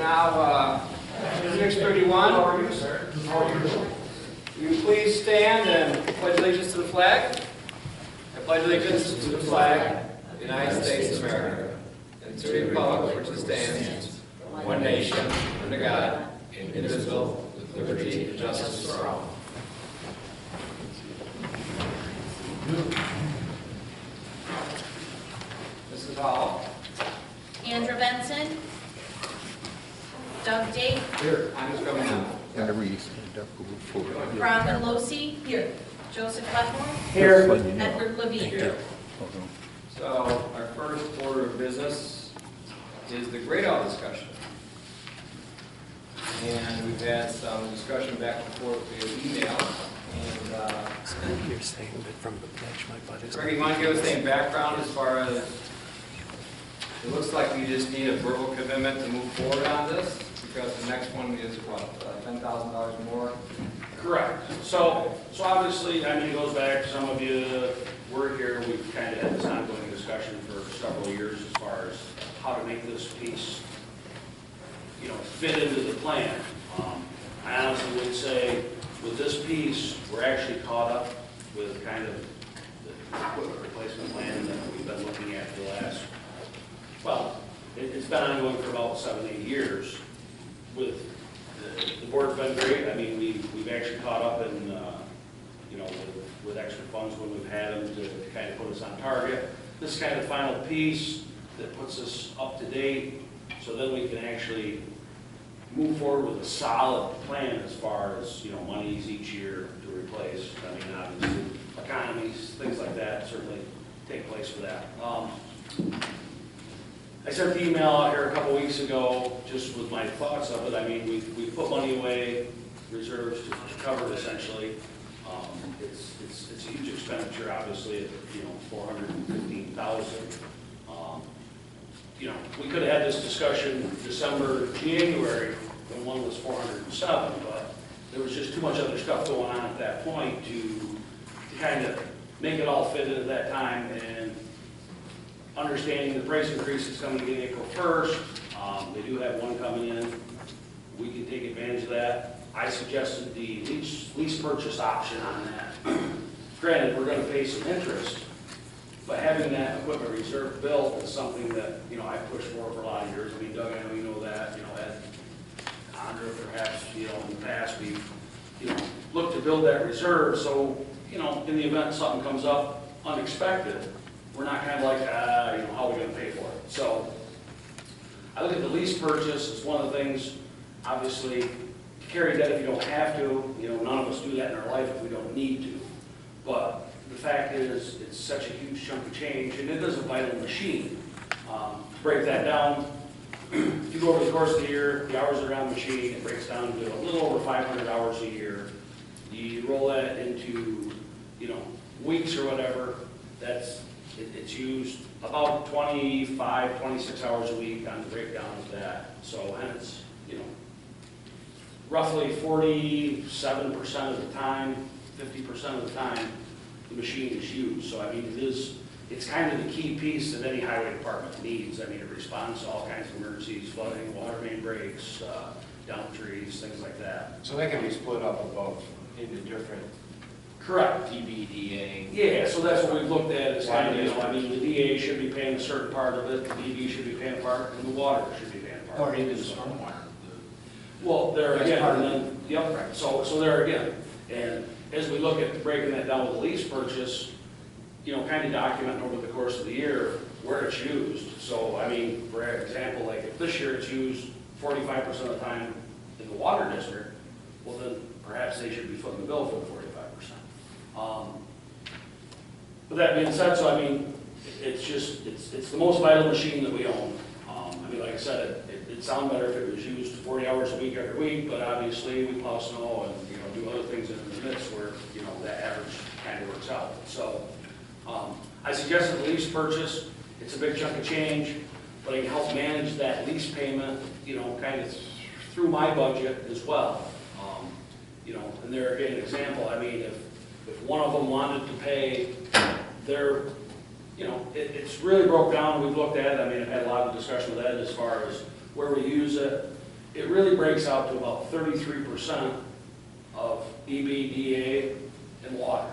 now 6:31. How are you, sir? How are you doing? Will you please stand and pledge allegiance to the flag? I pledge allegiance to the flag of the United States of America and to the republic for which it stands, one nation, under God, indivisible, with liberty and justice for all. Mrs. Hall. Andrew Benson. Doug Dake. Here. Who's coming up? Robin Losi. Here. Joseph Letmore. Here. Edward Levine. Here. So our first order of business is the grade out discussion. And we've had some discussion back and forth via email. And You're saying that from the pledge, my butt is... Greg, you want to give us any background as far as, it looks like we just need a verbal commitment to move forward on this, because the next one is what, $10,000 more? Correct. So obviously, I mean, it goes back, some of you were here, we've kind of had this ongoing discussion for several years as far as how to make this piece, you know, fit into the plan. I honestly would say, with this piece, we're actually caught up with kind of the equipment replacement plan that we've been looking at for the last, well, it's been ongoing for about 7-8 years. With the board's been great. I mean, we've actually caught up in, you know, with extra funds when we've had them to kind of put us on target. This is kind of the final piece that puts us up to date, so then we can actually move forward with a solid plan as far as, you know, monies each year to replace. I mean, obviously, economies, things like that certainly take place for that. I sent the email out here a couple weeks ago just with my thoughts of it. I mean, we put money away, reserves to cover it essentially. It's a huge expenditure, obviously, at, you know, $415,000. You know, we could have had this discussion December, January, when one was 407, but there was just too much other stuff going on at that point to kind of make it all fit in at that time. And understanding the price increase is coming in April 1st, they do have one coming in. We can take advantage of that. I suggested the lease purchase option on that. Granted, we're going to pay some interest, but having that equipment reserve built is something that, you know, I pushed for a lot of years. I mean, Doug, I know you know that. You know, at Andra, perhaps, you know, in the past, we've, you know, looked to build that reserve. So, you know, in the event something comes up unexpected, we're not kind of like, you know, how are we going to pay for it? So I look at the lease purchase as one of the things, obviously, carry debt if you don't have to. You know, none of us do that in our life if we don't need to. But the fact is, it's such a huge chunk of change, and it is a vital machine. To break that down, if you go over the course of the year, the hours that are on the machine, it breaks down to a little over 500 hours a year. You roll that into, you know, weeks or whatever, it's used about 25, 26 hours a week on the breakdown of that. So hence, you know, roughly 47% of the time, 50% of the time, the machine is used. So I mean, it's kind of the key piece that any highway department needs. I mean, it responds to all kinds of emergencies, flooding, water main breaks, down trees, things like that. So that can be split up above into different. Correct. DBDA. Yeah, so that's what we've looked at, is kind of, you know, I mean, the DA should be paying a certain part of it, the DB should be paying a part, and the water should be paying a part. Or even stormwater. Well, there That's again, part of and then, yep, right. So there again, and as we look at breaking that down with the lease purchase, you know, kind of documenting over the course of the year where it's used. So, I mean, for example, like if this year it's used 45% of the time in the water district, well then perhaps they should be footing the bill for the 45%. But that being said, so I mean, it's the most vital machine that we own. I mean, like I said, it'd sound better if it was used 40 hours a week every week, but obviously we plow snow and, you know, do other things in the midst where, you know, that average kind of works out. So I suggested the lease purchase. It's a big chunk of change, but I can help manage that lease payment, you know, kind of through my budget as well. You know, and there again, an example, I mean, if one of them wanted to pay their, you know, it's really broke down. We've looked at it. I mean, I've had a lot of discussion with Ed as far as where we use it. it really breaks out to about 33% of EB, DA, and water.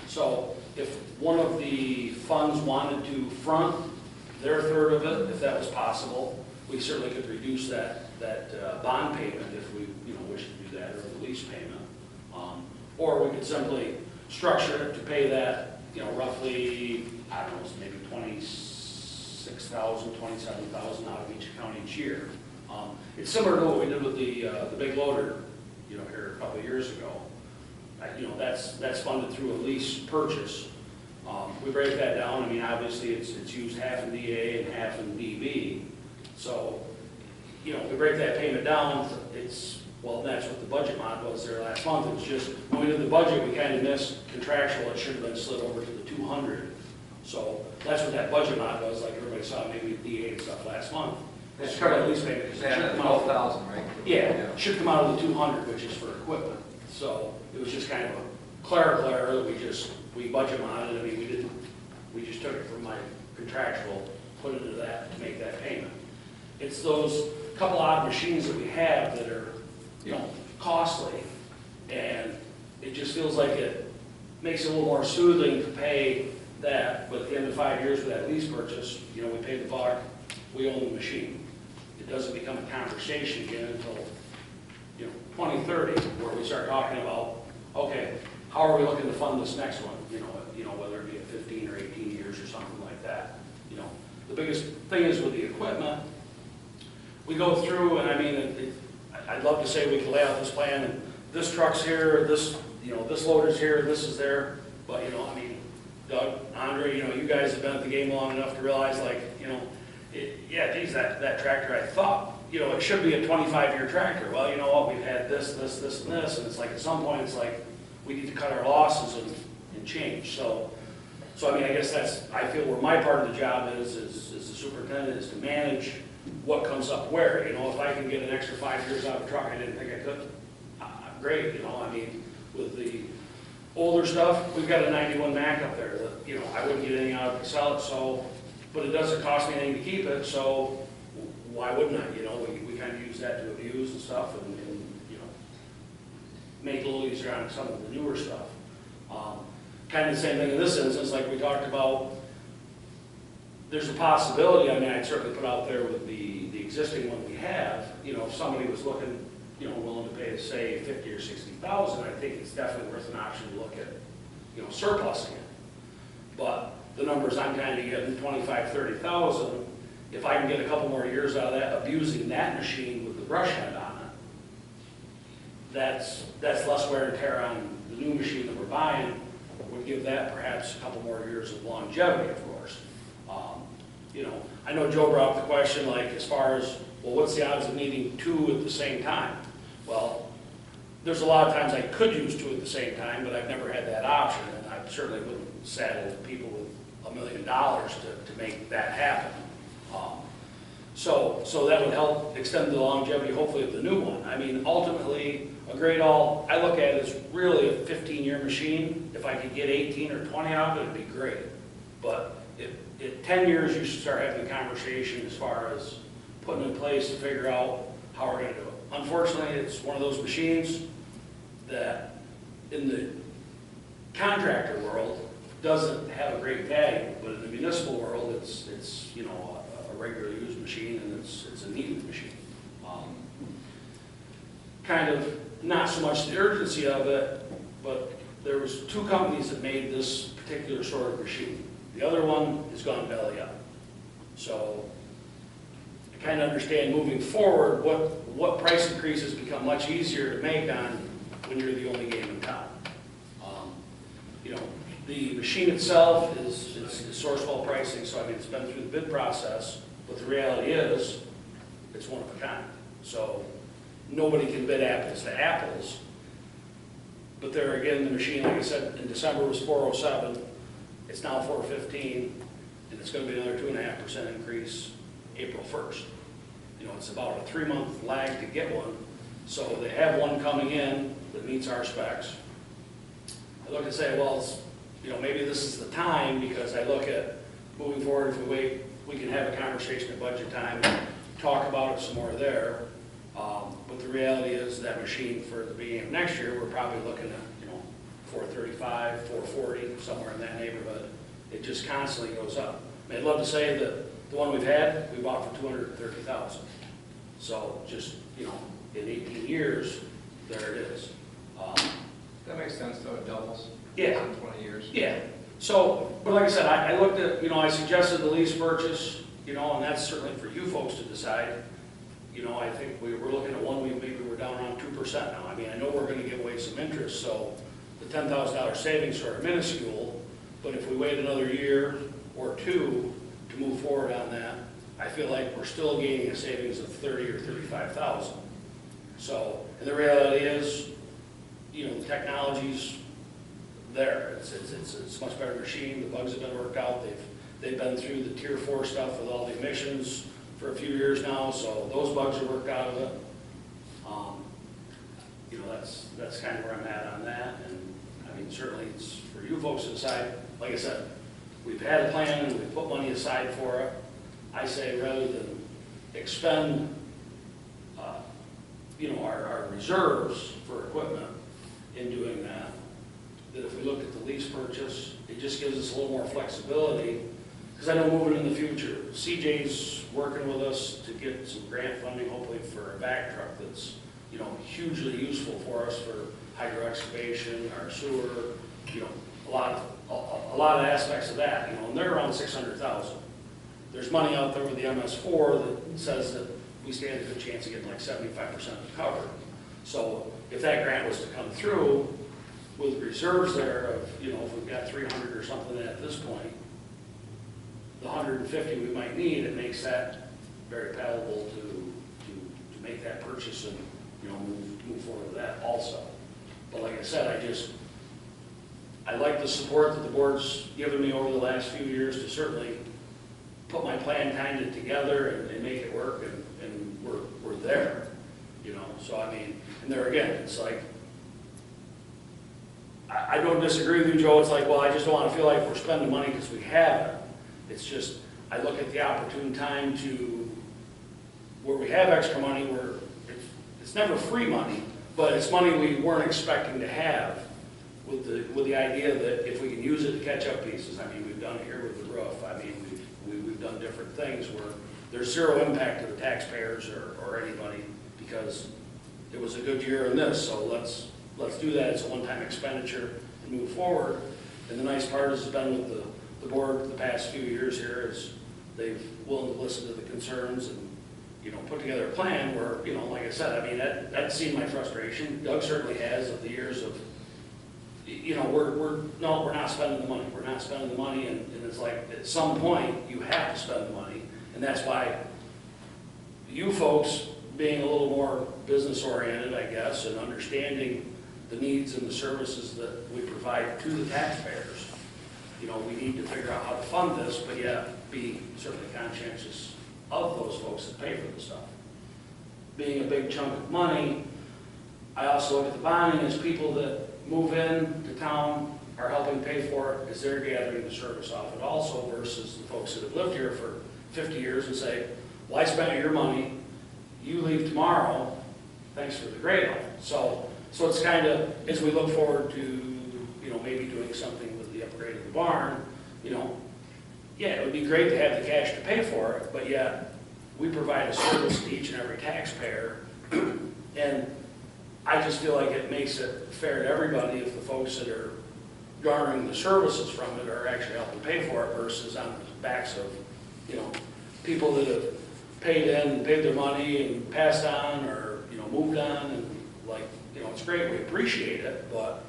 So if one of the funds wanted to front their third of it, if that was possible, we certainly could reduce that bond payment if we, wish to do that, or the lease payment. Or we could simply structure it to pay that, roughly, I don't know, maybe 26,000, 27,000 out of each account each year. It's similar to what we did with the big loader, here a couple of years ago. That's funded through a lease purchase. We break that down. I mean, obviously, it's used half in DA and half in DB. So, we break that payment down. That's what the budget mod was there last month. It was just, when we did the budget, we kind of missed contractual. It should have been slid over to the 200. So that's what that budget mod was, like everybody saw maybe DA and stuff last month. It should at least payment. Yeah, 12,000, right? Yeah, it should come out of the 200, which is for equipment. So it was just kind of a clerical error that we budget modded. I mean, we just took it from my contractual, put it into that to make that payment. It's those couple odd machines that we have that are, costly, and it just feels like it makes it a little more soothing to pay that. But at the end of 5 years for that lease purchase, we pay the buck, we own the machine. It doesn't become a conversation again until 2030, where we start talking about, okay, how are we looking to fund this next one? Whether it be at 15 or 18 years or something like that. The biggest thing is with the equipment, we go through, and I mean, I'd love to say we can lay out this plan, and this truck's here, this loader's here, this is there, but Doug, Andre, you guys have been at the game long enough to realize, geez, that tractor, I thought, it should be a 25-year tractor. Well, you know what, we've had this, and this, and it's like, at some point, it's like, we need to cut our losses and change. So I mean, I guess I feel where my part of the job is the superintendent, is to manage what comes up where. If I can get an extra 5 years out of the truck, I didn't think I could, great. I mean, with the older stuff, we've got a 91 Mac up there that, I wouldn't get anything out of it to sell it, but it doesn't cost me anything to keep it, so why wouldn't I? We kind of use that to abuse and stuff, and make it a little easier on some of the newer stuff. Kind of the same thing in this instance, like we talked about. There's a possibility, I mean, I'd certainly put out there with the existing one we have, if somebody was looking, willing to pay, say, 50 or 60,000, I think it's definitely worth an option to look at, surplusing it. But the numbers I'm kind of getting, 25, 30,000, if I can get a couple more years out of that, abusing that machine with the brush head on it, that's less wear and tear on the new machine that we're buying, would give that perhaps a couple more years of longevity, of course. I know Joe brought up the question, like, as far as, well, what's the odds of needing two at the same time? Well, there's a lot of times I could use two at the same time, but I've never had that option, and I certainly wouldn't saddle people with $1 million to make that happen. So that would help extend the longevity, hopefully, of the new one. I mean, ultimately, a great all, I look at it as really a 15-year machine. If I could get 18 or 20 out of it, it'd be great. But at 10 years, you should start having a conversation as far as putting in place to figure out how we're going to do it. Unfortunately, it's one of those machines that, in the contractor world, doesn't have a great value, but in the municipal world, it's a regular used machine, and it's a needed machine. Kind of not so much the urgency of it, but there was two companies that made this particular sort of machine. The other one has gone belly up. So I kind of understand moving forward what price increases become much easier to make on when you're the only game in town. The machine itself is sourcewell pricing, so I mean, it's been through the bid process, but the reality is it's one of a kind. So nobody can bid apples to apples. But there again, the machine, like I said, in December was 407. It's now 415, and it's going to be another 2.5% increase April 1st. It's about a 3-month lag to get one. So they have one coming in that meets our specs. I look and say, well, maybe this is the time, because I look at moving forward, if we wait, we can have a conversation at budget time, talk about it some more there. But the reality is that machine for the beginning of next year, we're probably looking at, 435, 440, somewhere in that neighborhood. It just constantly goes up. I mean, I'd love to say that the one we've had, we bought for 230,000. So just, in 18 years, there it is. That makes sense, though, it doubles. Yeah. In 20 years. Yeah, so, but like I said, I looked at, I suggested the lease purchase, and that's certainly for you folks to decide. I think we're looking at one, maybe we're down around 2% now. I mean, I know we're gonna give away some interest, so the $10,000 savings are minuscule, but if we wait another year or two to move forward on that, I feel like we're still gaining a savings of 30 or 35,000. So, and the reality is, the technology's there. It's a much better machine. The bugs have been worked out. They've been through the Tier 4 stuff with all the emissions for a few years now, so those bugs are worked out of it. That's kind of where I'm at on that. And I mean, certainly it's for you folks to decide. Like I said, we've had a plan and we've put money aside for it. I say rather than expend, our reserves for equipment in doing that, that if we look at the lease purchase, it just gives us a little more flexibility. Because I know moving in the future, CJ's working with us to get some grant funding, hopefully for a back truck that's, hugely useful for us for hydro excavation, our sewer, a lot of aspects of that, and they're around 600,000. There's money out there with the MS4 that says that we stand a good chance of getting like 75% covered. So if that grant was to come through with reserves there of, if we've got 300 or something at this point, the 150 we might need, it makes that very palatable to make that purchase and, move forward with that also. But like I said, I like the support that the board's given me over the last few years to certainly put my plan kind of together and make it work, and we're there, So I mean, and there again, it's like, I don't disagree with you, Joe. It's like, well, I just don't want to feel like we're spending money because we haven't. It's just, I look at the opportune time to, where we have extra money, where it's never free money, but it's money we weren't expecting to have, with the idea that if we can use it to catch up pieces. I mean, we've done it here with the roof. I mean, we've done different things where there's zero impact to the taxpayers or anybody, because it was a good year in this, so let's do that. It's a one-time expenditure and move forward. And the nice part has been with the board the past few years here is they've willing to listen to the concerns and, put together a plan where, like I said, I mean, that's seen my frustration. Doug certainly has, of the years of, we're not spending the money. We're not spending the money, and it's like, at some point, you have to spend the money. And that's why you folks, being a little more business-oriented, I guess, and understanding the needs and the services that we provide to the taxpayers, we need to figure out how to fund this, but yet be certainly conscientious of those folks that pay for the stuff. Being a big chunk of money, I also look at the bonding as people that move in to town are helping pay for it as they're gathering the service off it also, versus the folks that have lived here for 50 years and say, well, I spent your money, you leave tomorrow, thanks for the grade line. So it's kind of, as we look forward to, maybe doing something with the upgrade of the barn, yeah, it would be great to have the cash to pay for it, but yet we provide a service to each and every taxpayer. And I just feel like it makes it fair to everybody if the folks that are garnering the services from it are actually helping pay for it, versus on the backs of, people that have paid in and paid their money and passed on, or, moved on, and it's great, we appreciate it, but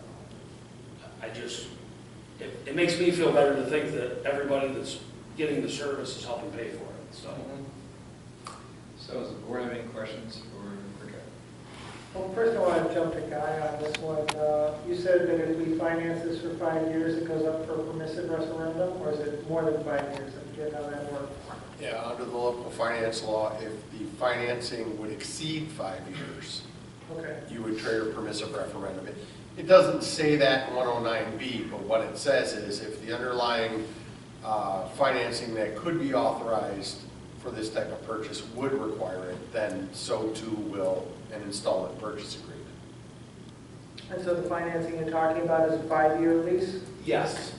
it makes me feel better to think that everybody that's getting the service is helping pay for it, so. So does the board have any questions for Rick? Well, first I want to jump to Guy on this one. You said that if we finance this for 5 years, it goes up for a permissive referendum, or is it more than 5 years? I forget how that works. Yeah, under the local finance law, if the financing would exceed 5 years, Okay. you would trigger a permissive referendum. It doesn't say that in 109B, but what it says is if the underlying financing that could be authorized for this type of purchase would require it, then so too will an installment purchase agreement. And so the financing you're talking about is a 5-year lease? Yes.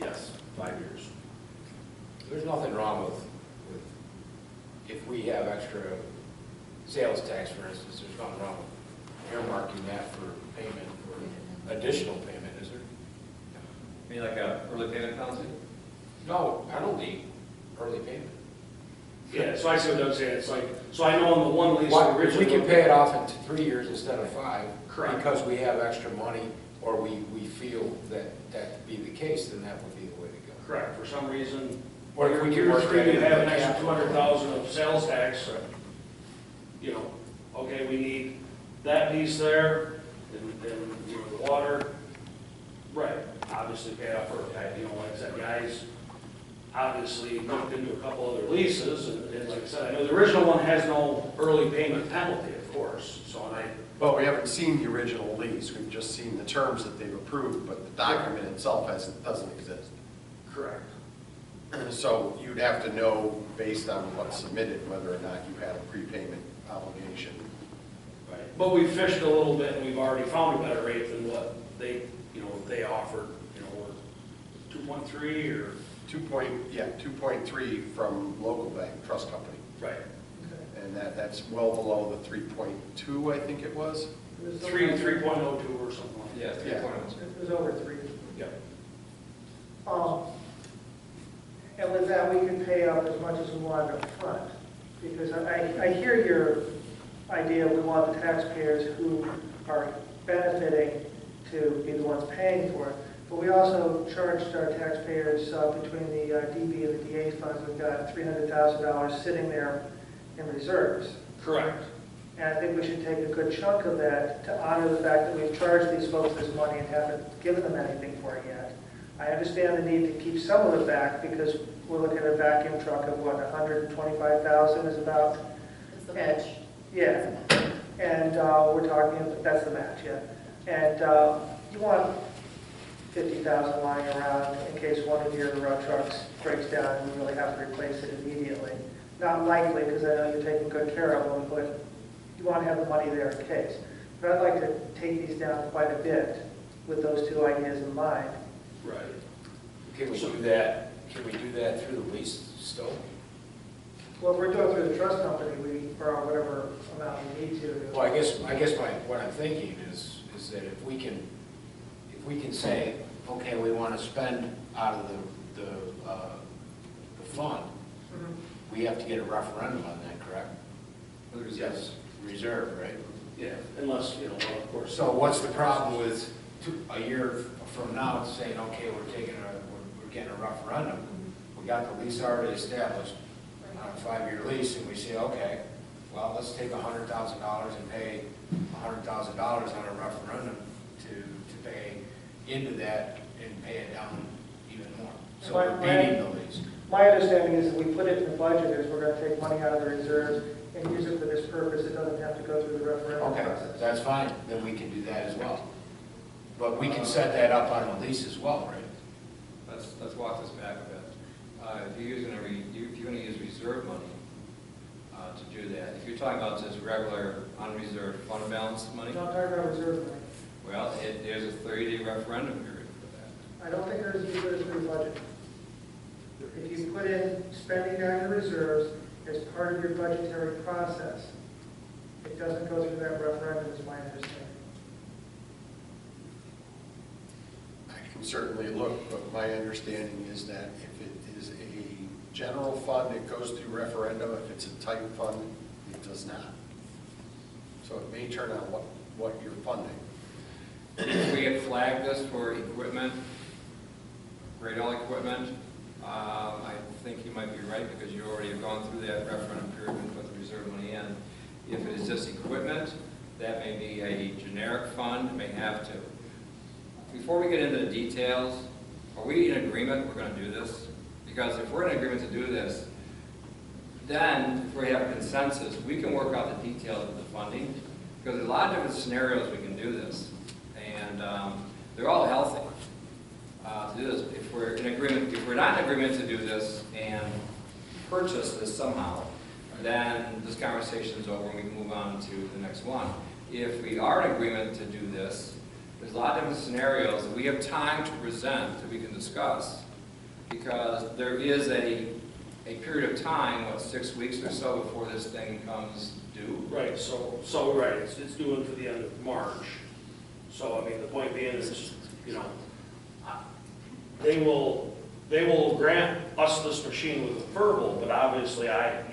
Yes, 5 years. There's nothing wrong with if we have extra sales tax, for instance, there's nothing wrong with earmarking that for payment, for additional payment, is there? I mean, like a early payment penalty? No, penalty, early payment. Yeah, so I see what Doug's saying, it's like, so I know on the one lease. Why, if originally- we can pay it off in 3 years instead of 5, Correct. because we have extra money, or we feel that to be the case, then that would be the way to go. Correct, for some reason. Or if we can year work three, that you into have the an extra capital. 200,000 of sales tax, you know, okay, we need that piece there, and, you know, the water, right, obviously pay off for, you know, like I said, guys obviously looked into a couple other leases, and like I said, I know the original one has no early payment penalty, of course, so But we haven't seen the original lease, we've just seen the terms that they've approved, but the document itself doesn't exist. correct. So you'd have to know, based on what's submitted, whether or not you had a prepayment obligation. Right. But we fished a little bit, and we've already found a better rate than what they, you know, they offered, you know, 2.3 or. 2.3 from local bank, trust company. Right. And that's well below the 3.2, I think it was. It was 3.02 or something like that. Yeah, 3.1. It was over 3. Yep. And with that, we can pay up as much as we want up front. Because I hear your idea, we want the taxpayers who are benefiting to be the ones paying for it. But we also charged our taxpayers between the DB and the DA funds, we've got $300,000 sitting there in reserves. Correct. And I think we should take a good chunk of that to honor the fact that we've charged these folks this money and haven't given them anything for it yet. I understand the need to keep some of it back because we're looking at a vacuum truck of what, 125,000 is about? It's the match. Yeah, and we're talking, that's the match, yeah. And you want 50,000 lying around in case one of your trucks breaks down and you really have to replace it immediately. Not likely, because I know you're taking good care of them, but you want to have the money there in case. But I'd like to take these down quite a bit with those two ideas in mind. Right. Can we do that, through the lease still? Well, if we're doing it through the trust company, we borrow whatever amount we need to. Well, I guess what I'm thinking is that if we can say, okay, we want to spend out of the fund, Mhm. we have to get a referendum on that, correct? Yes. Reserve, right? Yeah, unless, you know, well, of course. So what's the problem with a year from now saying, okay, we're getting a referendum? We got the lease already established on a 5-year lease, and we say, okay, well, let's take $100,000 and pay $100,000 on a referendum to pay into that and pay it down even more. So we're beating the lease. My understanding is that we put it in the budget is we're going to take money out of the reserves and use it for this purpose. It doesn't have to go through the referendum Okay, process. that's fine, then we can do that as well. But we can set that up on the lease as well, right? Let's walk this back a bit. If you're going to use reserve money to do that, if you're talking about just regular unreserved fund balance money, I'm not talking about reserve money. well, there's a 30-day referendum period for that. I don't think there's a good through the budget. If you put in spending on your reserves as part of your budgetary process, it doesn't go through that referendum, is my understanding. I can certainly look, but my understanding is that if it is a general fund, it goes through referendum. If it's a type fund, it does not. So it may turn out what you're funding. If we had flagged this for equipment, radar equipment, I think you might be right because you already have gone through that referendum period and put the reserve money in. If it is just equipment, that may be a generic fund, may have to. Before we get into the details, are we in agreement we're going to do this? Because if we're in agreement to do this, then if we have a consensus, we can work out the details of the funding. Because there's a lot of different scenarios we can do this. And they're all healthy to do this. If we're in agreement, if we're not in agreement to do this, and purchase this somehow, then this conversation is over and we can move on to the next one. If we are in agreement to do this, there's a lot of different scenarios that we have time to present that we can discuss, because there is a period of time, what, 6 weeks or so before this thing comes due? Right, so right, it's due for the end of March. So, I mean, the point being is, you know, they will grant us this machine with a verbal, but obviously I'm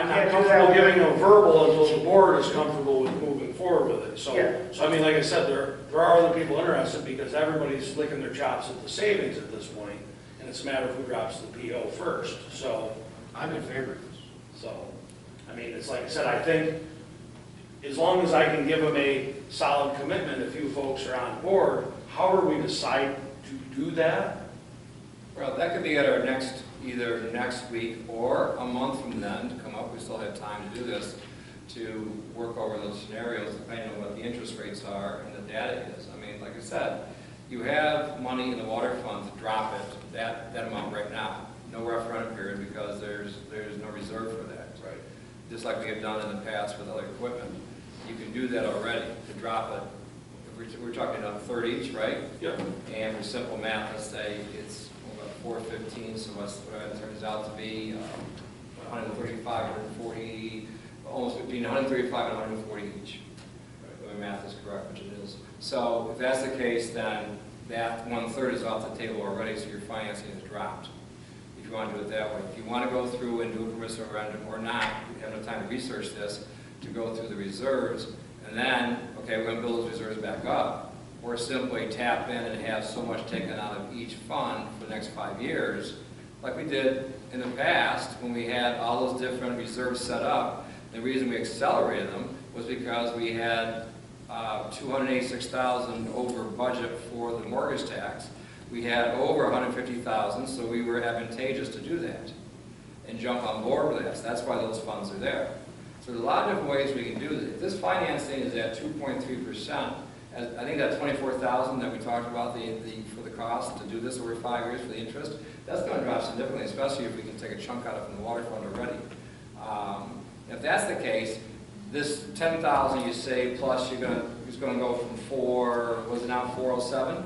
not comfortable giving a verbal until the board is comfortable with moving forward with it. So, Yeah. so I mean, like I said, there are other people interested because everybody's licking their chops at the savings at this point, and it's a matter of who drops the PO first. So, I'm in favor of this. I mean, it's like I said, I think as long as I can give them a solid commitment, if you folks are on board, however we decide to do that, Well, that could be at our either next week or a month from then to come up. We still have time to do this, to work over those scenarios depending on what the interest rates are and the data is. I mean, like I said, you have money in the water fund to drop it, that amount right now. No referendum period because there's no reserve for that. right? Just like we have done in the past with other equipment. You can do that already, to drop it. We're talking about a third each, right? Yep. And for simple math, let's say it's about 415, so what it turns out to be 135, 140, almost between 135 and 140 each. If my math is correct, which it is. So if that's the case, then that 1/3 is off the table already, so your financing is dropped. If you want to do it that way. If you want to go through and do a permissive referendum or not, we have no time to research this, to go through the reserves, and then, okay, we're going to build those reserves back up, or simply tap in and have so much taken out of each fund for the next 5 years, like we did in the past when we had all those different reserves set up. The reason we accelerated them was because we had $286,000 over budget for the mortgage tax. We had over $150,000, so we were advantageous to do that and jump on board with that. So that's why those funds are there. So there's a lot of different ways we can do this. If this financing is at 2.3%, I think that $24,000 that we talked about for the cost to do this over 5 years for the interest, that's going to drop significantly, especially if we can take a chunk out of it from the water fund already. If that's the case, this $10,000 you save plus it's going to go from 407?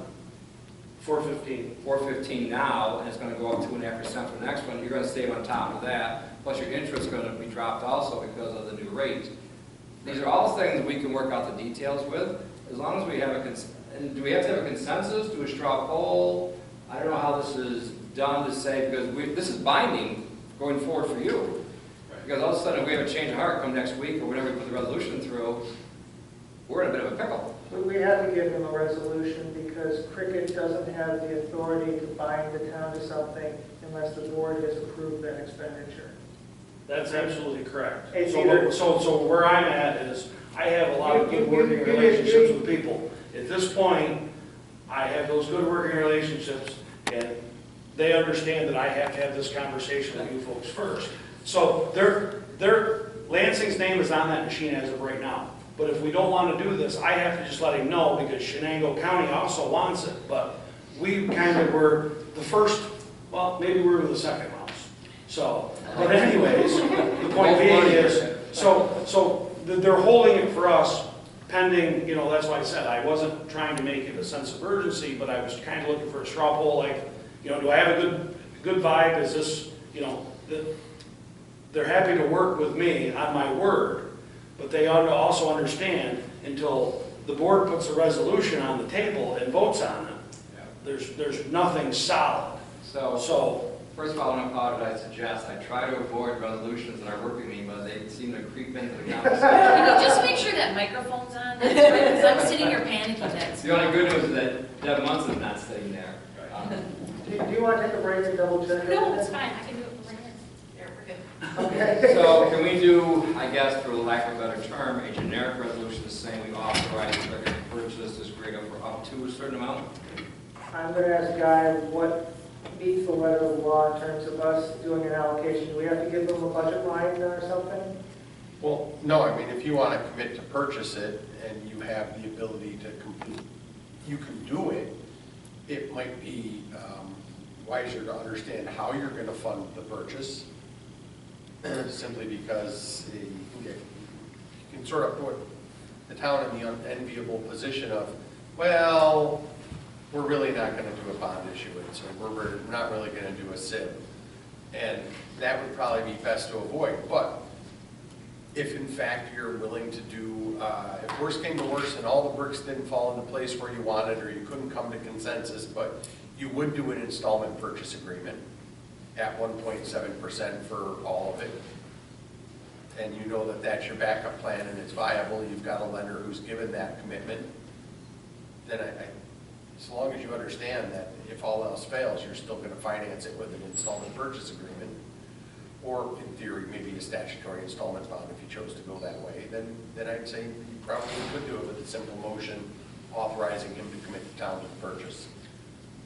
415. 415 now, and it's going to go up 2.5% for the next one. You're going to save on top of that, plus your interest is going to be dropped also because of the new rate. These are all things we can work out the details with, as long as we have and do we have to have a consensus, do a straw poll? I don't know how this is done to say, because this is binding going forward for you. Because all of a sudden, if we have a change of heart come next week, or whenever we put the resolution through, we're in a bit of a pickle. We have to give them a resolution because Cricket doesn't have the authority to bind the town to something unless the board has approved that expenditure. That's absolutely correct. It's So, either- so where I'm at is, I have a lot of good working relationships with people. At this point, I have those good working relationships, and they understand that I have to have this conversation with you folks first. So Lansing's name is on that machine as of right now. But if we don't want to do this, I have to just let him know because Shenango County also wants it. But we kind of were the first, well, maybe we were the second mouse. So, but anyways, the point being is, so they're holding it for us pending, that's why I said I wasn't trying to make it a sense of urgency, but I was kind of looking for a straw poll, like, do I have a good vibe? Is this, they're happy to work with me on my word, but they ought to also understand until the board puts a resolution on the table and votes on it, there's nothing solid. So first of all, I want to apologize to Jess. I try to avoid resolutions that are working me, but they seem to creep into the conversation. Just make sure that microphone's on, that's right, because I'm sitting here panicking. That's The only good news is that Deb Munson's not sitting there. Do you want to take a break and double check? No, everything? it's fine, I can do it right here. There, we're good. Okay. So can we do, I guess, for lack of a better term, a generic resolution saying we authorize the purchase this grader for up to a certain amount? I'm going to ask Guy what meets the letter of the law in terms of us doing an allocation. Do we have to give them a budget line or something? Well, no, I mean, if you want to commit to purchase it and you have the ability to complete, you can do it. It might be wiser to understand how you're gonna fund the purchase, simply because you can sort of put the town in the unenviable position of, well, we're really not gonna do a bond issuance, or we're not really gonna do a SIB. And that would probably be best to avoid. But if in fact you're willing to do, if worse came to worse and all the bricks didn't fall into place where you wanted, or you couldn't come to consensus, but you would do an installment purchase agreement at 1.7% for all of it, and you know that that's your backup plan and it's viable, you've got a lender who's given that commitment, then as long as you understand that if all else fails, you're still going to finance it with an installment purchase agreement, or in theory, maybe a statutory installment bond if you chose to go that way, then I'd say you probably could do it with a simple motion authorizing him to commit the town to the purchase.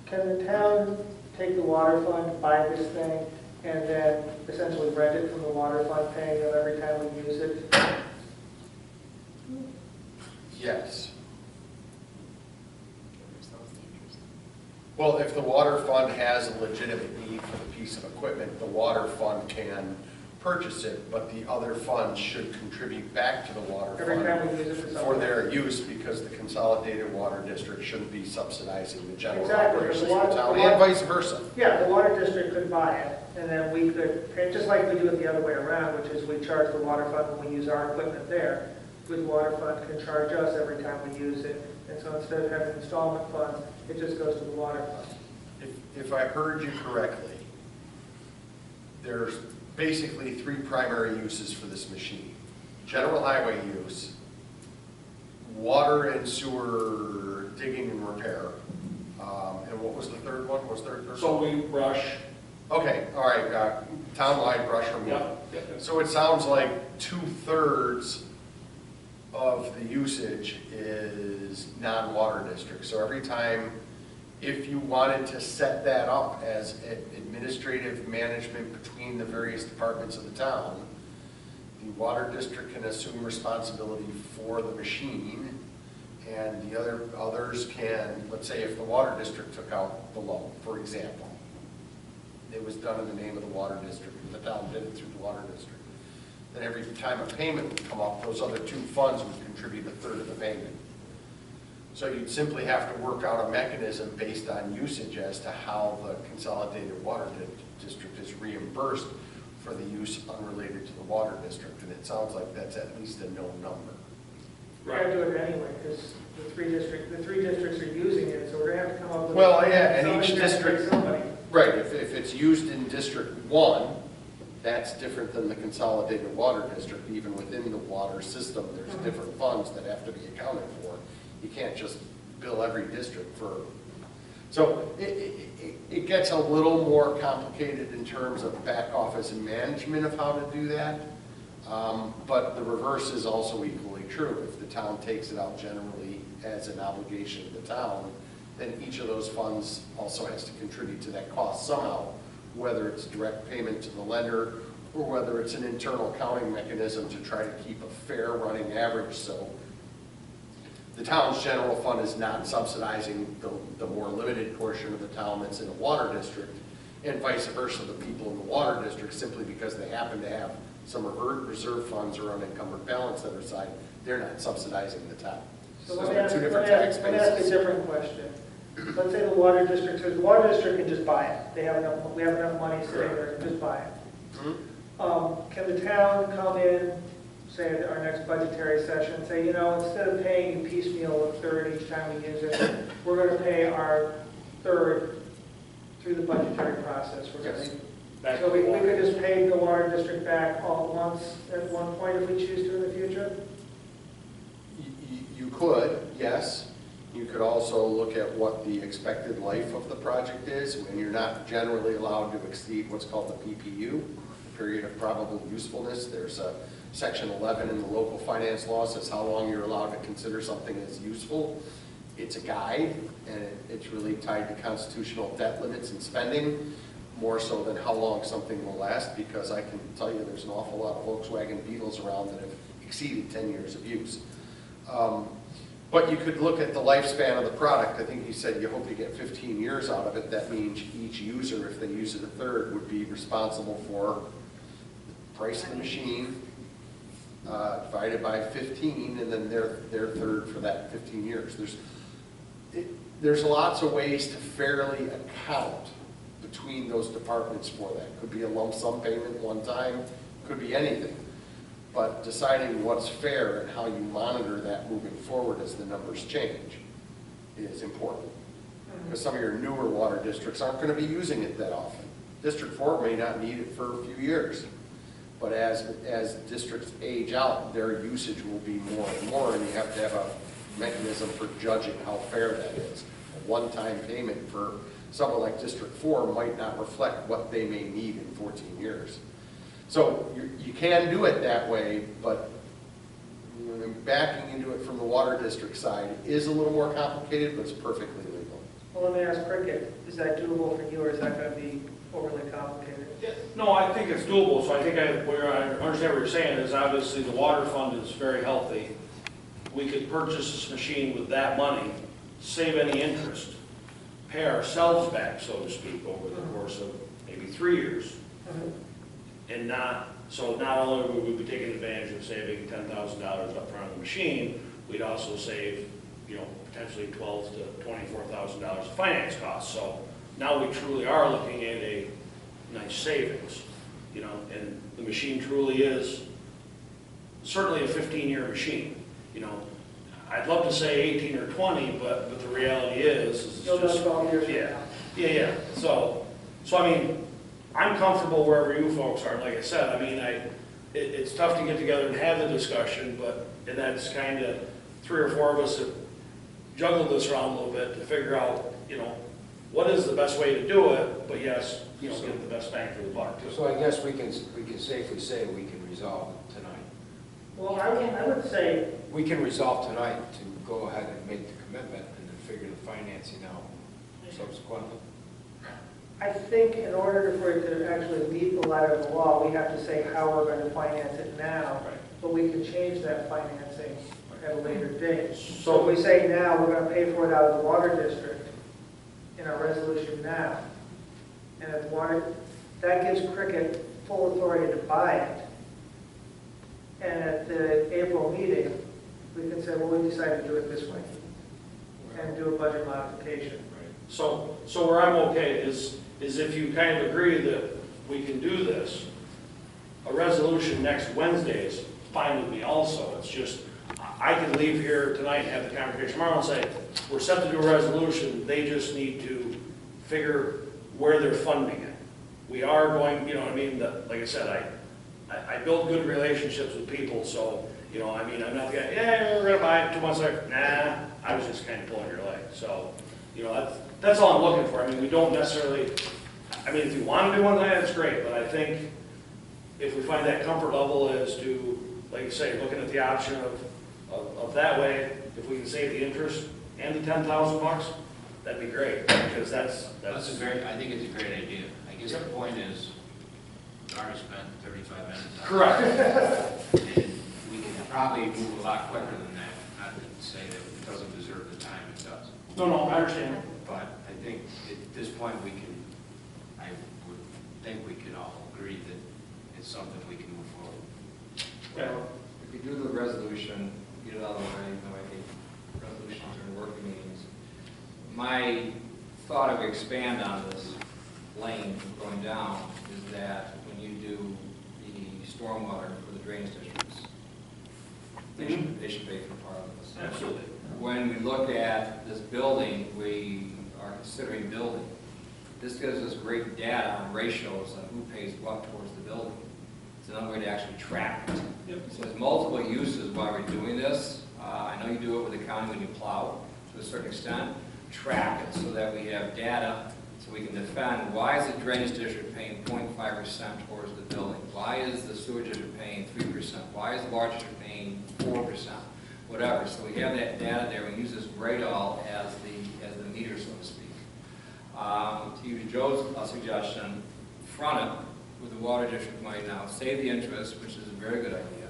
Can the town take the water fund, buy this thing, and then essentially rent it from the water fund, paying them every time we use it? Yes. Well, if the water fund has a legitimate need for the piece of equipment, the water fund can purchase it, but the other funds should contribute back to the water Every time fund we use it for for something? their use, because the consolidated water district shouldn't be subsidizing the general Exactly, operations of the the water- town, the and water- vice versa. Yeah, the water district could buy it, and then we could, and just like we do it the other way around, which is we charge the water fund when we use our equipment there, the water fund can charge us every time we use it, and so instead of having installment funds, it just goes to the water fund. If I heard you correctly, there's basically three primary uses for this machine. General highway use, water and sewer digging and repair, and what was the third one? Was there a third one? So we brush, Okay, all right, townwide brush removal. yep. So it sounds like 2/3 of the usage is non-water district. So every time, if you wanted to set that up as administrative management between the various departments of the town, the water district can assume responsibility for the machine, and the others can, let's say if the water district took out the loan, for example, it was done in the name of the water district, and the town did it through the water district. Then every time a payment would come up, those other two funds would contribute a third of the payment. So you'd simply have to work out a mechanism based on usage as to how the consolidated water district is reimbursed for the use unrelated to the water district. And it sounds like that's at least a known number. We're gonna do it anyway, because the three districts are using it, so we're gonna have to come up with. Well, yeah, and somebody's each gonna pay district- somebody. Right, if it's used in District 1, that's different than the consolidated water district. Even within the water system, there's different funds that have to be accounted for. You can't just bill every district for, so it gets a little more complicated in terms of back office and management of how to do that. But the reverse is also equally true. If the town takes it out generally as an obligation of the town, then each of those funds also has to contribute to that cost somehow, whether it's direct payment to the lender or whether it's an internal accounting mechanism to try to keep a fair running average. So the town's general fund is not subsidizing the more limited portion of the town that's in a water district, and vice versa, the people in the water district, simply because they happen to have some reserve funds or unencumbered balance on their side, they're not subsidizing the town. So So let me they're ask, two let different me ask, tax let me ask a bases. different question. Let's say the water district, says the water district can just buy it. They have enough, we have enough money sitting there, just buy it. Can the town come in, say at our next budgetary session, say, you know, instead of paying you piecemeal a third each time we use it, we're going to pay our third through the budgetary process? We're going Yes. Back So to we the water. could just pay the water district back all at once at one point if we choose to in the future? You could, yes. You could also look at what the expected life of the project is, and you're not generally allowed to exceed what's called the PPU, period of probable usefulness. There's a section 11 in the local finance law says how long you're allowed to consider something as useful. It's a guide, and it's really tied to constitutional debt limits and spending, more so than how long something will last, because I can tell you there's an awful lot of Volkswagen Beetles around that have exceeded 10 years of use. But you could look at the lifespan of the product. I think he said you hope you get 15 years out of it. That means each user, if they use it a third, would be responsible for the price of the machine divided by 15, and then their third for that 15 years. There's lots of ways to fairly account between those departments for that. Could be a lump sum payment one time, could be anything. But deciding what's fair and how you monitor that moving forward as the numbers change is important. Because some of your newer water districts aren't going to be using it that often. District 4 may not need it for a few years. But as districts age out, their usage will be more and more, and you have to have a mechanism for judging how fair that is. A one-time payment for someone like District 4 might not reflect what they may need in 14 years. So you can do it that way, but backing into it from the water district side is a little more complicated, but it's perfectly legal. Well, let me ask Cricket, is that doable for you, or is that going to be overly complicated? No, I think it's doable, so I think where I understand what you're saying is obviously the water fund is very healthy. We could purchase this machine with that money, save any interest, pay ourselves back, so to speak, over the course of maybe 3 years. And not only would we be taking advantage of saving $10,000 up front on the machine, we'd also save, potentially $12,000 to $24,000 of finance costs. So now we truly are looking at a nice savings, and the machine truly is certainly a 15-year machine. I'd love to say 18 or 20, but the reality is it's You'll know just, 12 years from yeah, now. yeah. So I mean, I'm comfortable wherever you folks are. Like I said, I mean, it's tough to get together and have the discussion, and that's kind of 3 or 4 of us have juggled this around a little bit to figure out, what is the best way to do it, but yes, get the best bang for the buck too. So I guess we can safely say we can resolve tonight. Well, I would say, We can resolve tonight to go ahead and make the commitment and then figure the financing out subsequently. I think in order for it to actually meet the letter of the law, we have to say how we're going to finance it now, Right. but we can change that financing at a later date. So So if we say now, we're going to pay for it out of the water district in our resolution now, and if that gives Cricket full authority to buy it. And at the April meeting, we can say, well, we decided to do it this way, and do a budget modification. So where I'm okay is if you kind of agree that we can do this, a resolution next Wednesday is fine with me also. It's just, I can leave here tonight and have the conversation tomorrow and say, we're set to do a resolution, they just need to figure where they're funding it. We are going, like I said, I build good relationships with people, so, I'm not the guy, yeah, we're gonna buy it 2 months later. Nah, I was just kind of pulling your leg. So, that's all I'm looking for. I mean, we don't necessarily, if you want to do one thing, that's great, but I think if we find that comfort level as to, like you say, looking at the option of that way, if we can save the interest and the $10,000, that'd be great, because that's I think it's a great idea. I guess the point is, we already spent 35 minutes on it. correct. And we can probably move a lot quicker than that, not to say that it doesn't deserve the time it does. No, I understand. But I think at this point, I would think we can all agree that it's something we can move forward. Yeah. If you do the resolution, get it out of the way, I hate resolutions during work meetings. My thought of expand on this lane going down is that when you do the stormwater for the drainage districts, they should pay for part of this. Absolutely. When we look at this building, we are considering building. This gives us great data on ratios on who pays what towards the building. It's another way to actually track it. Yep. So there's multiple uses why we're doing this. I know you do it with the county when you plow to a certain extent. Track it so that we have data so we can defend why is the drainage district paying 0.5% towards the building? Why is the sewer district paying 3%? Why is the water district paying 4%? Whatever. So we have that data there. We use this Gradall as the meter, so to speak. To use Joe's suggestion, front it with the water district money now. Save the interest, which is a very good idea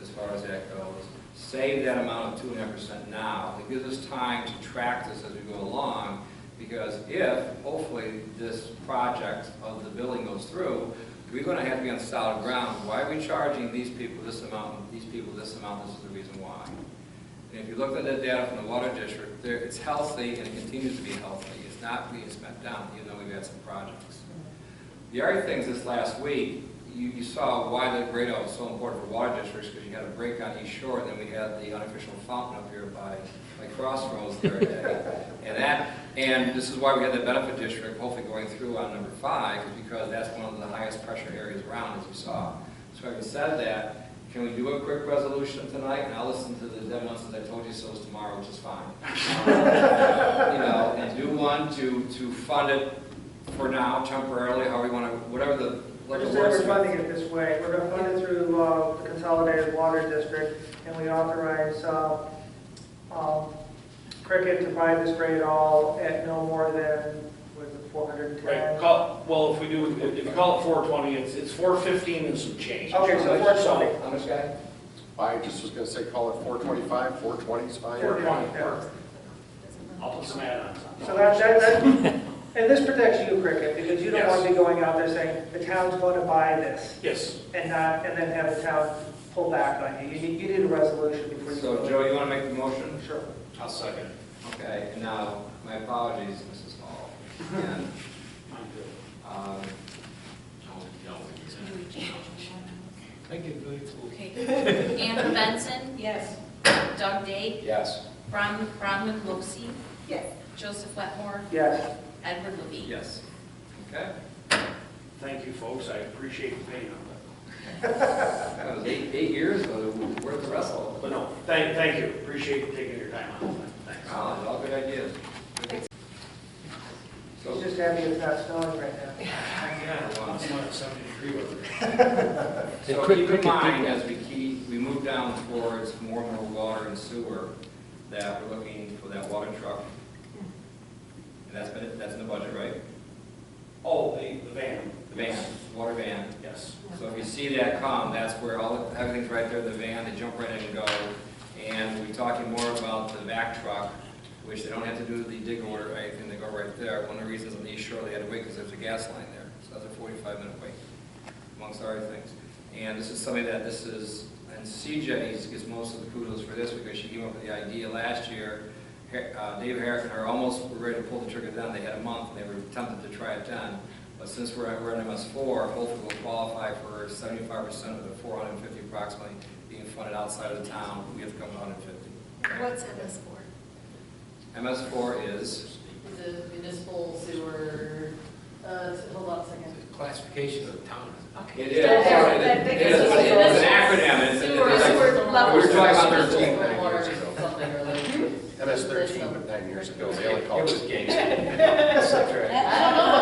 as far as that goes. save that amount of 2.5% now. It gives us time to track this as we go along, because if, hopefully, this project of the building goes through, we're going to have to be on solid ground. Why are we charging these people this amount, these people this amount? This is the reason why. And if you look at the data from the water district, it's healthy and it continues to be healthy. It's not being spent down, even though we've had some projects. The other things this last week, you saw why the grade out was so important for water districts, because you had a break on East Shore, and then we had the unofficial fountain up here by Crossroads the other day. And this is why we had the benefit district hopefully going through on number 5, is because that's one of the highest pressure areas around, as you saw. So having said that, can we do a quick resolution tonight? And I'll listen to the demo since I told you so tomorrow, which is fine. And do one to fund it for now, temporarily, how we want to, whatever the We're just saying we're funding it this way. We're going to fund it through the Consolidated Water District, and we authorize Cricket to buy this grade all at no more than, what is it, 410? Right, well, if you call it 420, it's 415 and some change. Okay, so 420. How much, guy? I just was gonna say, call it 425, 420 is fine. 420, Yeah. perfect. I'll put some add-ons on. So that, and this protects you, Cricket, because you don't Yes. want to be going out there saying, the town's going to buy this, Yes. and then have the town pull back on you. You need a resolution before you. So, Joe, you want to make the motion? Sure. I'll second. Okay, and now, my apologies, Mrs. Hall. And, I get really cool. Okay. Amber Benson? Yes. Doug Day? Yes. Bronwyn Lopsey? Yes. Joseph Wetmore? Yes. Edward Levine? yes. Okay. Thank you, folks, I appreciate the pain on That was eight years, but it was worth the wrestle. that. But no, thank you, appreciate taking your time on that. Thanks. Wow, those are all good ideas. He's just happy it's not snowing right now. So keep in mind, as we move down towards more and more water and sewer, that we're looking for that water truck. And that's in the budget, right? Oh, the van. The van, water van. Yes. So if you see that come, that's where everything's right there in the van, they jump right in and go. And we're talking more about the vac truck, which they don't have to do the dig order or anything, they go right there. One of the reasons on the East Shore they had to wait because there's a gas line there. So that's a 45-minute wait, amongst other things. And this is something that and CJ gets most of the kudos for this because she came up with the idea last year. Dave Herrick and her almost were ready to pull the trigger then. They had a month and they were tempted to try it then. But since we're in MS4, hopefully we'll qualify for 75% of the 450 approximately being funded outside of the town. We have to come 150. What's MS4? MS4 is The municipal sewer, hold on a second. Classification of the town. Okay. It is, but it's an acronym. Sewer level. We were talking about 13 Water years ago. something or like. MS-13, but 9 years ago, they only called it. I don't know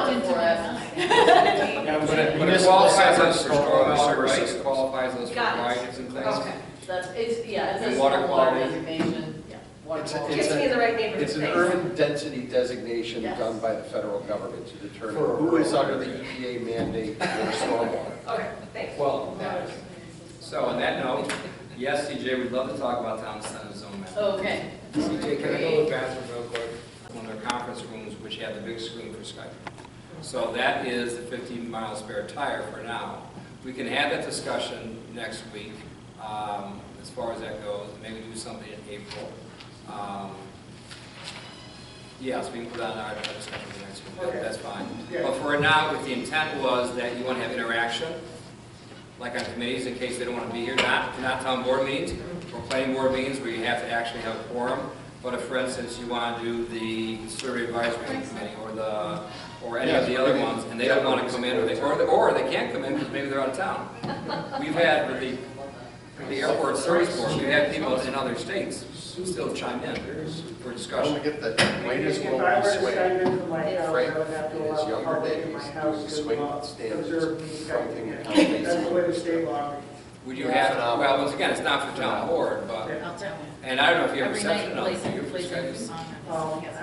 what to But it qualifies us for stormwater, right? It qualifies us for Got it. projects and things. Okay, it's And a water stormwater quality. designation, yeah. Water It's quality. a- Gets me in the right neighborhood. It's an Thanks. urban density designation Yes. done by the federal government to determine who is under the EPA mandate for stormwater. Okay, thanks. Well, So on that note, yes, CJ, we'd love to talk about town center zone map. Okay. CJ, can I go to the bathroom real quick? One of their conference rooms, which had the big screen for Skype. So that is the 15-mile spare tire for now. We can have that discussion next week, as far as that goes, maybe do something in April. Yes, we can put on our discussion for next week, Okay. that's fine. Yeah. But for now, if the intent was that you want to have interaction, like on committees, in case they don't want to be here, not town board meetings, or planning board meetings where you have to actually have a quorum, but if, for instance, you want to do the survey advisory committee, or any of the other ones, and they don't want to come in, or they can't come in because maybe they're out of town. We've had, with the airport service board, we've had people in other states who still chime in for I discussion. want to get the latest If I global were to sway. Skype in from my house, Frank, I would have to in his allow the younger public in days, my doing house swing to standards, observe me fronting Skyping counties. in. That's the way the state law reads. Would you have, well, once again, it's not for town board, but, Yeah. I'll tell you. and I don't know if you have Every night, reception on placing, your placing Skype. song. I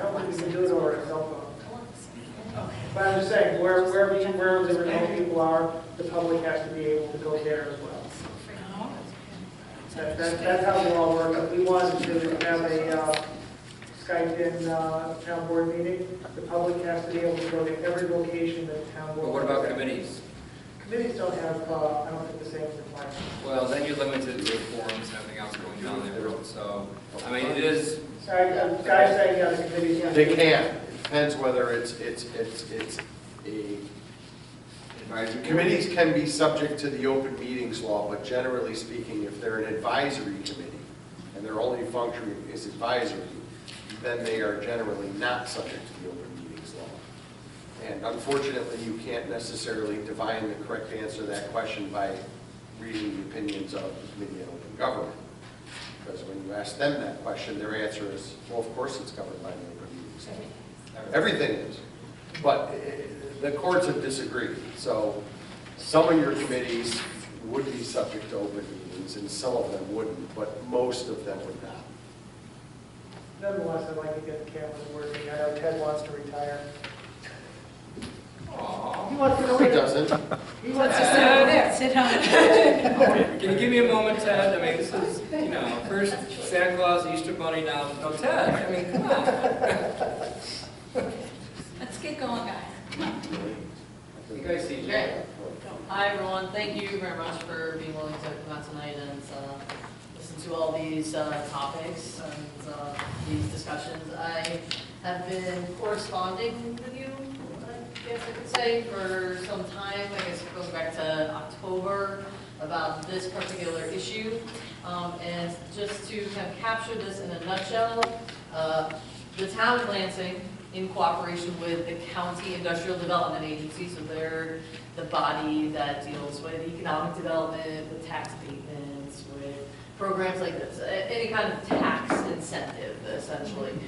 don't think we can do it over a cell phone. But I'm just saying, wherever the remote people are, the public has to be able to go there as well. That's how we all work. We wanted to have a Skype-in town board meeting. The public has to be able to go to every location that the town board. But what about committees? Committees don't have, I don't think, the same requirements. Well, then you're limited to forums and everything else going on there, so, I mean, it is, Sorry, guys saying the other committees. They can. It depends whether it's a, advisory. committees can be subject to the open meetings law, but generally speaking, if they're an advisory committee and their only function is advisory, then they are generally not subject to the open meetings law. And unfortunately, you can't necessarily divine the correct answer to that question by reading the opinions of the Committee on Open Government. Because when you ask them that question, their answer is, well, of course it's covered by the open meetings law. Everything is. But the courts have disagreed. So some of your committees would be subject to open meetings and some of them wouldn't, but most of them would not. Nonetheless, I'd like to get the cameras working. I know Ted wants to retire. He wants to No, he doesn't. He wants to Sit over there, sit down. Can you give me a moment, Ted? I mean, this is, first Santa Claus, Easter Bunny, now, no, Ted, I mean, come on. Let's get going, guys. You guys see, Okay. Hi, everyone. Thank you very much for being willing to come out tonight and listen to all these topics and these discussions. I have been corresponding with you, I guess I could say, for some time. I guess it goes back to October about this particular issue. And just to kind of capture this in a nutshell, the town of Lansing, in cooperation with the County Industrial Development Agency, so they're the body that deals with economic development, with tax abatements, with programs like this, any kind of tax incentive, essentially.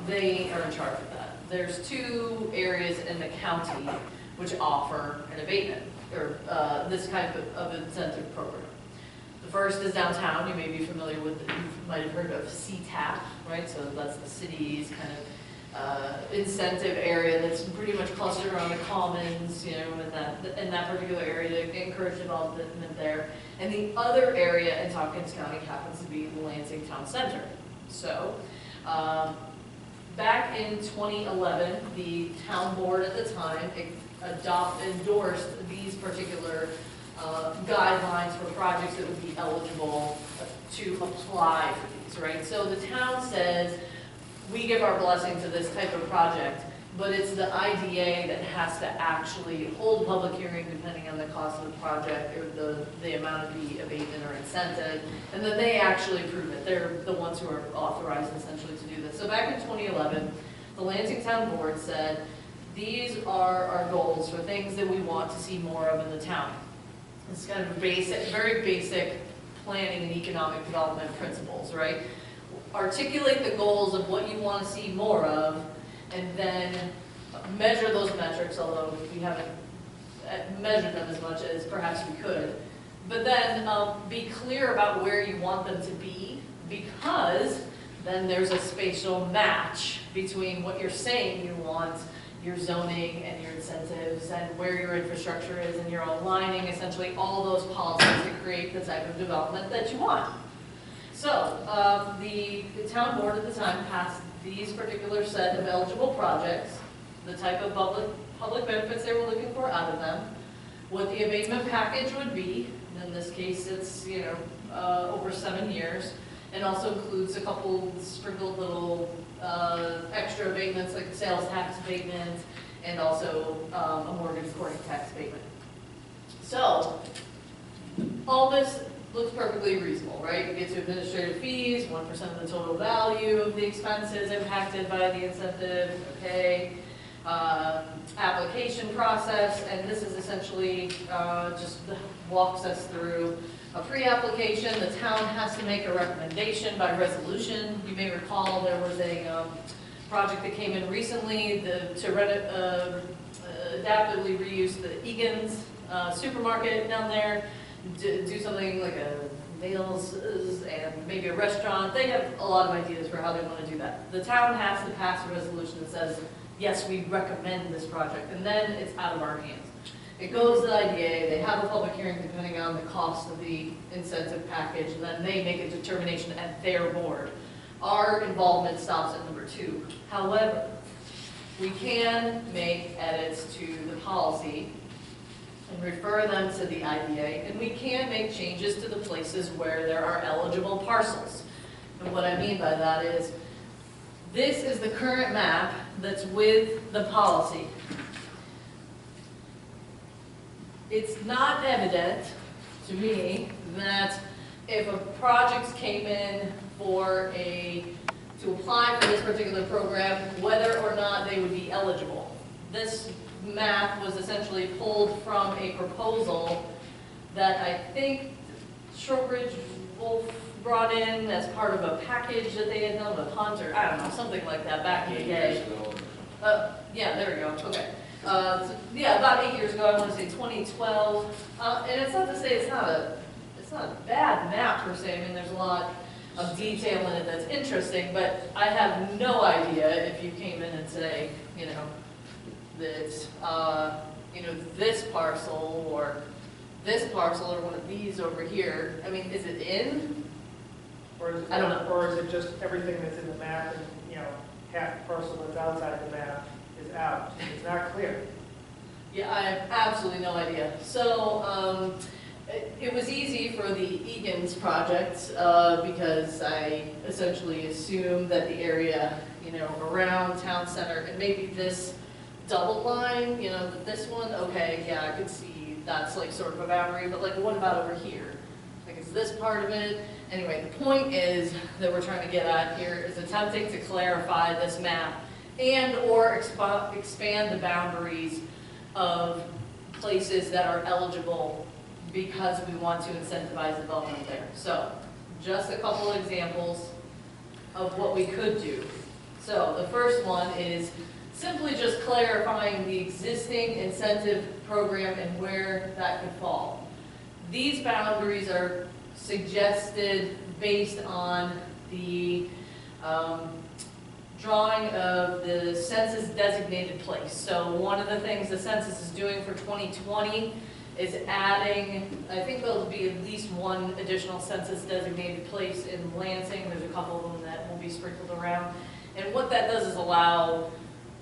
They are in charge of that. There's two areas in the county which offer an abatement, or this kind of incentive program. The first is downtown. You may be familiar with, you might have heard of CTAP, right? So that's the city's kind of incentive area that's pretty much clustered around the commons, in that particular area to encourage development there. And the other area in Tompkins County happens to be the Lansing Town Center. So, back in 2011, the town board at the time endorsed these particular guidelines for projects that would be eligible to apply for these, right? So the town says, we give our blessing to this type of project, but it's the IDA that has to actually hold a public hearing depending on the cost of the project or the amount of the abatement or incentive, and then they actually approve it. They're the ones who are authorized essentially to do this. So back in 2011, the Lansing Town Board said, these are our goals for things that we want to see more of in the town. It's kind of basic, very basic planning and economic development principles, right? Articulate the goals of what you want to see more of, and then measure those metrics, although we haven't measured them as much as perhaps we could. But then be clear about where you want them to be, because then there's a spatial match between what you're saying you want, your zoning and your incentives, and where your infrastructure is, and you're aligning essentially all those policies to create the type of development that you want. So, the town board at the time passed these particular set of eligible projects, the type of public benefits they were looking for out of them, what the abatement package would be. In this case, it's, over 7 years, and also includes a couple sprinkled little extra abatements like the sales tax abatement and also a mortgage recording tax abatement. So, all this looks perfectly reasonable, right? You get to administrative fees, 1% of the total value of the expenses impacted by the incentive, okay? Application process, and this is essentially just walks us through a pre-application. The town has to make a recommendation by resolution. You may recall there was a project that came in recently to adaptively reuse the Egan's supermarket down there. Do something like a nails and maybe a restaurant. They have a lot of ideas for how they want to do that. The town has to pass a resolution that says, yes, we recommend this project, and then it's out of our hands. It goes to the IDA, they have a public hearing depending on the cost of the incentive package, and then they make a determination at their board. Our involvement stops at number 2. However, we can make edits to the policy and refer them to the IDA, and we can make changes to the places where there are eligible parcels. And what I mean by that is, this is the current map that's with the policy. It's not evident to me that if a project came in to apply for this particular program, whether or not they would be eligible. This map was essentially pulled from a proposal that I think Shortridge Wolf brought in as part of a package that they had done with Hunter, I don't know, something like that back in the day. Yeah, there we go, okay. Yeah, about 8 years ago, I want to say 2012. And it's not to say it's not a bad map per se. I mean, there's a lot of detail in it that's interesting, but I have no idea if you came in and say, you know, that, this parcel or one of these over here. I mean, is it in? Or is it, I don't know. Or is it just everything that's in the map and, half the parcel that's outside the map is out? It's not clear. Yeah, I have absolutely no idea. So, it was easy for the Egan's project because I essentially assumed that the area, around town center, and maybe this double line, this one, okay, yeah, I could see that's like sort of a boundary, but like what about over here? Like is this part of it? Anyway, the point is that we're trying to get at here is attempting to clarify this map and or expand the boundaries of places that are eligible because we want to incentivize development there. So, just a couple of examples of what we could do. So, the first one is simply just clarifying the existing incentive program and where that could fall. These boundaries are suggested based on the drawing of the census designated place. So, one of the things the census is doing for 2020 is adding, I think there'll be at least one additional census designated place in Lansing. There's a couple of them that will be sprinkled around. And what that does is allow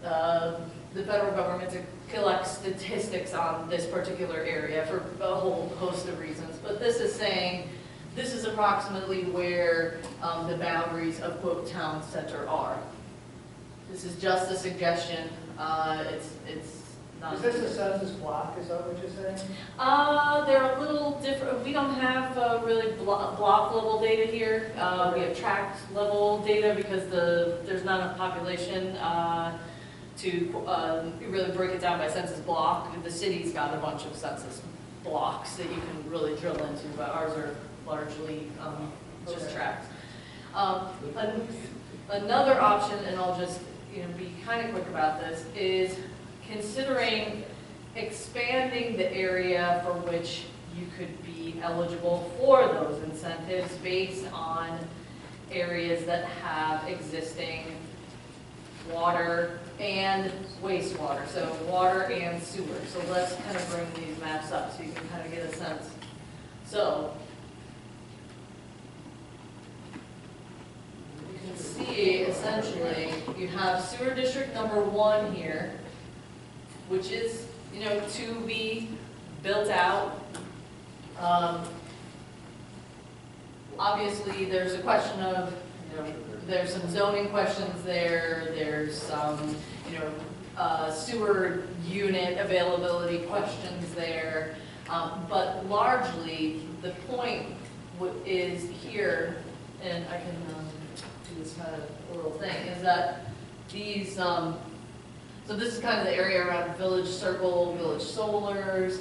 the federal government to collect statistics on this particular area for a whole host of reasons. But this is saying, this is approximately where the boundaries of quote town center are. This is just a suggestion. It's Is this a census block, is that what you're saying? They're a little different. We don't have really block level data here. We have tract level data because there's not enough population to really break it down by census block. The city's got a bunch of census blocks that you can really drill into, but ours are largely just tracts. Another option, and I'll just be kind of quick about this, is considering expanding the area for which you could be eligible for those incentives based on areas that have existing water and wastewater, so water and sewer. So let's kind of bring these maps up so you can kind of get a sense. So you can see essentially you have sewer district number 1 here, which is, to be built out. Obviously, there's a question of, there's some zoning questions there, there's some, sewer unit availability questions there, but largely, the point is here, and I can do this kind of little thing, is that these, so this is kind of the area around Village Circle, Village Solars.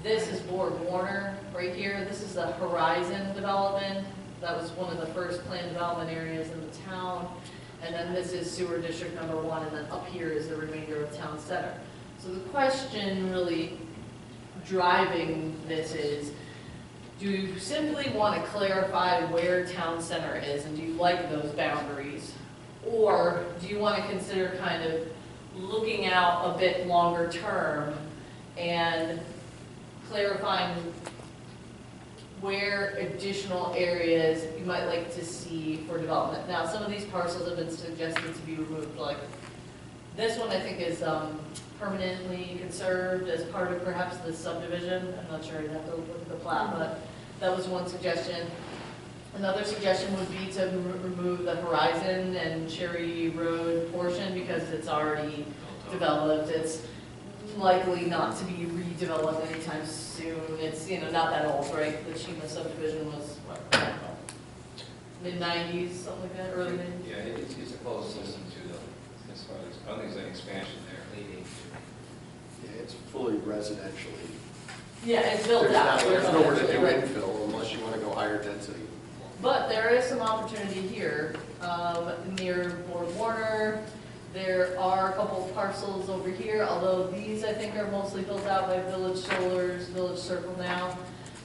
This is Borg Warner right here. This is the Horizon development. That was one of the first planned development areas in the town. And then this is sewer district number 1, and then up here is the remainder of town center. So the question really driving this is, do you simply want to clarify where town center is, and do you like those boundaries? Or do you want to consider kind of looking out a bit longer term and clarifying where additional areas you might like to see for development. Now, some of these parcels have been suggested to be removed, like this one I think is permanently conserved as part of perhaps the subdivision. I'm not sure, I'd have to look at the plat, but that was one suggestion. Another suggestion would be to remove the Horizon and Cherry Road portion because it's already developed. It's likely not to be redeveloped anytime soon. It's, not that old, right? The Chima subdivision was, what, mid-90s, something like that, early 90s? Yeah, it's a closed system too, though, as far as, I don't think there's any expansion there. Yeah, it's fully residentially. Yeah, it's built out. There's nowhere to do infill unless you want to go higher density. But there is some opportunity here, near Lord Warner. There are a couple of parcels over here, although these I think are mostly built out by Village Solars, Village Circle now.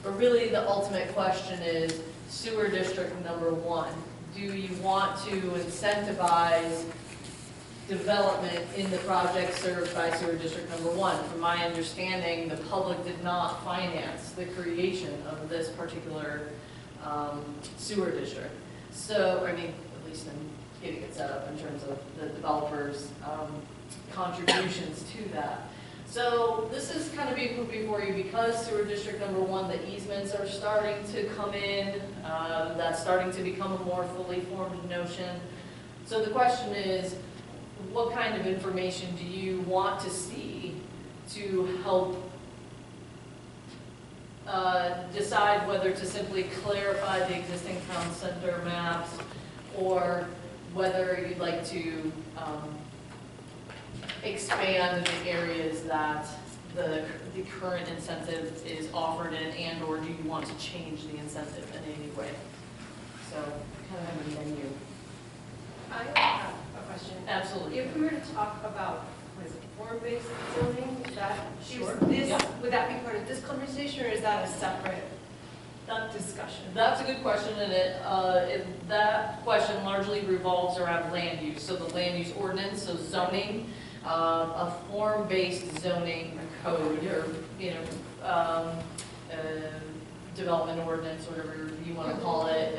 But really the ultimate question is sewer district number 1. Do you want to incentivize development in the project served by sewer district number 1? From my understanding, the public did not finance the creation of this particular sewer district. So, I mean, at least in getting it set up in terms of the developers' contributions to that. So this is kind of being put before you because sewer district number 1, the easements are starting to come in. That's starting to become a more fully formed notion. So the question is, what kind of information do you want to see to help decide whether to simply clarify the existing town center maps or whether you'd like to expand the areas that the current incentive is offered in, and or do you want to change the incentive in any way? So kind of have a menu. I have a question. Absolutely. If we were to talk about, what is it, form-based zoning, is that, Sure. would that be part of this conversation, or is that a separate discussion? That's a good question, and that question largely revolves around land use. So the land use ordinance, so zoning, a form-based zoning code, or development ordinance, whatever you want to call it,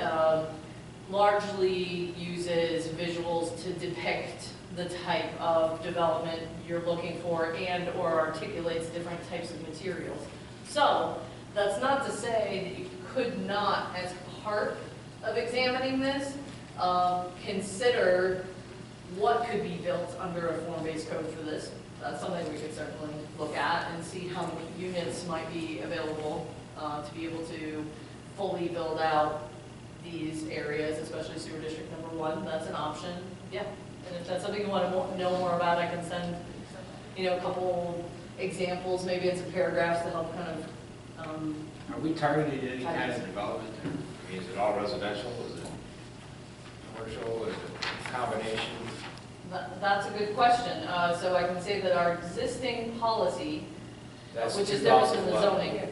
largely uses visuals to depict the type of development you're looking for and or articulates different types of materials. So that's not to say that you could not, as part of examining this, consider what could be built under a form-based code for this. That's something we could certainly look at and see how many units might be available to be able to fully build out these areas, especially sewer district number 1. That's an option. Yeah. And if that's something you want to know more about, I can send, a couple examples, maybe in some paragraphs to help kind of. Are we targeting any kind of development there? I mean, is it all residential? Is it commercial? Is it a combination? That's a good question. So I can say that our existing policy, That's which is different than the 2011, zoning.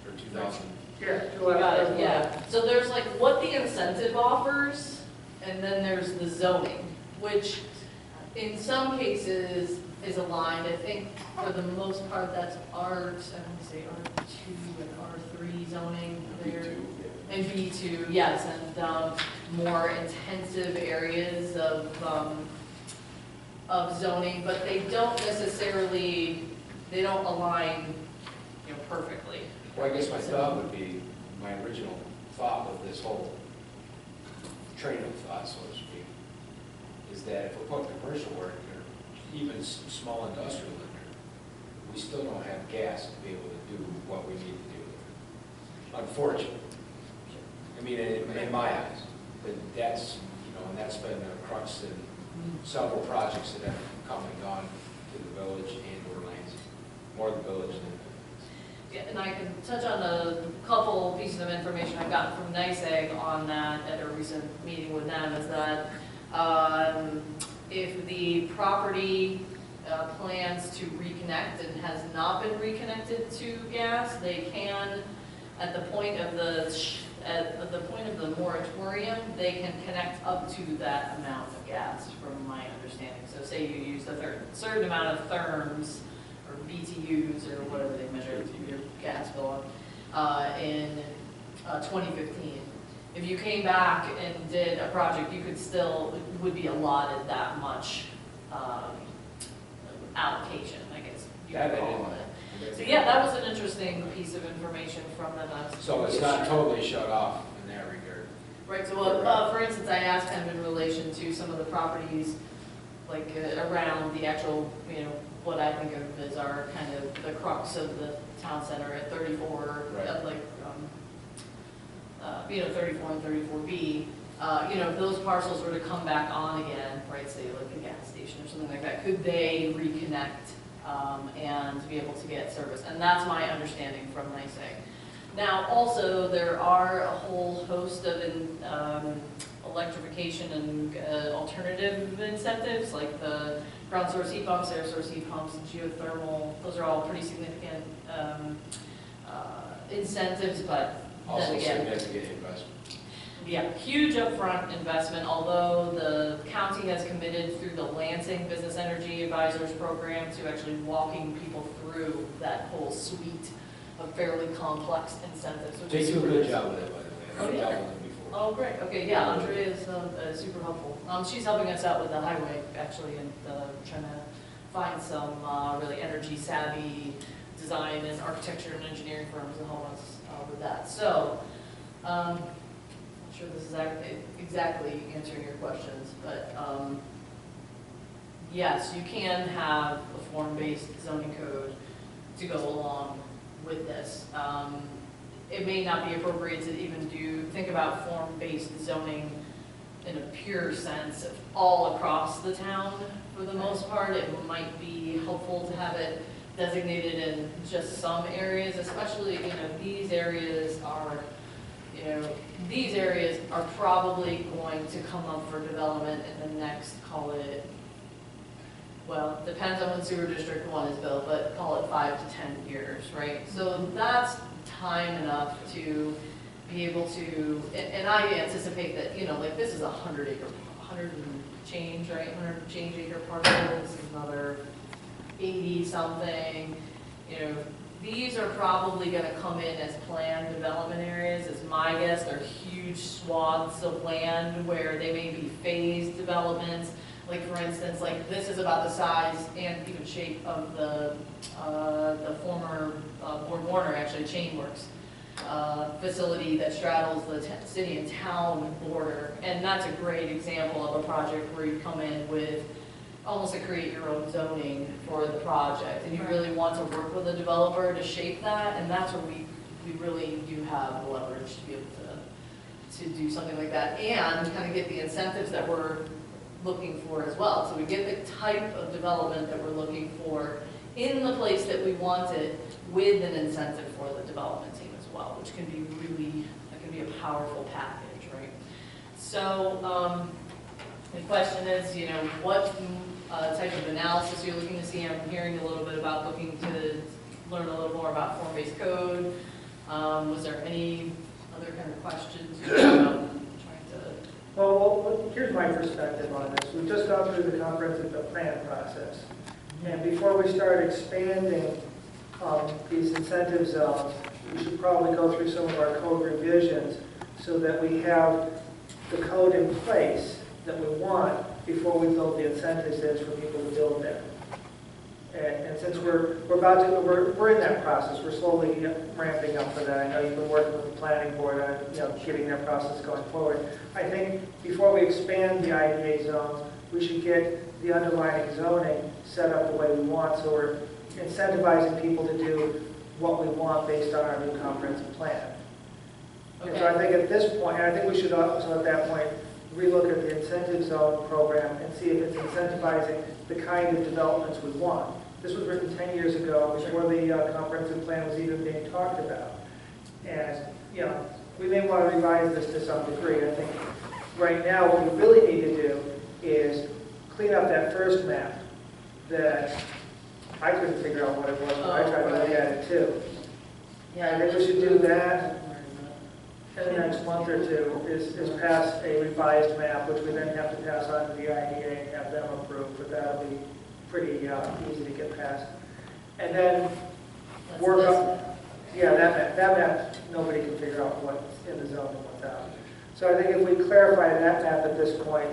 Or 2000? Yeah. You got it, yeah. So there's like what the incentive offers, and then there's the zoning, which in some cases is aligned. I think for the most part that's R2 and R3 zoning there. And B2, yes, and more intensive areas of zoning, but they don't necessarily, they don't align, perfectly. Well, I guess my thought would be, my original thought with this whole train of thought, so to speak, is that if we put commercial work or even small industrial in there, we still don't have gas to be able to do what we need to do. Unfortunately. I mean, in my eyes, but that's, and that's been a crux in several projects that have come and gone to the village and or Lansing, more the village than. Yeah, and I can touch on a couple pieces of information I've gotten from NYSEG on that at a recent meeting with them, is that if the property plans to reconnect and has not been reconnected to gas, they can, at the point of the moratorium, they can connect up to that amount of gas, from my understanding. So say you used a certain amount of therms or BTUs, or whatever they measure your gas bill on, in 2015. If you came back and did a project, you could still, would be allotted that much allocation, I guess you could call it. So yeah, that was an interesting piece of information from them. So it's not totally shut off in that regard. Right, so for instance, I asked kind of in relation to some of the properties, like around the actual, what I think of as our kind of the crux of the town center at 34, Right. like, 34 and 34B. If those parcels were to come back on again, right, say like a gas station or something like that, could they reconnect and be able to get service? And that's my understanding from Lansing. Now, also, there are a whole host of electrification and alternative incentives, like the ground source heat pumps, air source heat pumps, and geothermal. Those are all pretty significant incentives, but Also then again, significant investment. yeah, huge upfront investment, although the county has committed through the Lansing Business Energy Advisors Program to actually walking people through that whole suite of fairly complex incentives. Which They is do a super good nice. job with it, by the way. Oh, I've yeah. dealt with them before. Oh, great, okay, yeah, Andrea is super helpful. She's helping us out with the highway, actually, and trying to find some really energy savvy design and architecture and engineering firms to help us with that. So, I'm not sure this is exactly answering your questions, but yes, you can have a form-based zoning code to go along with this. It may not be appropriate to even think about form-based zoning in a pure sense of all across the town for the most part. It might be helpful to have it designated in just some areas, especially, these areas are probably going to come up for development in the next, call it, well, depends on when sewer district 1 is built, but call it 5 to 10 years, right? So that's time enough to be able to, and I anticipate that, like this is 100 and change, right? 100 and change acre parcel, this is another 80 something, these are probably gonna come in as planned development areas, is my guess. They're huge swaths of land where they may be phased developments. Like for instance, like this is about the size and even shape of the former Borg Warner, actually, Chainworks facility that straddles the city and town border. And that's a great example of a project where you come in with almost a create your own zoning for the project. And you really want to work with a developer to shape that, and that's where we really do have leverage to be able to do something like that and kind of get the incentives that we're looking for as well. So we get the type of development that we're looking for in the place that we want it with an incentive for the development team as well, which can be that can be a powerful package, right? So the question is, what type of analysis you're looking to see. I'm hearing a little bit about looking to learn a little more about form-based code. Was there any other kind of questions you're trying to? Well, here's my perspective on this. We've just gone through the comprehensive plan process. And before we start expanding these incentive zones, we should probably go through some of our code revisions so that we have the code in place that we want before we build the incentives in for people to build there. And since we're in that process, we're slowly ramping up for that. I know you've been working with the planning board on getting that process going forward. I think before we expand the IDA zones, we should get the underlying zoning set up the way we want, so we're incentivizing people to do what we want based on our new comprehensive plan. And so I think at this point, and I think we should also at that point relook at the incentive zone program and see if it's incentivizing the kind of developments we want. This was written 10 years ago, before the comprehensive plan was even being talked about. And, we may want to revise this to some degree. I think right now what we really need to do is clean up that first map that I couldn't figure out what it was, but I tried to look at it too. I think we should do that in the next month or two, is pass a revised map, which we then have to pass on to the IDA and have them approve, but that'll be pretty easy to get passed. And then That's work this. on, yeah, that map, nobody can figure out what's in the zone and what's out. So I think if we clarify that map at this point,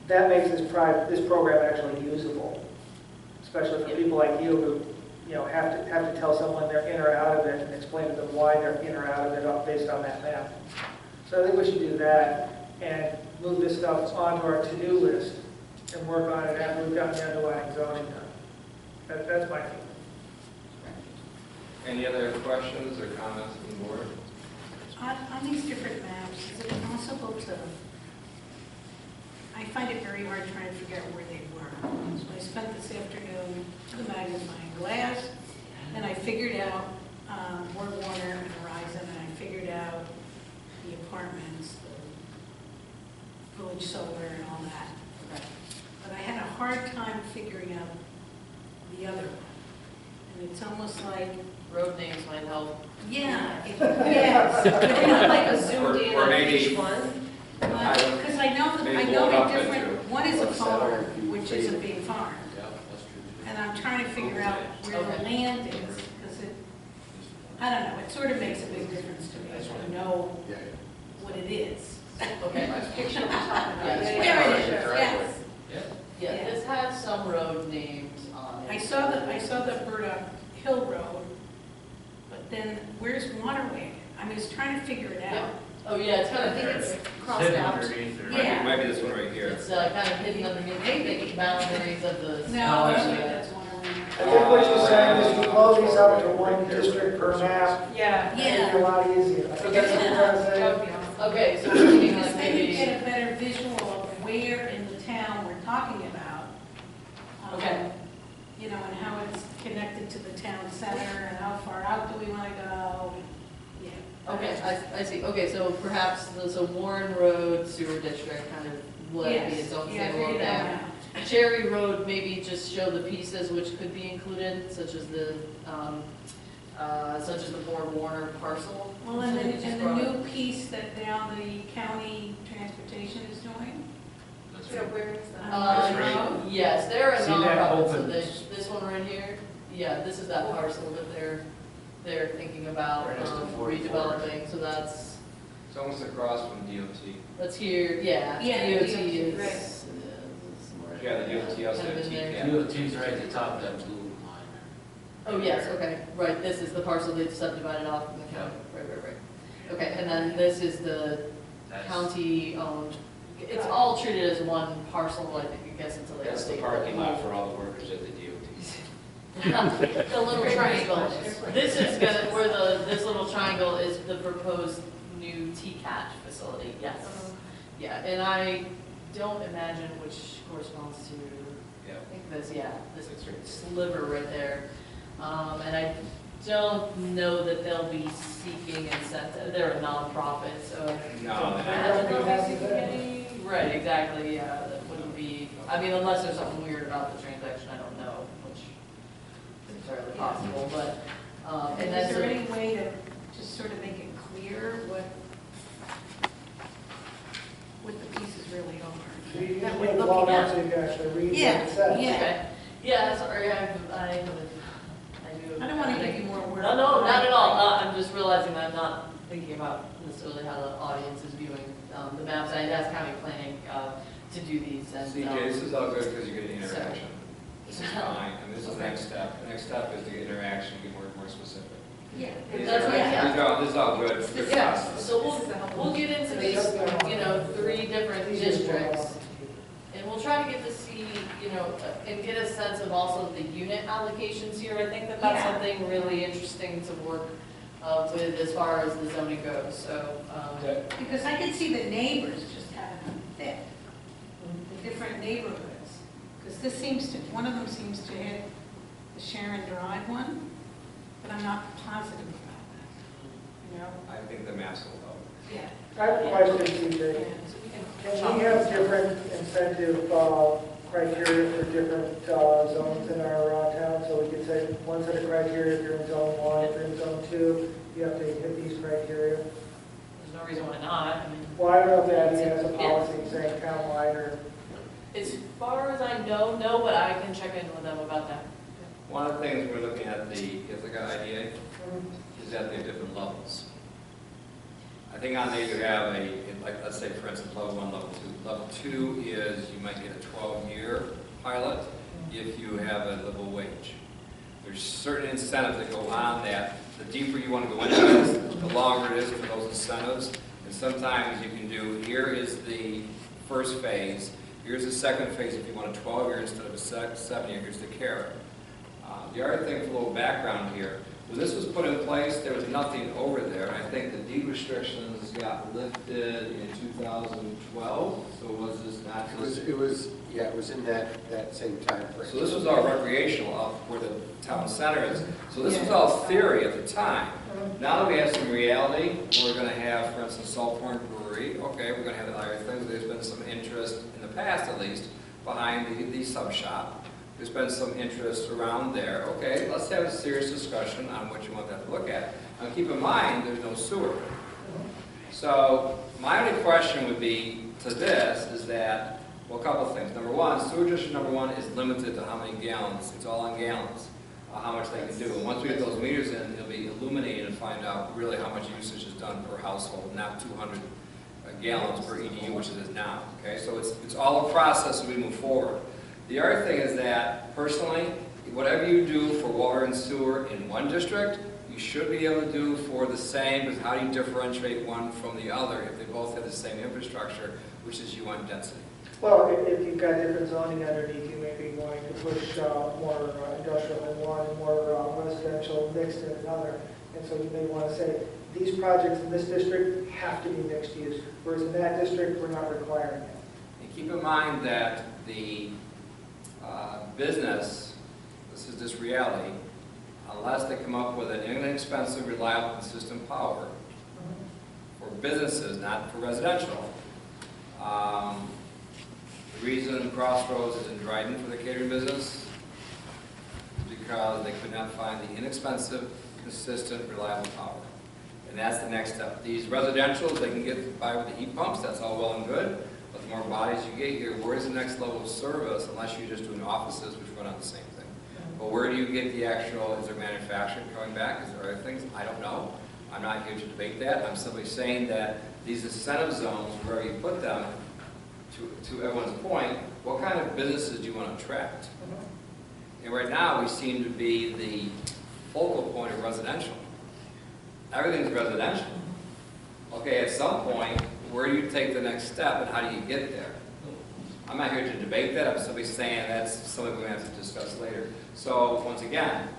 that makes this program actually usable, especially for people like you who, have to tell someone they're in or out of it and explain to them why they're in or out of it based on that map. So I think we should do that and move this stuff onto our to-do list and work on it after we've gotten the underlying zoning done. That's my view. Any other questions or comments from the board? On these different maps, is it possible to, I find it very hard trying to figure out where they were. So I spent this afternoon with a magnifying glass, and I figured out Ward Warner and Horizon, and I figured out the apartments, the Village Solar and all that. But I had a hard time figuring out the other one. And it's almost like, Road names might help. yeah, yes. Like a zoomed in Or on maybe- each one. Because I know Maybe blow it up they're into different, one is a what's that farm, other view which is a faded? big farm. Yeah, that's true. And I'm trying to figure out where the Okay. land is, because I don't know, it sort of makes a big difference to me, if I know Yeah. what it is. Okay. Picture we're talking about. Yes. Where it is, Driveway. yes. Yeah, this has some road names on it. I saw the Burdock Hill Road, but then where's Waterway? I was trying to figure it out. Oh, yeah, it's kind I think of, it's crossed out. Yeah. Might be this one right here. it's kind of hidden underneath the boundaries of the. No, I don't think that's Waterway. I think what you're saying is you blow these up to one district per map, Yeah. it'd be a lot easier. I think that's what you're trying to say. That would be awesome. Okay, so we're thinking Because like then you maybe, get a better visual of where in the town we're talking about. Okay. You know, and how it's connected to the town center, and how far out do we want to go? Yeah. okay, I see. Okay, so perhaps, so Warren Road Sewer District kind of would be its own Yeah, I standalone figured that thing. out. Cherry Road, maybe just show the pieces which could be included, such as the Ford Warner parcel. Well, and which we just the brought up. new piece that now the county transportation is doing? So where is that? Yes, they're a See that nonprofit, so open- this one right here, yeah, this is that parcel that they're thinking about Right next to 44. redeveloping, so that's It's almost across from DOT. here, yeah. Yeah, DOT DOT, is. right. somewhere Yeah, the DOT also kind of has in there. TCAP. DOT's right at the top of that blue line Oh, yes, okay, right, this is the parcel they subdivided off from the county, right. Okay, and then this is the there. county-owned, it's all treated as one parcel, I think, I guess until they. That's the parking lot for all the workers at the DOT. The little triangle, this is gonna, this little triangle is the proposed new TCAT facility, yes. Yeah, and I don't imagine which corresponds to, Yeah. I think this, yeah, this sliver right there. And I don't know that they'll be seeking incentive, they're a nonprofit, so. No, don't they're imagine they'll not. be seeking any. Right, exactly, yeah, that wouldn't be, I mean, unless there's something weird about the transaction, I don't know, which is entirely possible, but, and Is that's. there any way to just sort of make it clear what the pieces really are? So you That can we're blow looking it up at. so you can actually read what Yeah, it says. yeah. Okay. Yeah, sorry, I do. I don't want to give you more work. No, not at all. I'm just realizing that I'm not thinking about necessarily how the audience is viewing the maps. I asked county planning to do these and. CJ, this is all good because you're getting interaction. This is fine, and this is the next step. The next step is to get interaction, get more specific. Yeah. That's right, yeah. This is all good. Good Yeah, process. so we'll get into these, 3 different districts. And we'll try to get to see, and get a sense of also the unit allocations here. I think that's Yeah. something really interesting to work with as far as the zoning goes, so. Because I could see the neighbors just having a fit, the different neighborhoods. Because one of them seems to hit the Sharon Drive one, but I'm not positive about that, I think the maps will help. Yeah. I have a question, CJ. Can we have different incentive criteria for different zones in our town? So we could say one set of criteria, if you're in zone 1, if you're in zone 2, you have to hit these criteria. There's no reason why not. I mean, Well, I don't know if that has a policy saying townwide or, as far as I know, no, but I can check in with them about that. One of the things we're looking at the Ithaca IDA is that they have different levels. I think on there you have like, let's say for instance, level 1, level 2. Level 2 is you might get a 12-year pilot if you have a livable wage. There's certain incentives that go on that. The deeper you want to go into this, the longer it is for those incentives. And sometimes you can do, here is the first phase, here's the second phase if you want a 12-year instead of a 7-year, here's the carrot. The other thing, for a little background here, when this was put in place, there was nothing over there. I think the deed restrictions got lifted in 2012, so was this not just... It was in that same time frame. So this was all recreational up where the town center is. So this was all theory at the time. Now that we have some reality, we're going to have, for instance, Saltport Brewery. Okay, we're going to have other things. There's been some interest, in the past at least, behind the sub shop. There's been some interest around there. Okay, let's have a serious discussion on what you want that to look at. Now keep in mind, there's no sewer. So my only question would be to this is that, well, a couple of things. Number one, sewer district number 1 is limited to how many gallons. It's all on gallons, how much they can do. And once we get those meters in, it'll be illuminated and find out really how much usage is done per household, not 200 gallons per EDU, which it is now. Okay, so it's all a process as we move forward. The other thing is that, personally, whatever you do for water and sewer in one district, you should be able to do for the same, because how do you differentiate one from the other if they both have the same infrastructure, which is UN density? Well, if you've got different zoning underneath, you may be wanting to push more industrial in one and more residential mixed in another. And so you may want to say, these projects in this district have to be mixed use, whereas in that district, we're not requiring it. And keep in mind that the business, this is just reality, unless they come up with an inexpensive, reliable, consistent power for businesses, not for residential. The reason Crossroads is in Dryden for the catering business is because they could not find the inexpensive, consistent, reliable power. And that's the next step. These residentials, they can get by with the heat pumps, that's all well and good. But the more bodies you get here, where's the next level of service, unless you're just doing offices, which run on the same thing. But where do you get the actual, is there manufacturing coming back? Is there other things? I don't know. I'm not here to debate that. I'm simply saying that these incentive zones, wherever you put them, to everyone's point, what kind of businesses do you want to attract? And right now, we seem to be the focal point of residential. Everything's residential. Okay, at some point, where do you take the next step and how do you get there? I'm not here to debate that. I'm simply saying that's something we're going to have to discuss later. So, once again,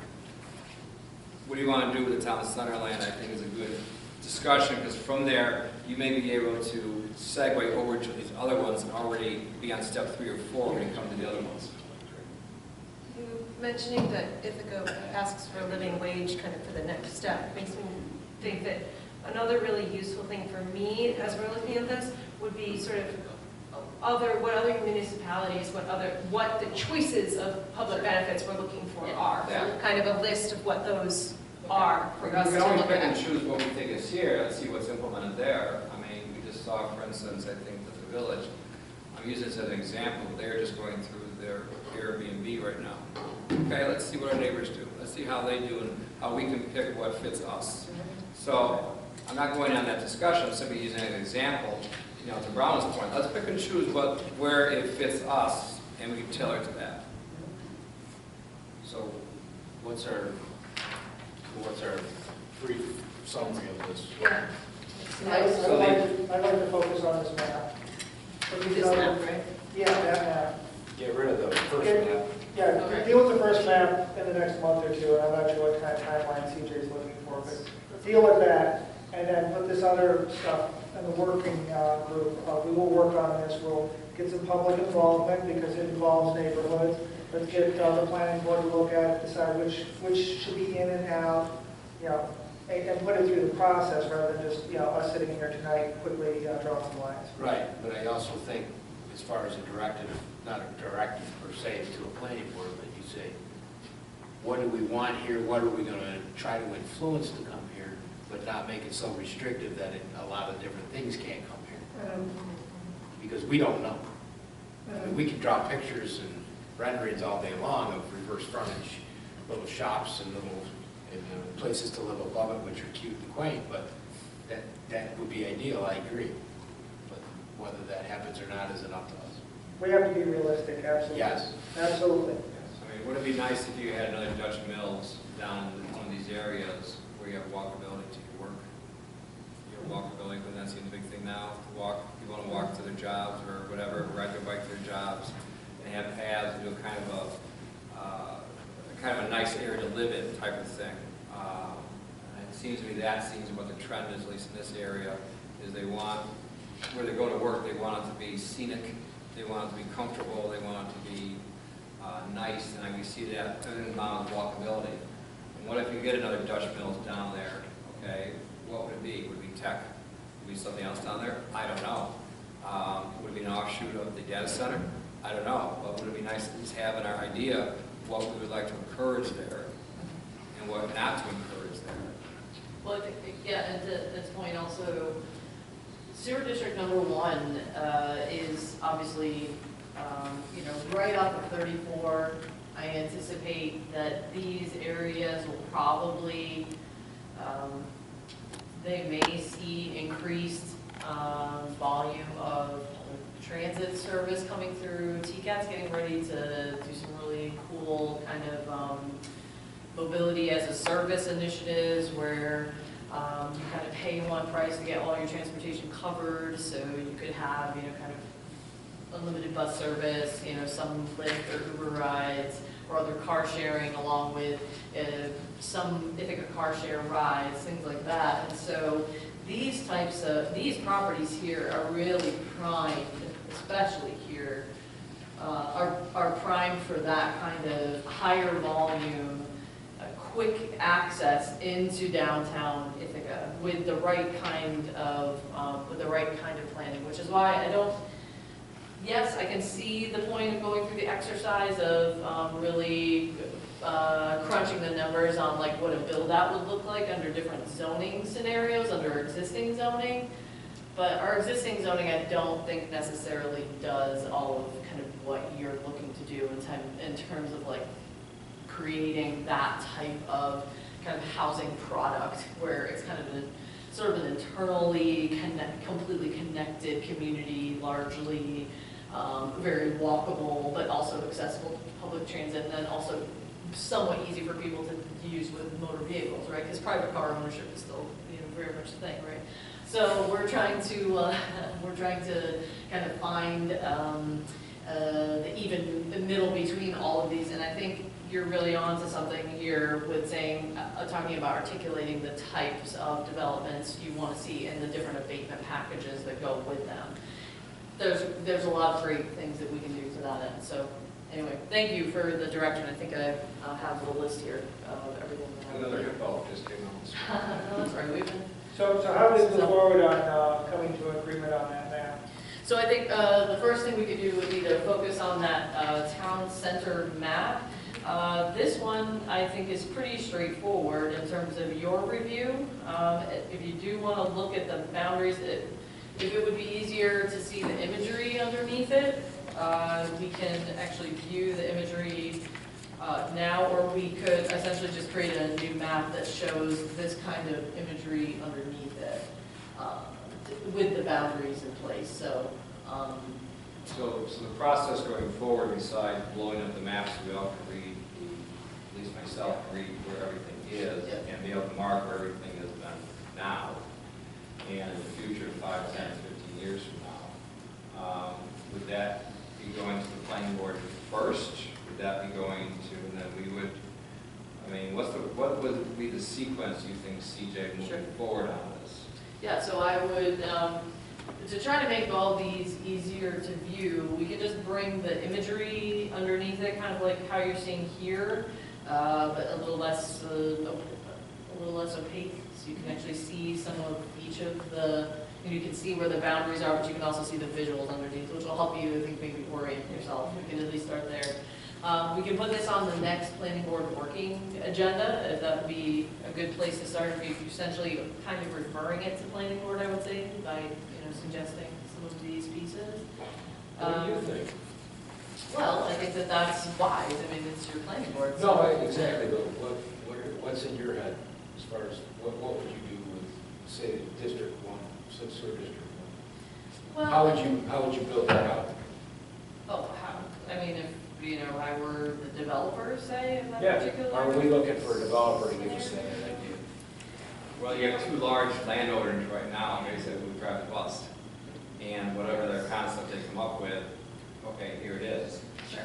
what do you want to do with the town of Sunderland? I think is a good discussion, because from there, you may be able to segue over to these other ones and already be on step 3 or 4 when you come to the other ones. You mentioning that Ithaca asks for a living wage kind of for the next step makes me think that another really useful thing for me as we're looking at this would be sort of what other municipalities, what the choices of public benefits we're looking for are. Yeah. Kind of a list of what those are for us We to can always look pick and at. choose what we think is here. Let's see what's implemented there. I mean, we just saw, for instance, I think that the village, I'm using this as an example, they're just going through their Airbnb right now. Okay, let's see what our neighbors do. Let's see how they do and how we can pick what fits us. So I'm not going on that discussion, I'm simply using an example. You know, to Brown's point, let's pick and choose where it fits us, and we can tailor it to that. So what's our brief summary of this? Yeah. I'd like to focus on this map. This map, right? Yeah, that map. Get rid of the first Okay. map. Yeah, Okay. deal with the first map in the next month or two, and I'm not sure what kind of timeline CJ's looking for, but deal with that, and then put this other stuff in the working group. We will work on this, we'll get some public involvement, because it involves neighborhoods. Let's get the planning board to look at it, decide which should be in and out, you know, and put it through the process, rather than just, you know, us sitting here tonight quickly drawing some lines. Right, but I also think, as far as a directive, not a directive per se to a planning board, but you say, what do we want here, what are we going to try to influence to come here, but not make it so restrictive that a lot of different things can't come here. Because we don't know. I mean, we can draw pictures and renderings all day long of reverse frontage little shops and little places to live above it, which are cute and quaint, but that would be ideal, I agree. But whether that happens or not isn't up to us. We have to be realistic, absolutely. Yes. Absolutely. I mean, would it be nice if you had another Dutch Mills down in one of these areas where you have walkability to your work? You have walkability, but that seems a big thing now, to walk, people want to walk to their jobs or whatever, ride their bike to their jobs, and have paths and do a kind of a nice area to live in type of thing. And it seems to me that seems what the trend is, at least in this area, is they want, where they go to work, they want it to be scenic, they want it to be comfortable, they want it to be nice, and we see that in the amount of walkability. And what if you get another Dutch Mills down there, okay? What would it be? Would it be tech? Would it be something else down there? I don't know. Would it be an offshoot of the data center? I don't know, but would it be nice to at least have an idea what we would like to encourage there and what not to encourage there? Well, I think, yeah, and to this point also, sewer district number 1 is obviously, right off of 34. I anticipate that these areas will probably, they may see increased volume of transit service coming through. TCAT's getting ready to do some really cool kind of mobility as a service initiatives where you kind of pay one price to get all your transportation covered, so you could have, kind of unlimited bus service, some Lyft or Uber rides, or other car sharing along with some Ithaca car share rides, things like that. And so these properties here are really primed, especially here, are primed for that kind of higher volume, quick access into downtown Ithaca with the right kind of planning, which is why I don't. Yes, I can see the point of going through the exercise of really crunching the numbers on like what a build out would look like under different zoning scenarios, under existing zoning. But our existing zoning, I don't think necessarily does all of kind of what you're looking to do in terms of like creating that type of kind of housing product where it's kind of sort of an internally completely connected community, largely very walkable, but also accessible to public transit, and then also somewhat easy for people to use with motor vehicles, right? Because private car ownership is still very much a thing, right? So we're trying to kind of find the even middle between all of these, and I think you're really on to something here with saying, talking about articulating the types of developments you want to see and the different abatement packages that go with them. There's a lot of great things that we can do to that end. So anyway, thank you for the direction. I think I have the list here of everything. Another hip ball just came on. No, that's right. We've been. So how do we move forward on coming to an agreement on that map? So I think the first thing we could do would be to focus on that town center map. This one, I think, is pretty straightforward in terms of your review. If you do want to look at the boundaries, if it would be easier to see the imagery underneath it, we can actually view the imagery now, or we could essentially just create a new map that shows this kind of imagery underneath it with the boundaries in place. So the process going forward, besides blowing up the maps, we all can read, at least myself, can read where everything is, and be able to mark where everything has been now, and in the future, 5, 10, 15 years from now. Would that be going to the planning board first? Would that be going to, and then we would, what would be the sequence, you think, CJ, moving forward on this? yeah, so I would, to try to make all these easier to view, we can just bring the imagery underneath it, kind of like how you're seeing here, but a little less opaque, so you can actually see some of each of the, you can see where the boundaries are, but you can also see the visuals underneath, which will help you, I think, maybe orient yourself. We can at least start there. We can put this on the next planning board working agenda, if that would be a good place to start. If you're essentially kind of referring it to planning board, I would say, by suggesting some of these pieces. What do you think? Well, think that that's wise. I mean, it's your planning board. so- No, exactly, but what's in your head as far as, what would you do with, say, District 1, sewer District 1? Well, How would you build that out? oh, I mean, if, I were the developer, say, in that Yeah, particular. are we looking for a developer to give us that idea? Well, you have two large landowners right now, they said we drive bust. And whatever their concept they come up with, okay, here it is. Sure.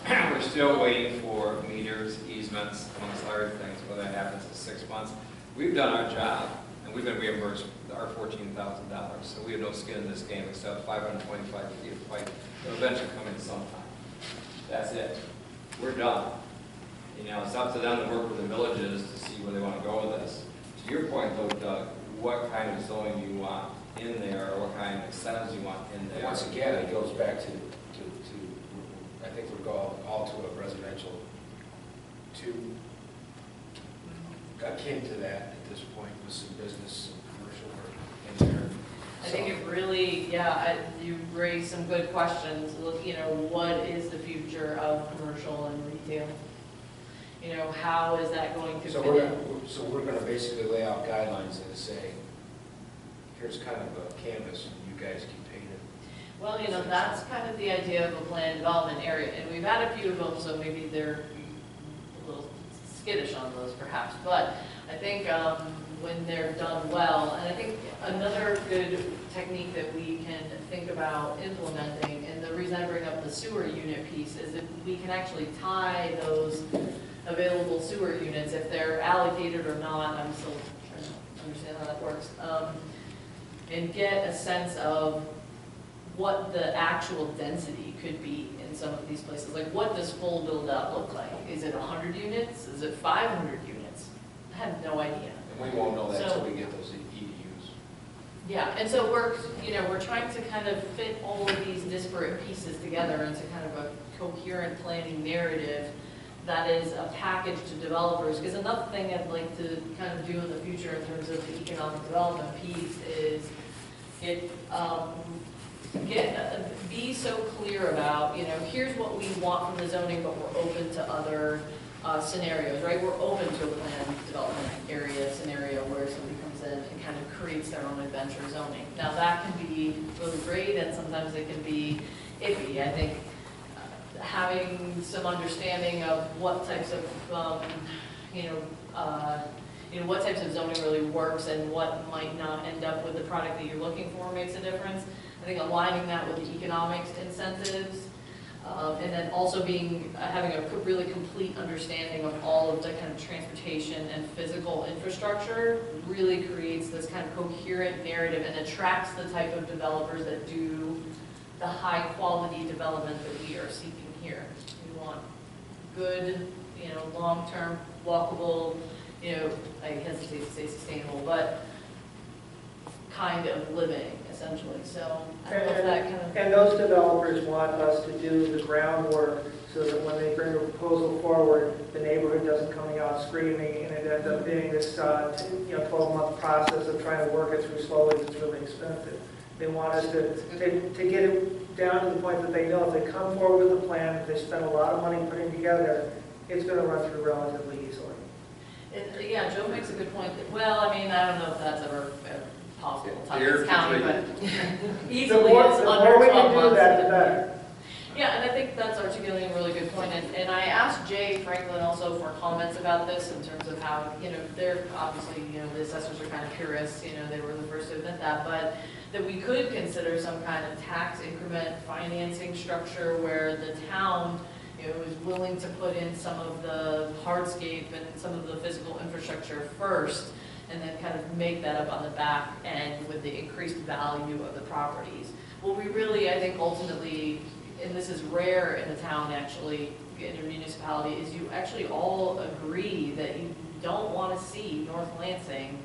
And we're still waiting for meters, easements, amongst other things, whether that happens in 6 months. We've done our job, and we've been reimbursed our $14,000. So we have no skin in this game except 525 feet of pipe. It'll eventually come in sometime. That's it. We're done. It's up to them to work with the villages to see where they want to go with this. To your point though, Doug, what kind of zoning do you want in there, or what kind of incentives you want in there? Once again, it goes back to I think we're going all to a residential, to, akin to that at this point, with some business and commercial work in there. I think it really, yeah, you raised some good questions. Look, what is the future of commercial and retail? How is that going to So fit in? we're going to basically lay out guidelines and say, here's kind of a canvas, and you guys can paint it. Well, that's kind of the idea of a planned development area, and we've had a few of them, so maybe they're a little skittish on those perhaps, but I think when they're done well, and I think another good technique that we can think about implementing, and the reason I bring up the sewer unit piece, is that we can actually tie those available sewer units, if they're allocated or not, I'm still trying to understand how that works, and get a sense of what the actual density could be in some of these places. Like, what does full build-out look like? Is it 100 units? Is it 500 units? I have no idea. And we won't know that So- until we get those EDUs. Yeah, and so we're trying to kind of fit all of these disparate pieces together into kind of a coherent planning narrative that is a package to developers. Because another thing I'd like to kind of do in the future in terms of the economic development piece is be so clear about, here's what we want from the zoning, but we're open to other scenarios, right? We're open to a planned development area scenario where somebody comes in and kind of creates their own adventure zoning. Now that can be really great, and sometimes it can be iffy. I think having some understanding of what types of, what types of zoning really works and what might not end up with the product that you're looking for makes a difference. I think aligning that with the economics incentives, and then also having a really complete understanding of all of the kind of transportation and physical infrastructure really creates this kind of coherent narrative and attracts the type of developers that do the high quality development that we are seeking here. We want good, long-term, walkable, I hesitate to say sustainable, but kind of living, essentially. So I don't know if that kind of... And those developers want us to do the groundwork so that when they bring a proposal forward, the neighborhood doesn't come out screaming, and it ends up being this 12-month process of trying to work it through slowly. It's really expensive. They want us to get it down to the point that they know if they come forward with a plan, if they spend a lot of money putting together, it's going to run through relatively easily. Yeah, Joe makes a good point. Well, I mean, I don't know if that's ever possible. Dear County, but The easily more it's under we 12 can do months. that, the better. Yeah, and I think that's articulating a really good point. And I asked Jay Franklin also for comments about this in terms of how, they're obviously, the assessors are kind of curious, they were the first to admit that, but that we could consider some kind of tax increment financing structure where the town, is willing to put in some of the hardscape and some of the physical infrastructure first, and then kind of make that up on the back end with the increased value of the properties. What we really, I think, ultimately, and this is rare in the town actually, in a municipality, is you actually all agree that you don't want to see North Lansing,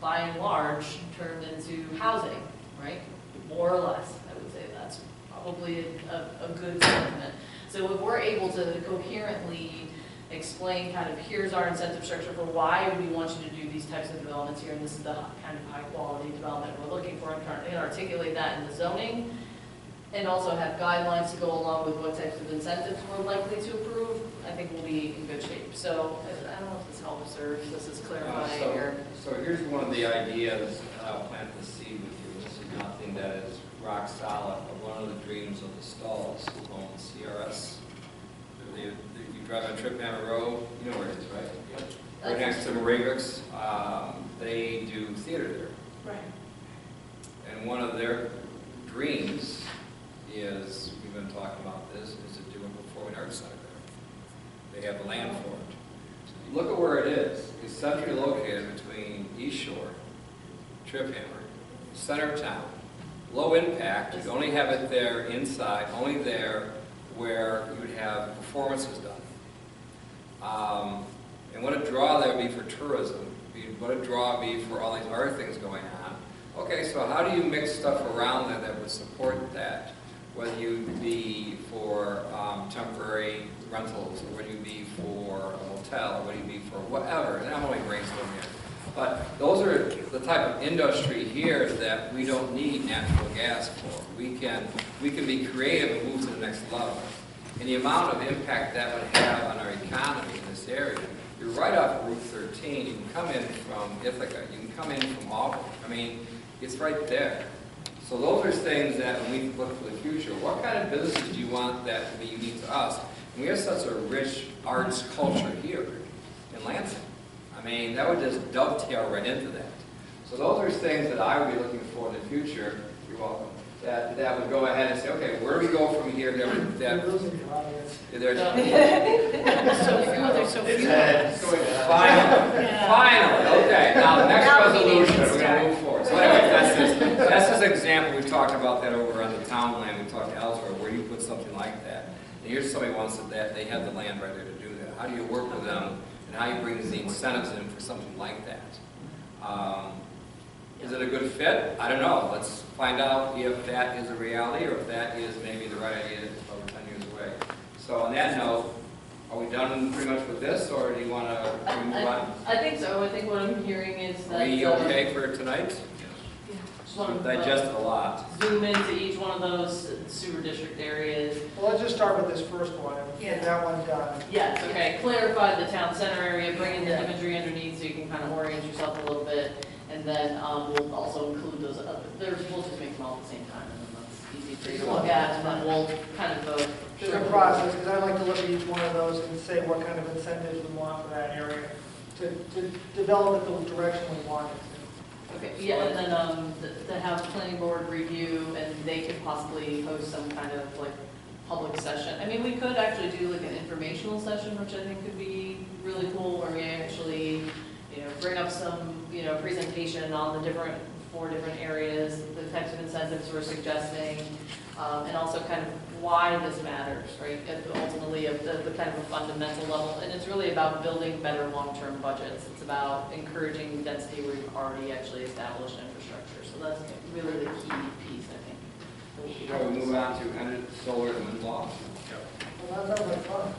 by and large, turned into housing, right? More or less, I would say that's probably a good sentiment. So if we're able to coherently explain kind of, here's our incentive structure for why we want you to do these types of developments here, and this is the kind of high quality development we're looking for, and articulate that in the zoning, and also have guidelines to go along with what types of incentives we're likely to approve, I think we'll be in good shape. So I don't know if this helps or if this is clarifying or. So here's one of the ideas I'll plant the seed with you. This is nothing that is rock solid, but one of the dreams of the Stalls who own CRS. You drive on Trip Hammer Road, you know where it is, right? Right next to Moravic's. They do theater there. Right. And one of their dreams is, we've been talking about this, is to do a performing arts center there. They have the land for it. Look at where it is. It's centrally located between East Shore, Trip Hammer, center of town. Low impact, you only have it there inside, only there where you would have performances done. And what a draw that would be for tourism. What a draw it would be for all these other things going on. Okay, so how do you mix stuff around there that would support that? Whether you be for temporary rentals, or whether you be for a hotel, or whether you be for whatever. And I'm only brainstorming here. But those are the type of industry here that we don't need natural gas for. We can be creative and move to the next level. And the amount of impact that would have on our economy in this area. You're right off Route 13. You can come in from Ithaca. You can come in from Auburn. I mean, it's right there. So those are things that when we look for the future, what kind of businesses do you want that to be unique to us? And we have such a rich arts culture here in Lansing. I mean, that would just dovetail right into that. So those are things that I would be looking for in the future. You're welcome. That would go ahead and say, okay, where do we go from here? You're losing your audience. They're so few. Finally. Okay, now the next resolution, we're going to move forward. So anyway, that's just an example. We've talked about that over on the town land. We've talked elsewhere where you put something like that. And here's somebody wants that they have the land right there to do that. How do you work with them and how you bring the incentives in for something like that? Is it a good fit? I don't know. Let's find out if that is a reality or if that is maybe the right idea over 10 years away. So on that note, are we done pretty much with this, or do you want to move on? I think so. I think what I'm hearing is that. Are we okay for tonight? Just want to Digest a lot. zoom into each one of those sewer district areas. Well, let's just start with this first one and get that one done. Yes, okay, clarify the town center area, bring in the imagery underneath so you can kind of orient yourself a little bit. And then we'll also include those other, we'll just make them all at the same time, and then that's easy for you to look at, and then we'll kind of go Just a process, because I like to look at each one of those and say what kind of incentives we want for that area to develop it the direction we want it to. Okay, yeah, and then to have planning board review, and they could possibly host some kind of like public session. I mean, we could actually do like an informational session, which I think could be really cool, where we actually, bring up some, presentation on the four different areas, the types of incentives we're suggesting, and also kind of why this matters, right? Ultimately, at the kind of a fundamental level, and it's really about building better long-term budgets. It's about encouraging density where you've already actually established infrastructure. So that's really the key piece, I think. Shall we move on to energy, solar, and wind law? Well, that sounds like fun.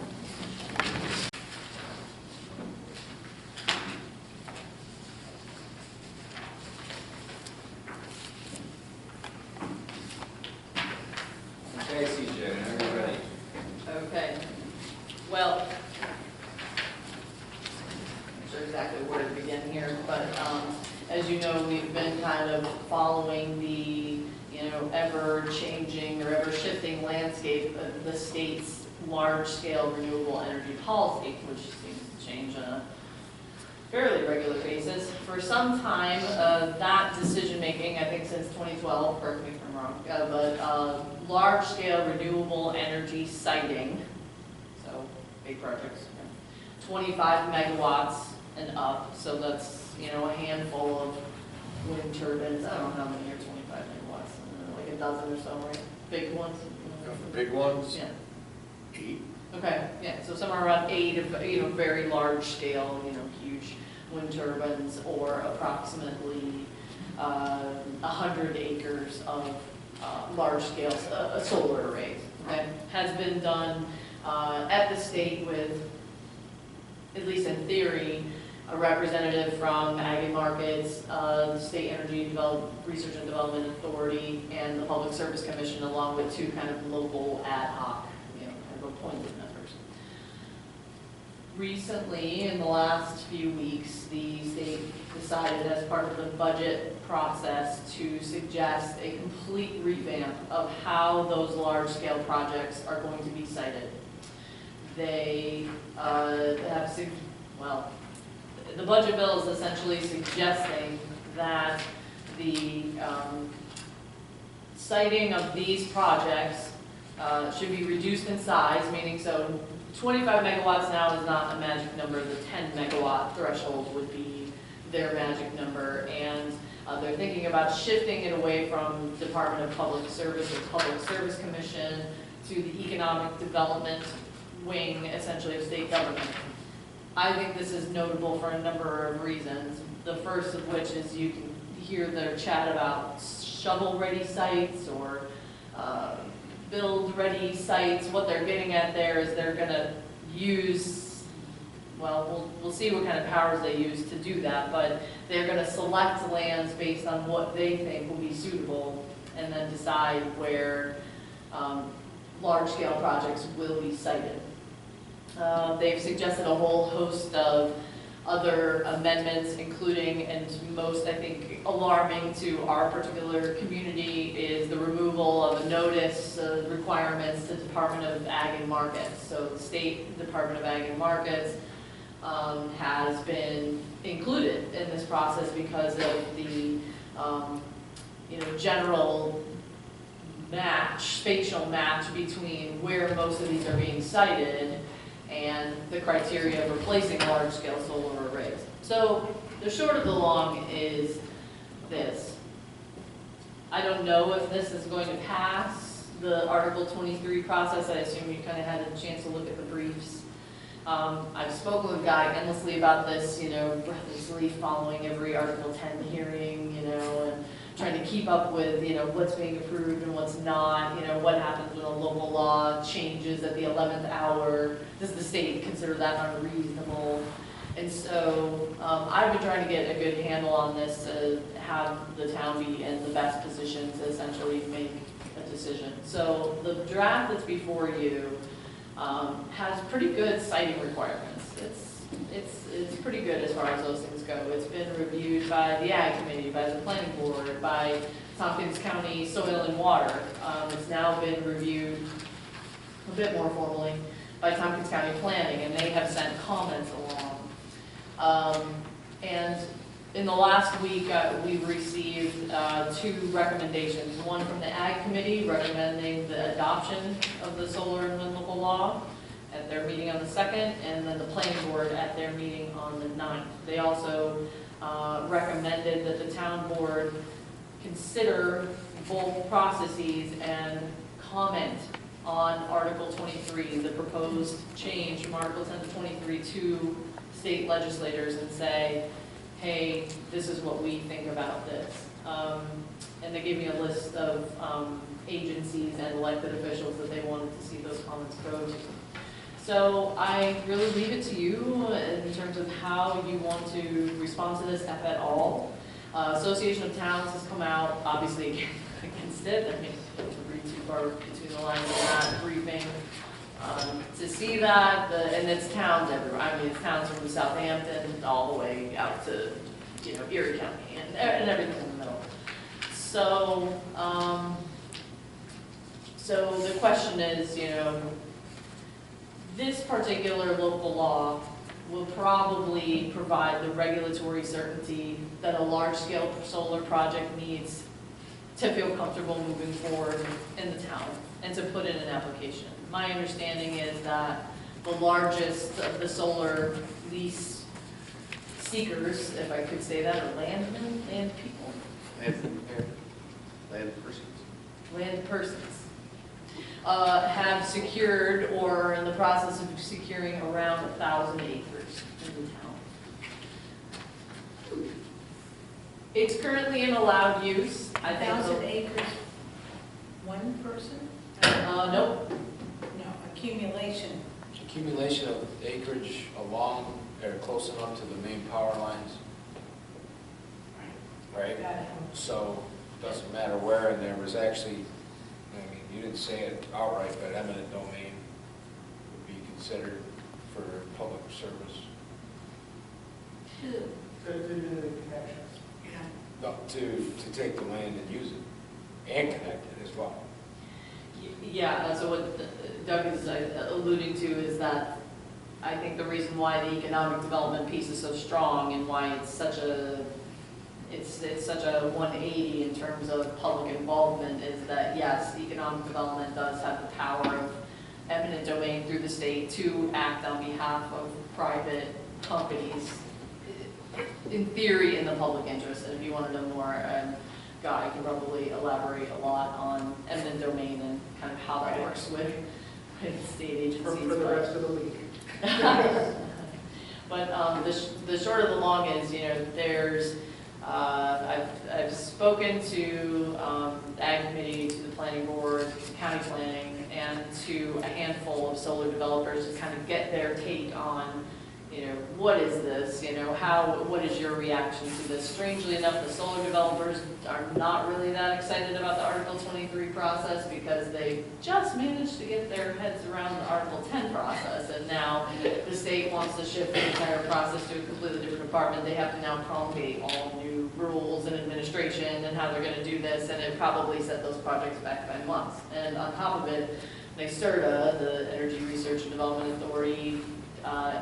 Okay, CJ, whenever you're ready. Okay. Well, I'm not sure exactly where to begin here, but as you know, we've been kind of following the, ever-changing or ever-shifting landscape of the state's large-scale renewable energy policy, which seems to change on a fairly regular basis. For some time, that decision-making, I think since 2012, correct me if I'm wrong, but large-scale renewable energy siting, so big projects, 25 megawatts and up, so that's, a handful of wind turbines. I don't know how many are 25 megawatts, like a dozen or so, right? Big ones? The big ones? Yeah. 8. Okay, yeah, so somewhere around 8 of, very large scale, huge wind turbines, or approximately 100 acres of large scale solar arrays, okay? Has been done at the state with, at least in theory, a representative from Ag and Markets, the State Energy Research and Development Authority, and the Public Service Commission, along with 2 kind of local ad hoc, kind of appointed members. Recently, in the last few weeks, the state decided as part of the budget process to suggest a complete revamp of how those large-scale projects are going to be cited. They the budget bill is essentially suggesting that the citing of these projects should be reduced in size, meaning so 25 megawatts now is not a magic number. The 10 megawatt threshold would be their magic number, and they're thinking about shifting it away from Department of Public Service or Public Service Commission to the Economic Development wing, essentially, of state government. I think this is notable for a number of reasons. The first of which is you can hear their chat about shovel-ready sites or build-ready sites. What they're getting at there is they're going to use, well, we'll see what kind of powers they use to do that, but they're going to select lands based on what they think will be suitable and then decide where large-scale projects will be sited. They've suggested a whole host of other amendments, including, and most, I think, alarming to our particular community, is the removal of a notice requirements to Department of Ag and Markets. So the State Department of Ag and Markets has been included in this process because of the general spatial match between where most of these are being sited and the criteria of replacing large-scale solar arrays. So the short of the long is this. I don't know if this is going to pass the Article 23 process. I assume you kind of had a chance to look at the briefs. I've spoken with Guy endlessly about this, breathlessly following every Article 10 hearing, and trying to keep up with, what's being approved and what's not, what happens when a local law changes at the 11th hour. Does the state consider that unreasonable? And so I've been trying to get a good handle on this to have the town be in the best position to essentially make a decision. So the draft that's before you has pretty good citing requirements. It's pretty good as far as those things go. It's been reviewed by the Ag Committee, by the Planning Board, by Tompkins County Soil and Water. It's now been reviewed a bit more formally by Tompkins County Planning, and they have sent comments along. And in the last week, we've received 2 recommendations. One from the Ag Committee recommending the adoption of the solar and wind local law at their meeting on the 2nd, and then the Planning Board at their meeting on the 9th. They also recommended that the town board consider both processes and comment on Article 23, the proposed change from Article 10 to 23 to state legislators and say, hey, this is what we think about this. And they gave me a list of agencies and elected officials that they wanted to see those comments go to. So I really leave it to you in terms of how you want to respond to this, if at all. Association of Towns has come out, obviously, against it. I mean, to read too far between the lines of that briefing. To see that, and it's towns everywhere. I mean, it's towns from Southampton all the way out to, Erie County and everything in the middle. So, so the question is, this particular local law will probably provide the regulatory certainty that a large-scale solar project needs to feel comfortable moving forward in the town and to put in an application. My understanding is that the largest of the solar lease seekers, if I could say that, are land people? Land persons. Have secured or are in the process of securing around 1,000 acres in the town. It's currently in allowed use. 1,000 acres, one person? Nope. No, accumulation. accumulation of acreage along or close enough to the main power lines? Right? So, doesn't matter where, and there was actually, I mean, you didn't say it outright, but eminent domain would be considered for public service. To do the connections. No, to take the land and use it, and connect it as well. Yeah, so what Doug is alluding to is that I think the reason why the economic development piece is so strong and why it's such a 180 in terms of public involvement is that, yes, economic development does have the power of eminent domain through the state to act on behalf of private companies, in theory, in the public interest. And if you want to know more, Guy can probably elaborate a lot on eminent domain and kind of how that works with state agencies. For the rest of the week. But the short of the long is, there's, I've spoken to the Ag Committee, to the Planning Board, County Planning, and to a handful of solar developers to kind of get their take on, what is this? What is your reaction to this? Strangely enough, the solar developers are not really that excited about the Article 23 process because they just managed to get their heads around the Article 10 process, and now the state wants to shift the entire process to a completely different department. They have to now promulgate all new rules and administration and how they're going to do this, and it probably set those projects back by months. And on top of it, NYSERDA, the Energy Research and Development Authority,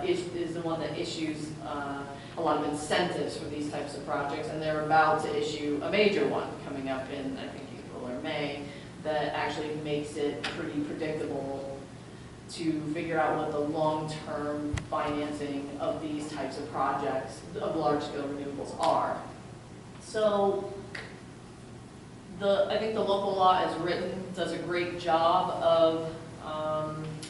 is the one that issues a lot of incentives for these types of projects, and they're about to issue a major one coming up in, I think, April or May, that actually makes it pretty predictable to figure out what the long-term financing of these types of projects, of large-scale renewables, are. So I think the local law as written does a great job of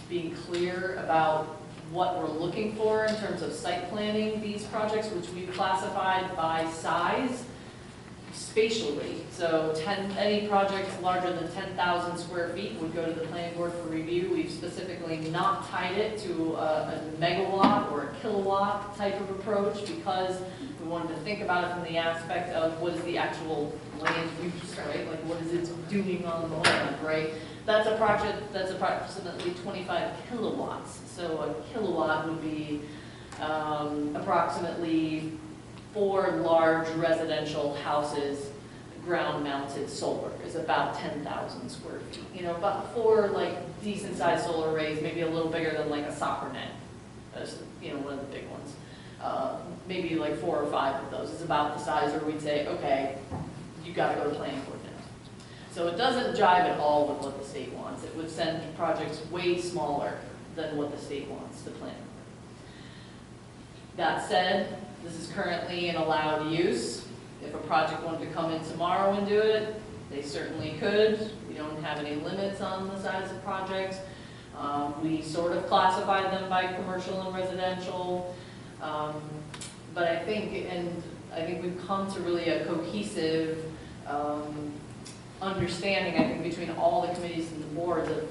being clear about what we're looking for in terms of site planning these projects, which we've classified by size spatially. So any project larger than 10,000 square feet would go to the planning board for review. We've specifically not tied it to a megawatt or a kilowatt type of approach because we wanted to think about it from the aspect of what is the actual land use, right? Like what is it doing on the land, right? That's a project that's approximately 25 kilowatts. So a kilowatt would be approximately 4 large residential houses, ground-mounted solar is about 10,000 square feet. About 4 decent-sized solar arrays, maybe a little bigger than like a soccer net. That's one of the big ones. Maybe like 4 or 5 of those is about the size where we'd say, okay, you got to go to planning board now. So it doesn't jive at all with what the state wants. It would send projects way smaller than what the state wants to plan. That said, this is currently an allowed use. If a project wanted to come in tomorrow and do it, they certainly could. We don't have any limits on the size of projects. We sort of classify them by commercial and residential. But I think we've come to really a cohesive understanding, I think, between all the committees and the boards of,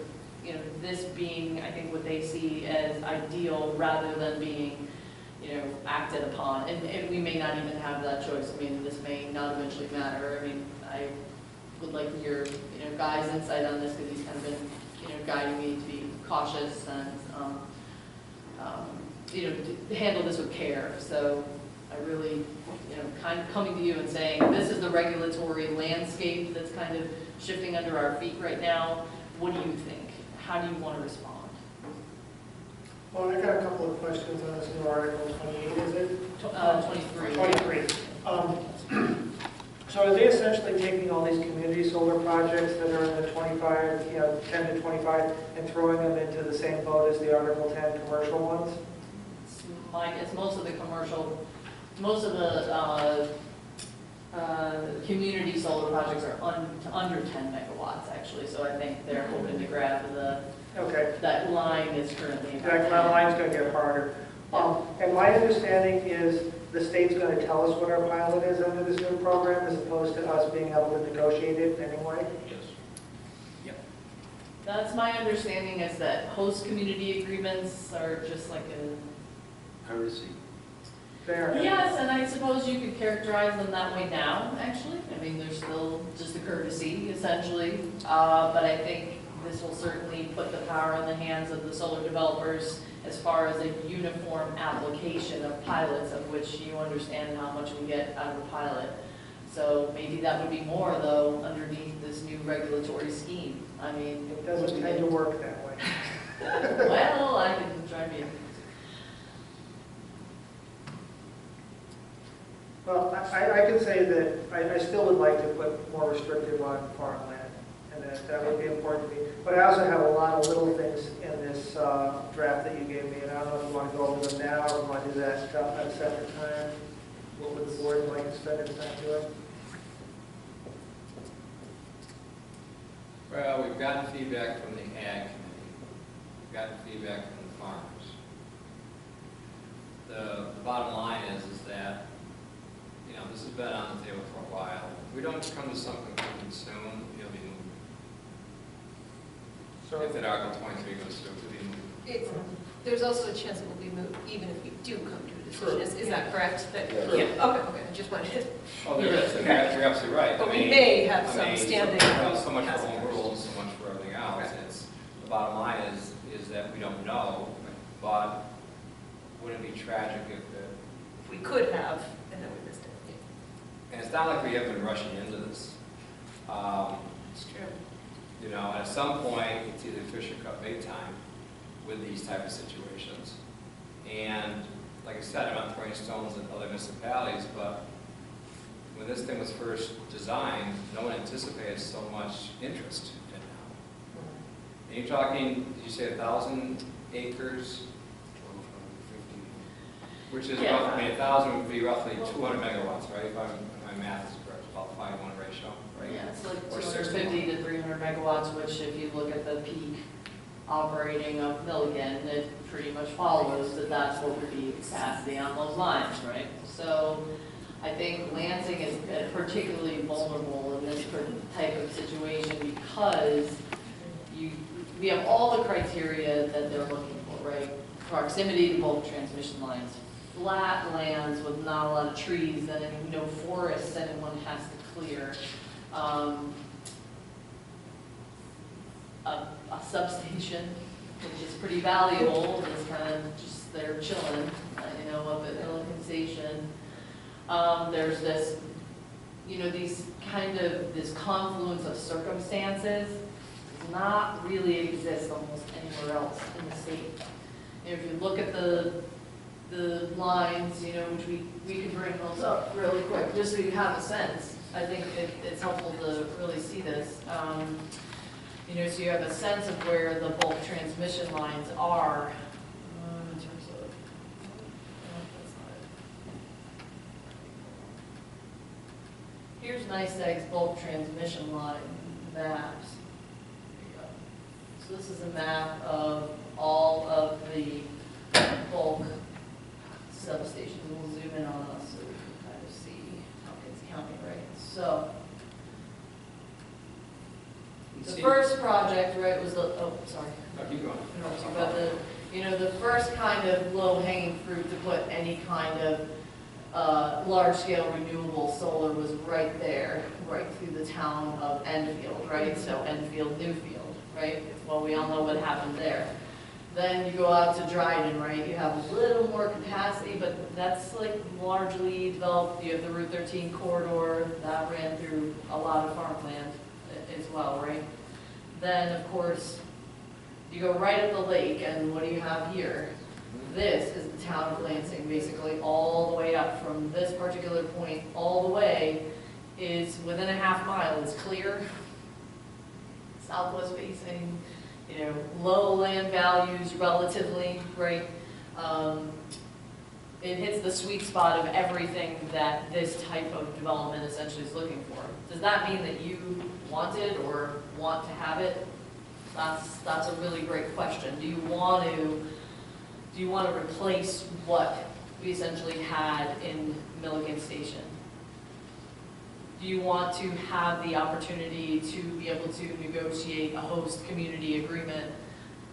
this being, I think, what they see as ideal rather than being, acted upon. And we may not even have that choice. I mean, this may not eventually matter. I mean, I would like to hear, Guy's insight on this because he's kind of been, guiding me to be cautious and, to handle this with care. So I really, kind of coming to you and saying, this is the regulatory landscape that's kind of shifting under our feet right now. What do you think? How do you want to respond? Well, I got a couple of questions on this new Article 28, is it? 23. 23. So are they essentially taking all these community solar projects that are in the 25, 10 to 25, and throwing them into the same boat as the Article 10 commercial ones? Mike, it's most of the commercial, most of the community solar projects are under 10 megawatts, actually. So I think they're hoping to grab that line is currently. That line's going to get harder. And my understanding is the state's going to tell us what our pilot is under this new program, as opposed to us being able to negotiate it anyway. Yes. Yep. That's my understanding, is that host community agreements are just like a... Courtesy. Fair. Yes, and I suppose you could characterize them that way now, actually. I mean, they're still just a courtesy, essentially. But I think this will certainly put the power in the hands of the solar developers as far as a uniform application of pilots, of which you understand how much we get out of a pilot. So maybe that would be more, though, underneath this new regulatory scheme. I mean... It doesn't tend to work that way. Well, I can try to be... Well, I can say that I still would like to put more restrictive on farmland, and that would be important to me. But I also have a lot of little things in this draft that you gave me, and I don't know if you want to go over them now or want to do that at a separate time. What would the board like to spend its time doing? Well, we've gotten feedback from the Ag Committee. We've gotten feedback from the farmers. The bottom line is that, you know, this has been on the table for a while. If we don't come to some conclusion soon, it'll be moved. So, If that Article 23 goes through, it'll be moved. There's also a chance it will be moved even if we do come to a decision. True. Is that correct? That, Yeah. Okay, I just wanted to... Oh, there is. You're absolutely right. But I we mean, may have I some mean, standing... So much for home rules, so much for everything else. It's, the bottom line is that we don't know, but wouldn't it be tragic if We could have, and then we missed it. and it's not like we have been rushing into this. It's true. You know, at some point, it's either fish or cut bait time with these type of situations. And like I said, I'm not throwing stones at other municipalities, but when this thing was first designed, no one anticipated so much interest in it now. And you're talking, did you say 1,000 acres? Which is, Yeah. roughly, I mean, 1,000 would be roughly 200 megawatts, right? If my math is correct, about 5:1 ratio, right? Yeah, it's like Or 250 to 300 megawatts, which if you look at the peak operating of Milligan, it pretty much follows that that's what would be capacity on those lines, right? So I think Lansing is particularly vulnerable in this type of situation because we have all the criteria that they're looking for, right? Proximity to bulk transmission lines, flat lands with not a lot of trees, and no forests anyone has to clear. A substation, which is pretty valuable, is kind of just there chilling, you know, up at Milligan Station. There's this, you know, this confluence of circumstances does not really exist almost anywhere else in the state. And if you look at the lines, you know, which we can bring those up really quick, just so you have a sense. I think it's helpful to really see this. You know, so you have a sense of where the bulk transmission lines are in terms of, no, that's not it. Here's NICEAG's bulk transmission line maps. There you go. So this is a map of all of the bulk substations. We'll zoom in on us so we can kind of see how it's counting, right? So the first project, right, was the, oh, sorry. No, keep going. But the first kind of low-hanging fruit to put any kind of large-scale renewable solar was right there, right through the town of Enfield, right? So Enfield, Newfield, right? Well, we all know what happened there. Then you go out to Dryden, right? You have a little more capacity, but that's like largely developed. You have the Route 13 corridor that ran through a lot of farmland as well, right? Then, of course, you go right at the lake, and what do you have here? This is the town of Lansing, basically all the way up from this particular point, all the way is within a half mile is clear, southwest facing, you know, low land values relatively, right? It hits the sweet spot of everything that this type of development essentially is looking for. Does that mean that you want it or want to have it? That's a really great question. Do you want to replace what we essentially had in Milligan Station? do you want to have the opportunity to be able to negotiate a host community agreement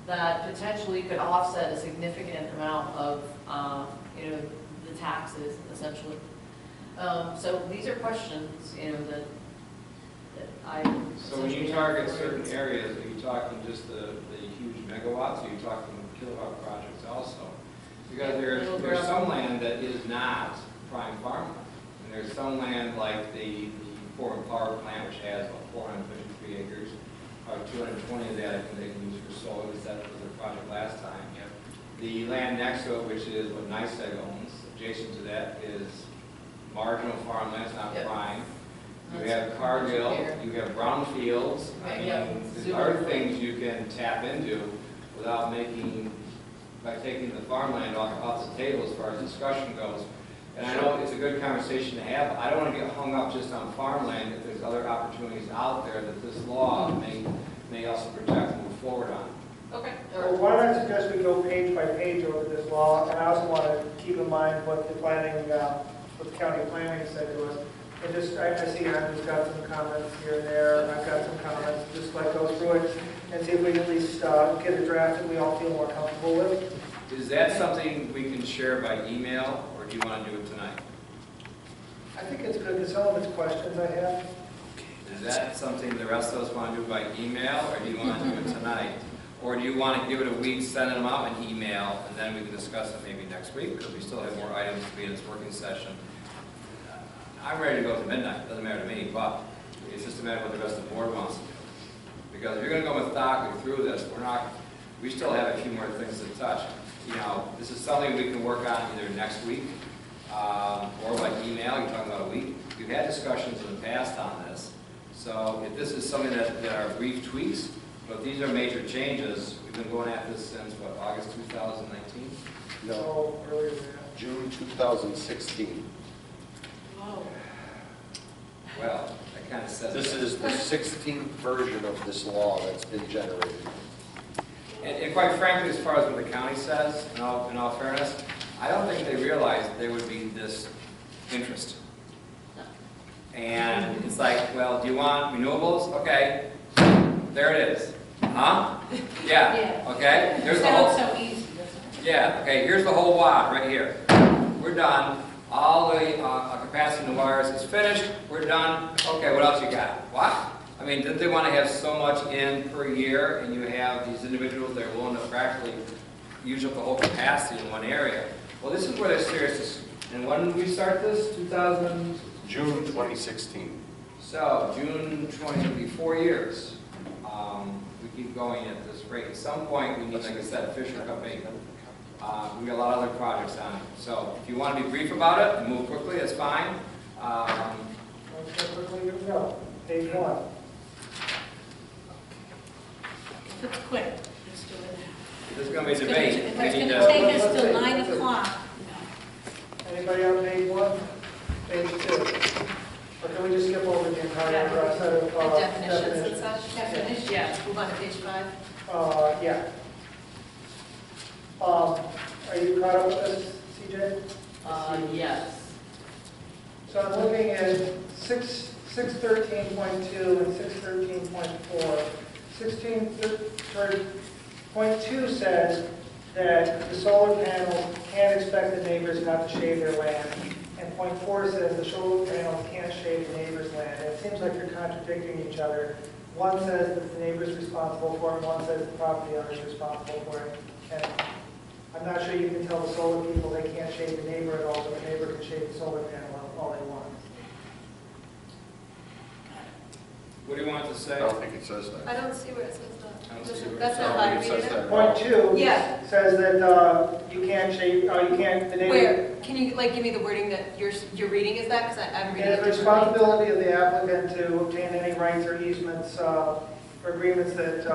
that potentially could offset a significant amount of, the taxes essentially? So these are questions, that I. So when you target certain areas, are you talking just the huge megawatts, or are you talking kilowatt projects also? Because there's some land that is not prime farmland. And there's some land like the Foreign Power Plant, which has about 453 acres. About 220 of that I think they can use for solar, because that was their project last time. The land next to it, which is what NICEAG owns, adjacent to that is marginal farmland, it's not prime. You have Cargill, you have brownfields. I mean, there's other things you can tap into without by taking the farmland off the table as far as discussion goes. And I know it's a good conversation to have. I don't want to get hung up just on farmland if there's other opportunities out there that this law may also protect and move forward on. Okay. Well, why don't I suggest we go page by page over this law, and I also want to keep in mind what the what the county planning said to us. And I see Andrew's got some comments here and there, and I've got some comments, just like go through it and see if we can at least get a draft that we all feel more comfortable with. Is that something we can share by email, or do you want to do it tonight? I think it's good, because some of it's questions I have. Is that something the rest of us want to do by email, or do you want to do it tonight? Or do you want to give it a week, send them out an email, and then we can discuss it maybe next week, because we still have more items to be in this working session. I'm ready to go to midnight, it doesn't matter to me, but it's just a matter of what the rest of the board wants to do. Because if you're going to go methodically through this, we still have a few more things to touch. This is something we can work on either next week or by email. You're talking about a week. We've had discussions in the past on this. So if this is something that are brief tweaks, but these are major changes, we've been going at this since, what, August 2019? No, earlier than that. June 2016. Whoa. Well, that kind of says This that. is the 16th version of this law that's been generated. And quite frankly, as far as what the county says, in all fairness, I don't think they realized there would be this interest. And it's like, well, do you want renewables? Okay, there it is. Huh? Yeah, okay, here's the whole... Sounds so easy, doesn't it? Yeah, okay, here's the whole wad right here. We're done. All the capacity in the wires is finished. We're done. Okay, what else you got? What? I mean, didn't they want to have so much in per year, and you have these individuals that are willing to practically use up the whole capacity in one area? Well, this is where they're serious. And when did we start this? 2000? June 2016. So, June 20, it'll be 4 years. We keep going at this rate. At some point, we need, like I said, a Fisher Company. We got a lot of other projects on it. So, if you want to be brief about it and move quickly, that's fine. Let's go quickly, here we go. Page 1. If it's quick, let's do it now. There's going to be a debate. If We it's need going to take to... us till 9 o'clock, Anybody on page 1? Page 2? Or can we just skip over the entire set of The definitions and definitions? such? definition. Yeah. Move on to page 5. Yeah. Are you caught up with this, CJ? Yes. So I'm looking at 613.2 and 613.4. 16.2 says that the solar panels can't expect the neighbors not to shade their land. And point 4 says the solar panels can't shade the neighbor's land. And it seems like they're contradicting each other. One says that the neighbor's responsible for it, and one says the property owner's responsible for it. And I'm not sure you can tell the solar people they can't shade the neighbor at all, but the neighbor can shade the solar panel all they want. What do you want to I say? don't think it says I that. don't see where it says I don't see that. where That's it not I how I don't think read it says it. that. Point 2 Yeah. says that you can't shade, the neighbor. Where, can you give me the wording that you're reading is that? Because I'm reading It it is the differently. responsibility of the applicant to obtain any rights or easements or agreements that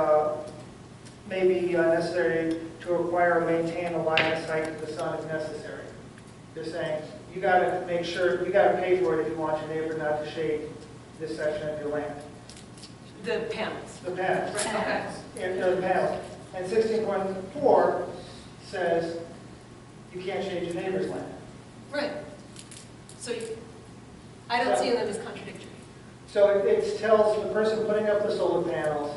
may be necessary to acquire or maintain a line of sight to the sun if necessary. They're saying, you got to make sure, you got to pay for it if you want your neighbor not to shade this section of your land. The panels. The panels. Okay. The panels. And 16.4 says you can't shade your neighbor's land. Right. So I don't see them as contradictory. So it tells the person putting up the solar panels,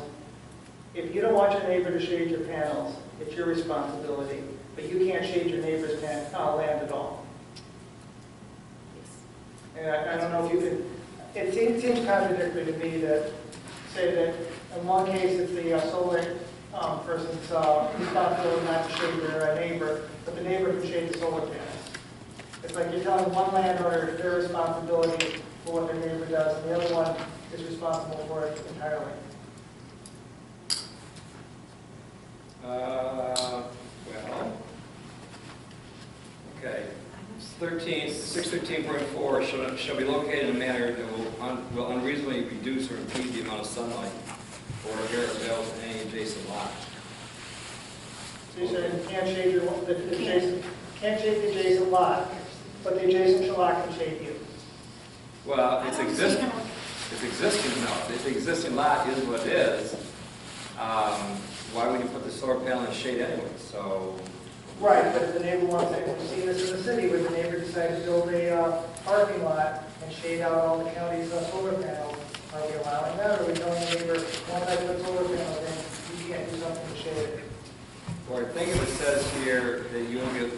if you don't want your neighbor to shade your panels, it's your responsibility, but you can't shade your neighbor's land at all. And I don't know if you could, it seems contradictory to me to say that in one case it's the solar person's responsibility not to shade their neighbor, but the neighbor can shade the solar panels. It's like you're telling one landowner it's their responsibility for what their neighbor does, and the other one is responsible for it entirely. Well, okay. 613.4 shall be located in a manner that will unreasonably reduce or impede the amount of sunlight or air available to any adjacent lot. So you said you can't shade the adjacent lot, but the adjacent lot can shade you. Well, it's existing now. If the existing lot is what it is, why would you put the solar panel in shade anyway? So. Right, but if the neighbor wants to, we've seen this in the city where the neighbor decided to build a parking lot and shade out all the county's solar panels, are we allowing that, or are we telling the neighbor, once I put solar panels in, you can't do something to shade it? Well, I think if it says here that you will give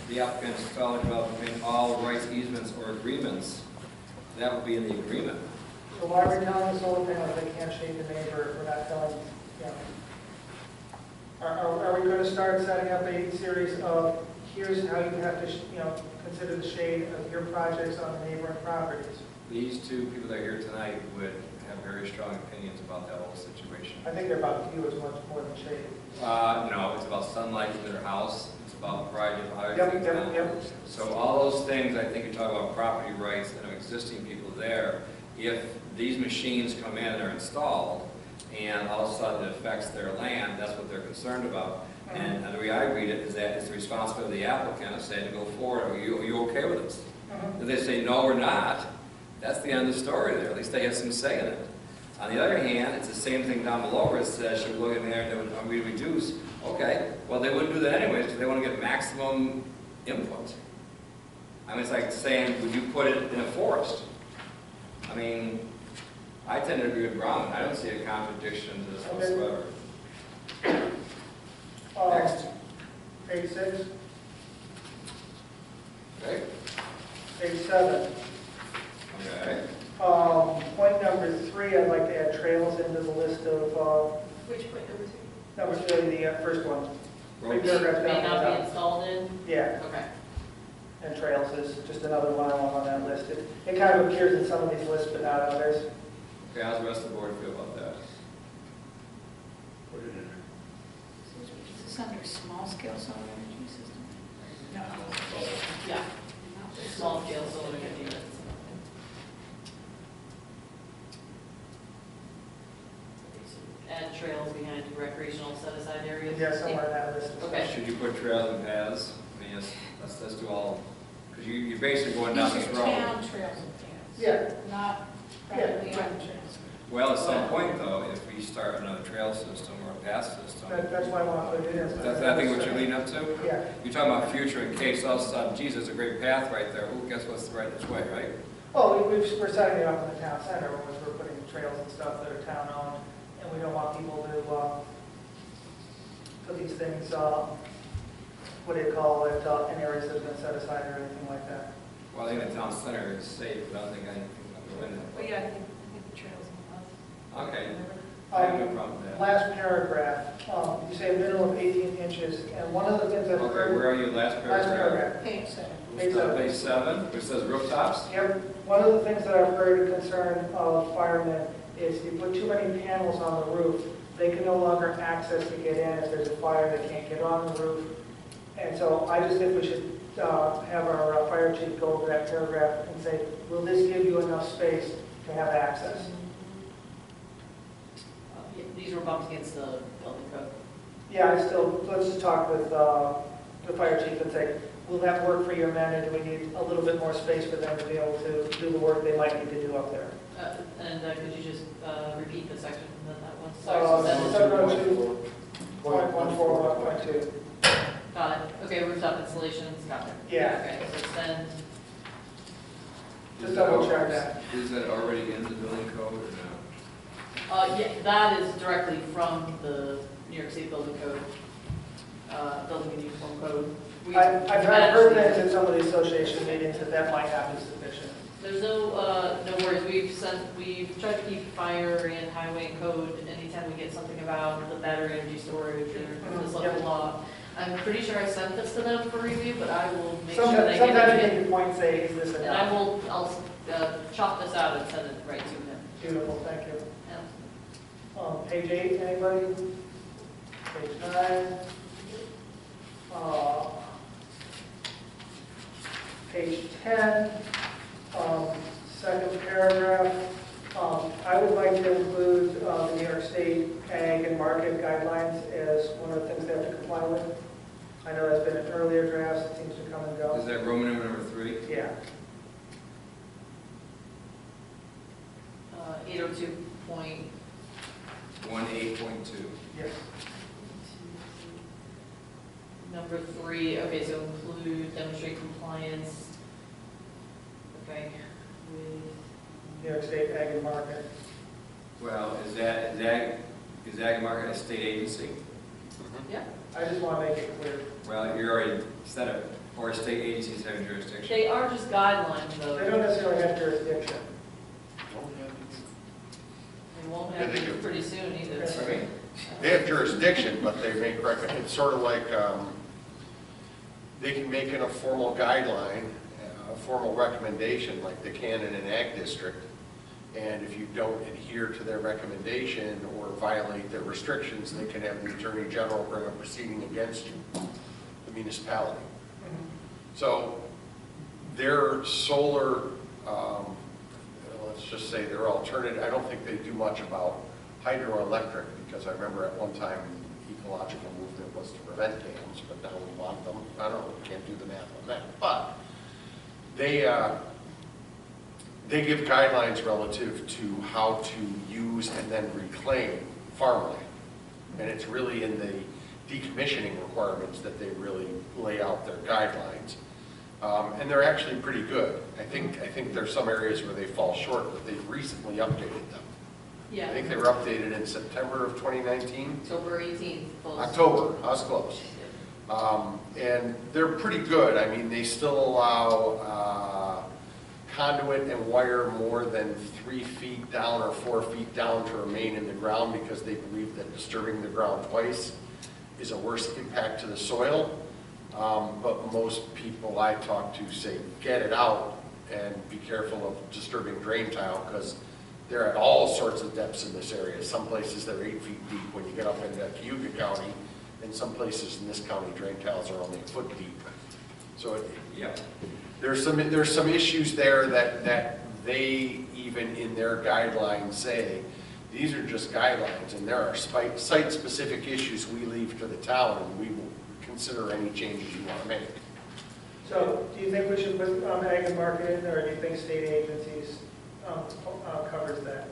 the applicant's solid development all rights, easements, or agreements, that would be in the agreement. So why are we telling the solar panels they can't shade the neighbor, we're not telling, you know? Are we going to start setting up a series of, here's how you have to, consider the shade of your projects on the neighboring properties? These two people that are here tonight would have very strong opinions about that whole situation. I think they're about view as much more than shade. No, it's about sunlight in their house. It's about variety of other things. Yep. So all those things, I think you're talking about property rights and existing people there. If these machines come in and are installed, and all of a sudden it affects their land, that's what they're concerned about. And the way I read it is that it's the responsibility of the applicant to say to go forward, are you okay with this? If they say, no, we're not, that's the end of the story there. At least they have some say in it. On the other hand, it's the same thing down below where it says, should we look in there and we reduce? Okay, well, they wouldn't do that anyways because they want to get maximum input. I mean, it's like saying, would you put it in a forest? I mean, I tend to agree with Brahman. I don't see a contradiction to this whatsoever. Next. Page 6. Okay. Page 7. Okay. Point number 3, I'd like to add trails into the list of, Which point number 3? number 3, the first one. Roads. Paragraphs May down not the be top. installed in? Yeah, Okay. and trails is just another one on that list. It kind of appears in some of these lists, but not others. Okay, how's the rest of the board feel about that? Put it in there. Is this under small-scale solar energy system? No. Yeah. Small scale solar energy units. Add trails behind recreational set-aside areas? Yeah, somewhere in that list. Okay. Should you put trails and paths? I mean, let's do all, because you're basically going down this These road. are town trails and paths. Yeah. Not privately owned trails. Well, at some point though, if we start another trail system or a path system, That's why I want to put it in. that's I think what you're leading up to? Yeah. You're talking about future in case all of a sudden, geez, there's a great path right there. Well, guess what's the right this way, right? Oh, we're setting it up in the town center, which we're putting trails and stuff that are town-owned, and we don't want people to put these things, what do you call it, in areas that have been set aside or anything like that. Well, I think the town center is safe, but I don't think anything will go in Well, there. yeah, I think the trails and paths. Okay, I have no problem with that. Last paragraph, you say a minimum of 18 inches, and one of the things I've Okay, heard. where are you, last Last paragraph? paragraph. Page 7. Page 7. Page 7, which says rooftops? Yep, one of the things that I've heard a concern of firemen is if you put too many panels on the roof, they can no longer access to get in. If there's a fire, they can't get on the roof. And so I just think we should have our fire chief go over that paragraph and say, will this give you enough space to have access? These were bumped against the building code. Yeah, let's just talk with the fire chief and say, will that work for your men, or do we need a little bit more space for them to be able to do the work they might need to do up there? Could you just repeat the section that one? Sorry, 702.14.2. Got it. Okay, rooftop installations, got it. Yeah. Okay, so extend Just double check that. Is that already in the building code or not? Yeah, that is directly from the New York State Building Code, Building and Uniform Code. I've heard things in some of the association meetings that might not be sufficient. There's no worries. We've tried to keep fire and highway and code anytime we get something about the battery energy storage or this local law. I'm pretty sure I sent this to them for review, but I will make sure they get Sometimes it. you can point say, is this And enough? I'll chop this out and send it right to him. Beautiful, thank you. Yeah. Page 8, anybody? Page 9. Page 10, second paragraph. I would like to include the New York State Ag and Market Guidelines as one of the things they have to comply with. I know that's been in earlier drafts, it seems to come and Is go. that Roman number 3? Yeah. 802.18. 18.2. Yes. Number 3, okay, so include demonstrate compliance. Okay. With New York State Ag and Market. Well, is Ag Market a state agency? Yeah. I just want to make it clear. Well, you already said it, or state agencies having jurisdiction. They are just guidelines, though. They don't necessarily have jurisdiction. They won't Yeah, have they it do. pretty soon either. Sorry? They have jurisdiction, but they make, it's sort of like, they can make it a formal guideline, a formal recommendation, like they can in an ag district. And if you don't adhere to their recommendation or violate their restrictions, they can have the Attorney General bring a proceeding against you, the municipality. So their solar, let's just say their alternative, I don't think they do much about hydroelectric, because I remember at one time the ecological movement was to prevent dams, but now we want them. I don't know, we can't do the math on that. But they give guidelines relative to how to use and then reclaim farmland. And it's really in the decommissioning requirements that they really lay out their guidelines. And they're actually pretty good. I think there's some areas where they fall short, but they've recently updated them. Yeah. I think they were updated in September of 2019. October 18th. Close. October, I was close. And they're pretty good. I mean, they still allow conduit and wire more than 3 feet down or 4 feet down to remain in the ground, because they believe that disturbing the ground twice is a worse impact to the soil. But most people I talk to say, get it out and be careful of disturbing drain tile, because they're at all sorts of depths in this area. Some places they're 8 feet deep when you get up into Cayuga County, and some places in this county drain tiles are only 1 foot deep. So there's some issues there that they even in their guidelines say, these are just guidelines, and there are site-specific issues we leave to the town, and we will consider any changes you want to make. So do you think we should put Ag and Market in, or do you think state agencies covers that?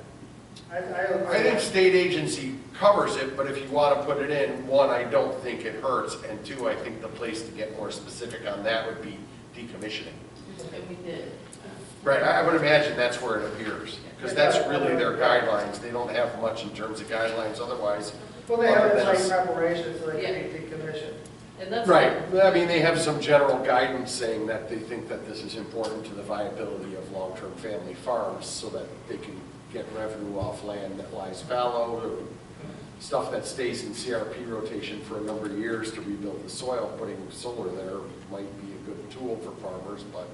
I think state agency covers it, but if you want to put it in, 1, I don't think it hurts, and 2, I think the place to get more specific on that would be decommissioning. And we did. Right, I would imagine that's where it appears, because that's really their guidelines. They don't have much in terms of guidelines otherwise. Well, they have other it than- site preparation, so they can be decommissioned. And that's Right, I mean, they have some general guidance saying that they think that this is important to the viability of long-term family farms, so that they can get revenue off land that lies fallow, or stuff that stays in CRP rotation for a number of years to rebuild the soil. Putting solar there might be a good tool for farmers, but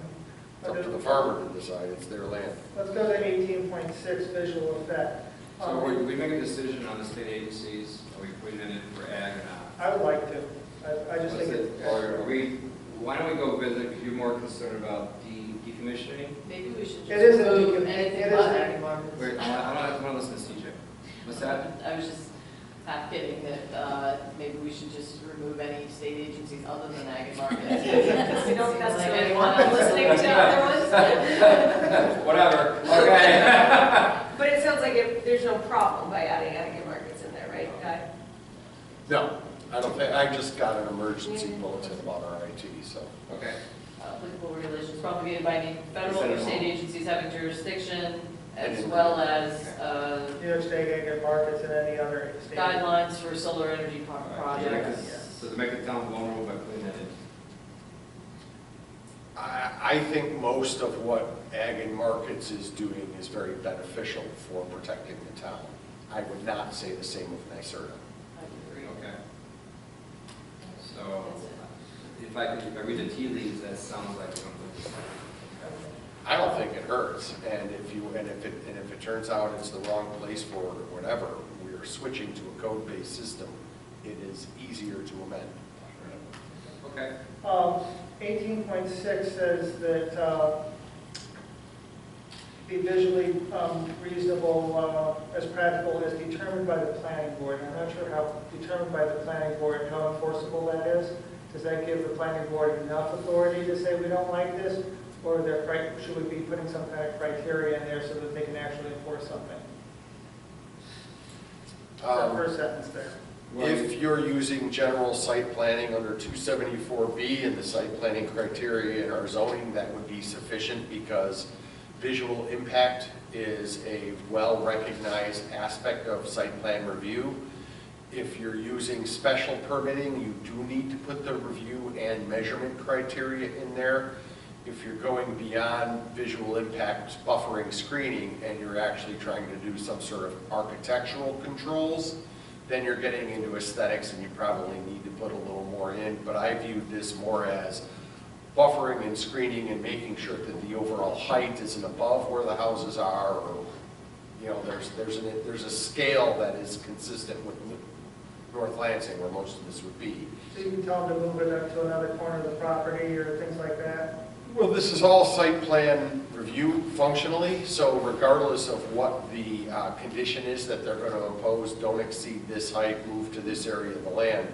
it's up to the farmer to decide. It's their land. Let's go to 18.6, visual effect. So we make a decision on the state agencies, are we putting it in for ag or not? I would like to. I just think Or are we, why don't we go visit, because you're more concerned about decommissioning? Maybe we should It is just a remove decom- anything it is but a- ag and markets. Wait, I want to listen to CJ. What's that? I was just half kidding that maybe we should just remove any state agencies other than ag and markets. We don't Seems like necessarily anyone want them else. listening to other ones. Whatever, okay. But it sounds like there's no problem by adding ag and markets in there, right, Guy? No, I don't think, I just got an emergency bulletin about our IT, so. Okay. applicable regulations promulgated by any federal or state agencies having jurisdiction, as And- well as New York State aggregate markets and any other state. guidelines for solar energy projects. So to make the town vulnerable by putting that in. I think most of what Ag and Markets is doing is very beneficial for protecting the town. I would not say the same of NYSERDA. I agree. Okay. So if I read the tea leaves, that sounds like something. I don't think it hurts, and if it turns out it's the wrong place for it or whatever, we're switching to a code-based system, it is easier to amend. Okay. 18.6 says that be visually reasonable as practical as determined by the planning board. I'm not sure how determined by the planning board, how enforceable that is. Does that give the planning board enough authority to say we don't like this? Or should we be putting some kind of criteria in there so that they can actually enforce something? That first sentence there. If you're using general site planning under 274B and the site planning criteria in our zoning, that would be sufficient because visual impact is a well-recognized aspect of site plan review. If you're using special permitting, you do need to put the review and measurement criteria in there. If you're going beyond visual impact buffering screening and you're actually trying to do some sort of architectural controls, then you're getting into aesthetics and you probably need to put a little more in. But I viewed this more as buffering and screening and making sure that the overall height isn't above where the houses are, or, you know, there's a scale that is consistent with North Lansing where most of this would be. So you can tell them to move it up to another corner of the property or things like that? Well, this is all site plan review functionally, so regardless of what the condition is that they're going to impose, don't exceed this height, move to this area of the land,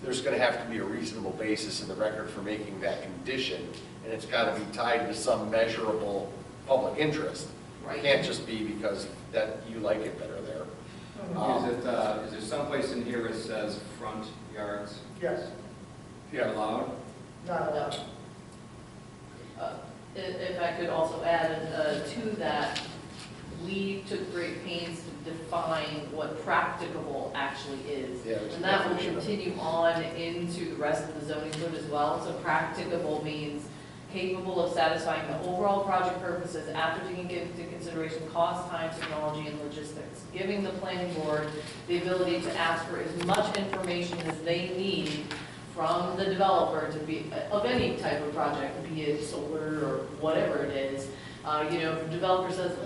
there's going to have to be a reasonable basis in the record for making that condition, and it's got to be tied to some measurable public interest. It can't just be because that you like it better there. Is there someplace in here that says front yards? Yes, Yeah. Allowed? not allowed. If I could also add to that, we took great pains to define what practicable actually is. Yeah, it's And that will definition. continue on into the rest of the zoning code as well. So practicable means capable of satisfying the overall project purposes after taking into consideration cost, time, technology, and logistics. Giving the planning board the ability to ask for as much information as they need from the developer to be, of any type of project, be it solar or whatever it is. You know, if a developer says,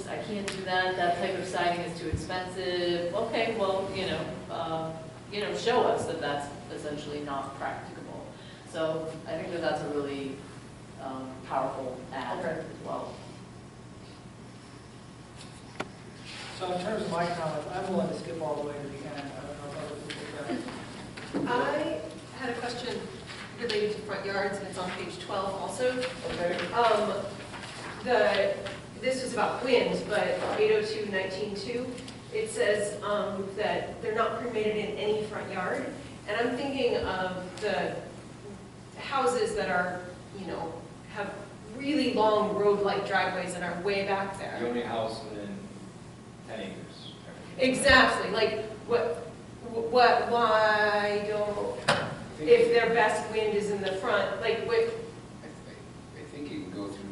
I can't do that, that type of siding is too expensive, okay, well, show us that that's essentially not practicable. So I think that that's a really powerful add as well. So in terms of my comments, I'm willing to skip all the way to the end. I don't know if other people can. I had a question related to front yards, and it's on page 12 also. Okay. This is about wind, but 802.19.2, it says that they're not permitted in any front yard. And I'm thinking of the houses that are, have really long road-like driveways and are way back there. The only house within 10 acres. Exactly, like, why don't, if their best wind is in the front, like, what, I think you can go through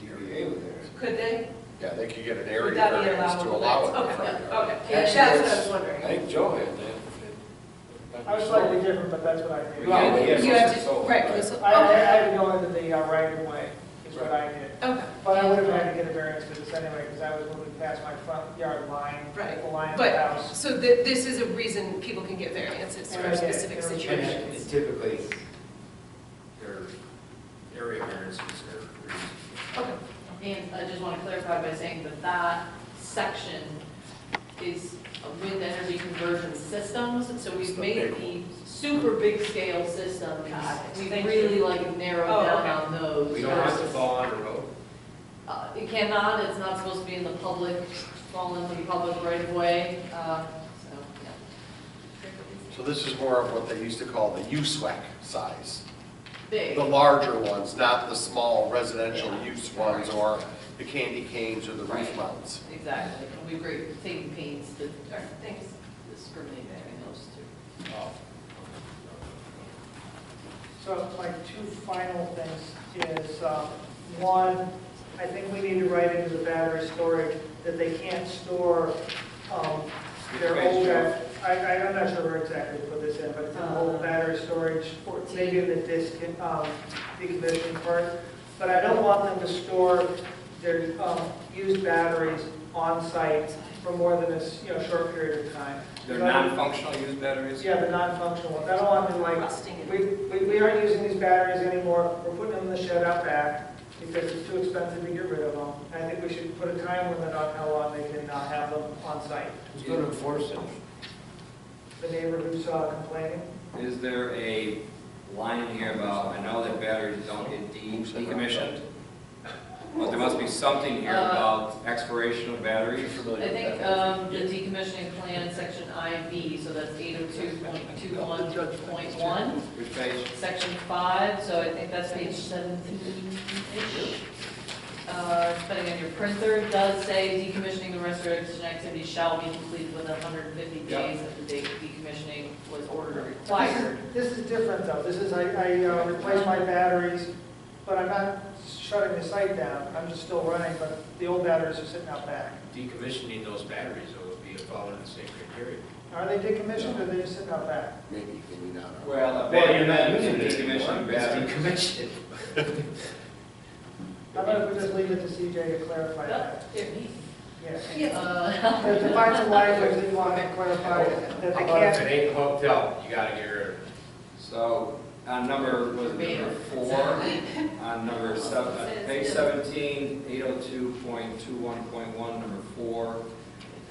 DPA with theirs. could they? Yeah, they could get an Would area that be variance to allowable? allow it in the Okay, front yard. okay, Actually, that's what I was I wondering. think Joe had that. I was slightly different, but that's what I did. Well, yes, You have so- to, right, so, I okay, had to go into the right of way, is what I did. okay. But I would have had to get a variance for this anyway, because I was moving past my front yard line, Right. the line of the But, house. so this is a reason people can get variances And for I did. specific There was- situations. And typically, their area variances are Okay. And I just want to clarify by saying that that section is a wind energy conversion systems, so we've made the super big scale systems. We've really narrowed Oh, down okay. on those. We don't have to versus- fall on the road. It cannot, it's not supposed to be in the public, fall into the public right of way, so, yeah. So this is more of what they used to call the USWAC size. big. The larger ones, not the small residential Yeah. use ones or the candy canes or the roof mounts. Exactly, and we've taken pains to, or things discriminate between those two. Oh. So my two final things is, one, I think we need to write into the battery storage that they can't store their old, I'm not sure where exactly to put this in, but it's an old battery storage, or maybe in the decommissioning part. But I don't want them to store their used batteries on site for more than a short period of time. They're non-functional used batteries? Yeah, the non-functional ones. I don't want them like, Rusting it. we aren't using these batteries anymore, we're putting them in the shed out back because it's too expensive to get rid of them. I think we should put a time limit on how long they can have them on site. Who's going to enforce it? The neighbor who's complaining. Is there a line in here about, I know that batteries don't get decommissioned, but there must be something here about expiration of batteries? I think the decommissioning plan, section IV, so that's 802.21.1. Which page? Section 5, so I think that's page 17-ish. Depending on your printer, it does say decommissioning and restoration activities shall be completed within 150 days of the date decommissioning was ordered or required. This is different though. This is, I replace my batteries, but I'm not shutting the site down. I'm just still running, but the old batteries are sitting out back. Decommissioning those batteries would be following the same criteria. Are they decommissioned or are they just sitting out back? Maybe not. Well, You're not using it decommissioned anymore. It's batteries. decommissioned. How about if we just leave it to CJ to clarify that? Yep, here, Yeah. Uh, To find some language that you want to clarify that they How about if it can't. ain't hooked up, you gotta get rid of it. So, on number, was it number 4, on number 7, page 17, 802.21.1, number 4,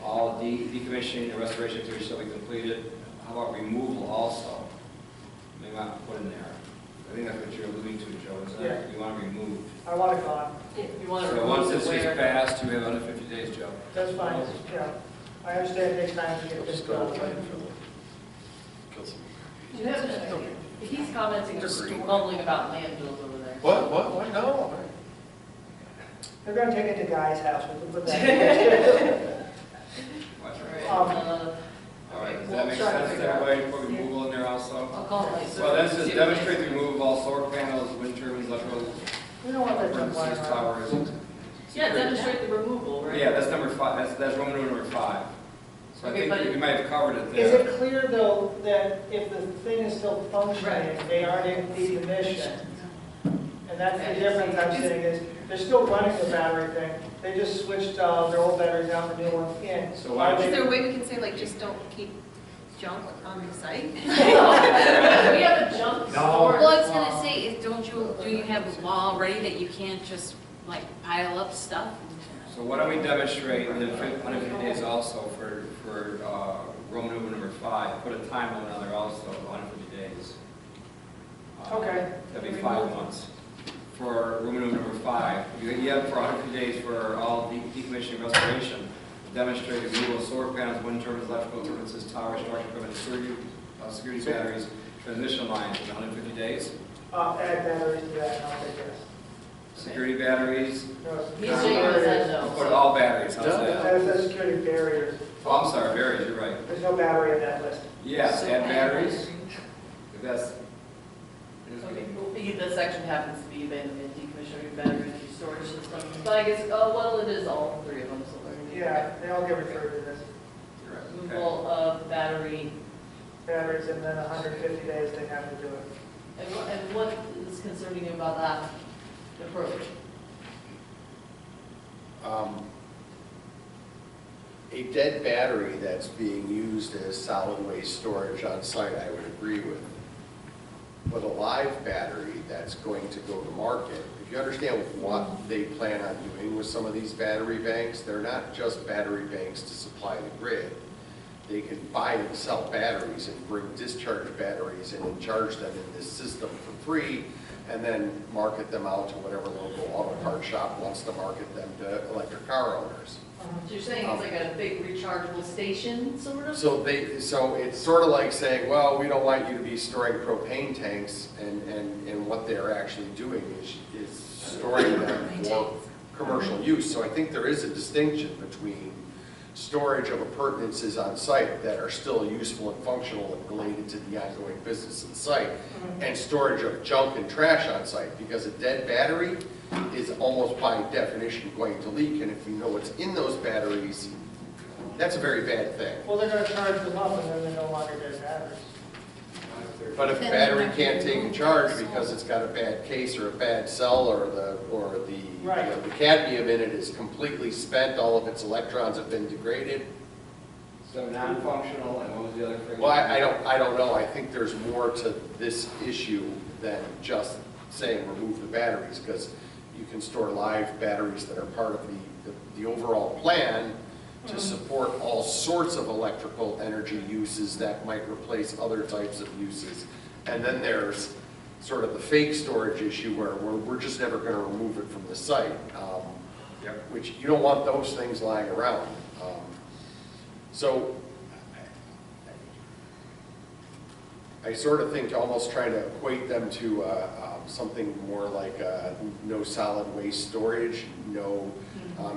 all decommissioning and restoration activities shall be completed. How about removal also? Maybe I put in there. I think that's what you're alluding to, Joe, isn't it? You want to remove. I want it gone. if you want to So once remove this it gets where, passed, you have 150 days, Joe. That's fine, yeah. I understand it takes time to get this done. you have, he's commenting, mumbling about landfills over there. What, no. They're going to take it to Guy's house. We can put that in. Watch All it. right, All right, does we'll that make try to sense to figure out. everybody? Put removal in there also? I'll call it like. Well, that says demonstrate the removal of all solar panels, wind turbines, electrical We don't want that junk lying parentheses, around. towers. Yeah, demonstrate the removal, right? Yeah, that's number 5, that's Roman numeral number 5. So I Okay, think but- you might have covered it Is there. it clear, though, that if the thing is still functioning, they aren't in decommission? And that's the difference I'm saying is, they're still running the battery thing. They just switched their old batteries out, the new ones in. So why don't Is you- there a way we can say, like, just don't keep junk on the site? We have a junk No. storage. Well, I was gonna say, do you have a law already that you can't just like pile up stuff? So why don't we demonstrate within 150 days also for Roman numeral number 5, put a time limit on there also, 150 days. Okay. That'd be 5 months. For Roman numeral number 5, you have for 150 days for all decommissioning and restoration, demonstrate the removal of solar panels, wind turbines, electrical appliances, towers, structure equipment, security batteries, transmission lines in 150 days. Add batteries to that, and I'll take this. Security batteries, No, He's shaking his head no. put all batteries, how's that? That says security barriers. Oh, I'm sorry, batteries, you're right. There's no battery in that list. Yes, So add batteries, if that's. Okay, well, the section happens to be abandonment, decommissioning battery energy storage systems, but I guess, well, it is all 3 of them, so they're gonna be. Yeah, they all get referred to this. You're right, okay. Removal of battery, Batteries, and then 150 days they have to do it. and what is concerning you about that approach? A dead battery that's being used as solid waste storage on site, I would agree with. But a live battery that's going to go to market, if you understand what they plan on doing with some of these battery banks, they're not just battery banks to supply the grid. They can buy and sell batteries and bring discharge batteries in and charge them in this system for free, and then market them out to whatever local auto part shop wants to market them to electric car owners. So you're saying it's like a big rechargeable station, sort of? So it's sort of like saying, well, we don't want you to be storing propane tanks, and what they're actually doing is storing them for commercial use. So I think there is a distinction between storage of appurtenances on site that are still useful and functional and related to the ongoing business of the site, and storage of junk and trash on site, because a dead battery is almost by definition going to leak, and if you know what's in those batteries, that's a very bad thing. Well, they're gonna charge them up and then they're no longer dead batteries. But if the battery can't take a charge because it's got a bad case or a bad cell, or the Right. the cadmium in it is completely spent, all of its electrons have been degraded. So non-functional, and what was the other phrase? Well, I don't know. I think there's more to this issue than just saying remove the batteries, because you can store live batteries that are part of the overall plan to support all sorts of electrical energy uses that might replace other types of uses. And then there's sort of the fake storage issue where we're just never going to remove it from the site, which you don't want those things lying around. So I sort of think almost trying to equate them to something more like no solid waste storage, no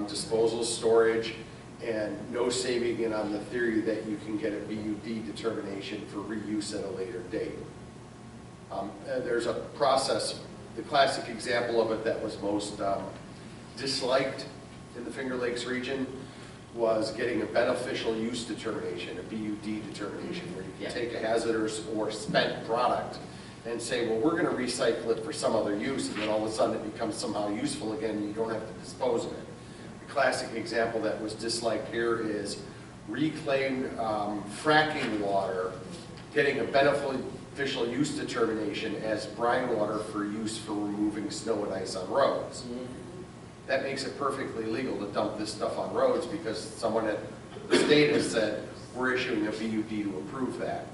disposal storage, and no saving it on the theory that you can get a BUD determination for reuse at a later date. There's a process, the classic example of it that was most disliked in the Finger Lakes region was getting a beneficial use determination, a BUD determination, where you can take a hazardous or spent product and say, well, we're going to recycle it for some other use, and then all of a sudden it becomes somehow useful again, and you don't have to dispose of it. The classic example that was disliked here is reclaimed fracking water getting a beneficial use determination as brine water for use for removing snow and ice on roads. That makes it perfectly legal to dump this stuff on roads, because someone at the state has said, we're issuing a BUD to approve that.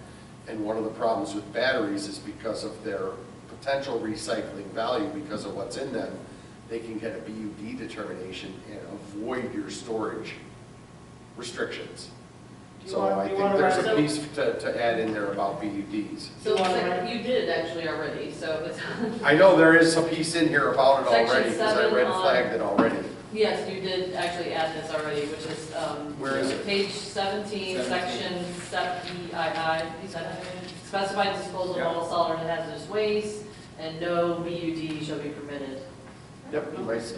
And one of the problems with batteries is because of their potential recycling value, because of what's in them, they can get a BUD determination and avoid your storage restrictions. So I think there's a piece to add in there about BUDs. So it's like you did it actually already, so it's. I know there is a piece in here about it Section already, because I 7 red on- flagged it already. Yes, you did actually add this already, which is, Where is it? page 17, section EII, specified disposal of all solid and hazardous waste, and no BUD shall be permitted. Yep, you might So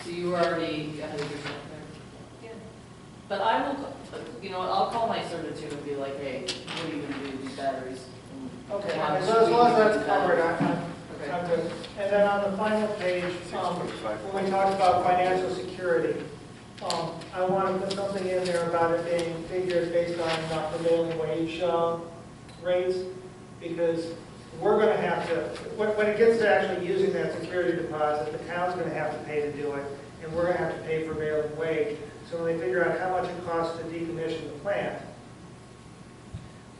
you already ahead of yourself there. Yeah. But I will, you know, I'll call my certitude and be like, hey, what are you gonna do with these batteries? Okay, How so as long as that's should we covered, use them? I'm good. And then on the final page, when we talked about financial security, I want to put something in there about it being figured based on prevailing wage rates, because we're going to have to, when it gets to actually using that security deposit, the town's going to have to pay to do it, and we're going to have to pay prevailing wage. So when we figure out how much it costs to decommission the plant,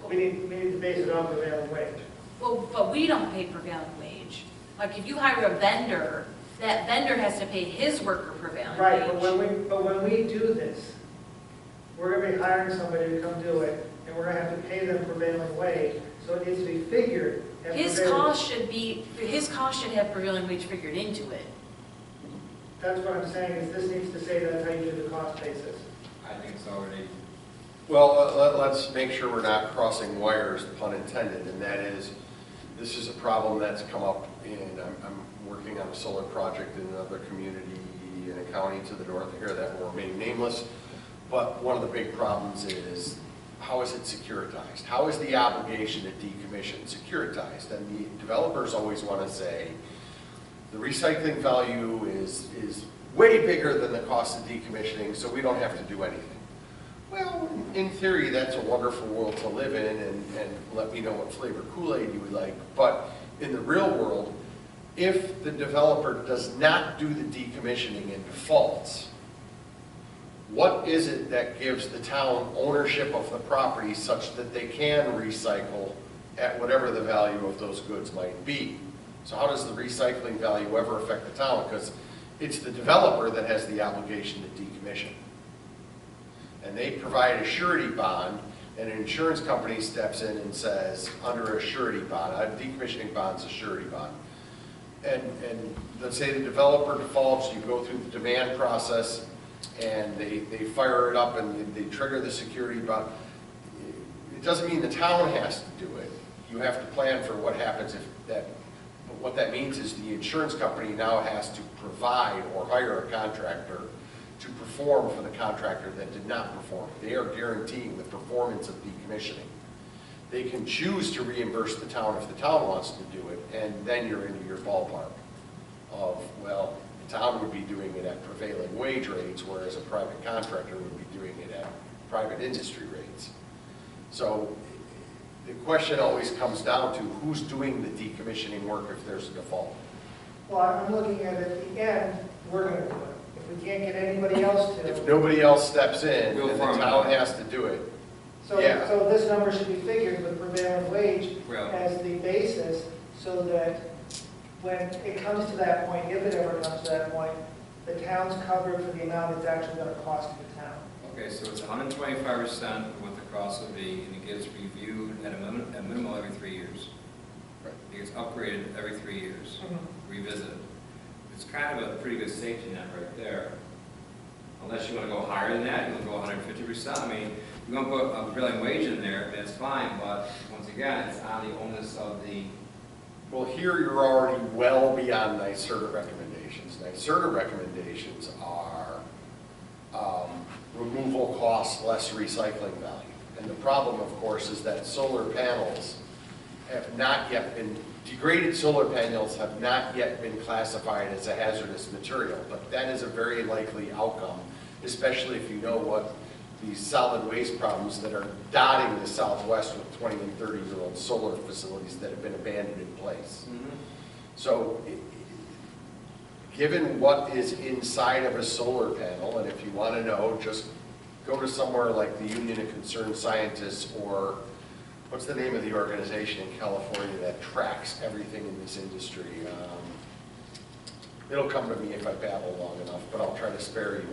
we need to base it on prevailing wage. Well, but we don't pay prevailing wage. Like, if you hire a vendor, that vendor has to pay his worker prevailing Right, wage. but when we do this, we're going to be hiring somebody to come do it, and we're going to have to pay them prevailing wage, so it needs to be figured at His prevailing- cost should have prevailing wage figured into it. That's what I'm saying, is this needs to say that's how you do the cost basis. I think it's already. Well, let's make sure we're not crossing wires, pun intended, and that is, this is a problem that's come up, and I'm working on a solar project in another community in a county to the north of here that will remain nameless, but one of the big problems is, how is it securitized? How is the obligation to decommission securitized? And the developers always want to say, the recycling value is way bigger than the cost of decommissioning, so we don't have to do anything. Well, in theory, that's a wonderful world to live in, and let me know what flavor Kool-Aid you would like. But in the real world, if the developer does not do the decommissioning and defaults, what is it that gives the town ownership of the property such that they can recycle at whatever the value of those goods might be? So how does the recycling value ever affect the town? Because it's the developer that has the obligation to decommission. and they provide a surety bond, and an insurance company steps in and says, under a surety bond, a decommissioning bond's a surety bond. And let's say the developer defaults, you go through the demand process, and they fire it up and they trigger the security bond. It doesn't mean the town has to do it. You have to plan for what happens if that, but what that means is the insurance company now has to provide or hire a contractor to perform for the contractor that did not perform. They are guaranteeing the performance of decommissioning. They can choose to reimburse the town if the town wants to do it, and then you're into your ballpark of, well, the town would be doing it at prevailing wage rates, whereas a private contractor would be doing it at private industry rates. So the question always comes down to who's doing the decommissioning work if there's a default. Well, I'm looking at the end, we're gonna do it. If we can't get anybody else to. If nobody else steps in, We'll then the farm it town out. has to do it. So, Yeah. so this number should be figured with prevailing wage Well- as the basis, so that when it comes to that point, if it ever comes to that point, the town's covered for the amount it's actually gonna cost the town. Okay, so it's 125% of what the cost would be, and it gets reviewed at a minimum every 3 years. Right. It gets upgraded every 3 years, revisited. It's kind of a pretty good safety net right there. Unless you want to go higher than that, you want to go 150%. I mean, you want to put a prevailing wage in there, that's fine, but once again, it's on the onus of the, Well, here you're already well beyond NYSERDA recommendations. NYSERDA recommendations are removal costs less recycling value. And the problem, of course, is that solar panels have not yet been, degraded solar panels have not yet been classified as a hazardous material, but that is a very likely outcome, especially if you know what these solid waste problems that are dotting the Southwest with 20 and 30-year-old solar facilities that have been abandoned in place. So given what is inside of a solar panel, and if you want to know, just go to somewhere like the Union of Concerned Scientists, or what's the name of the organization in California that tracks everything in this industry? It'll come to me if I babble long enough, but I'll try to spare you.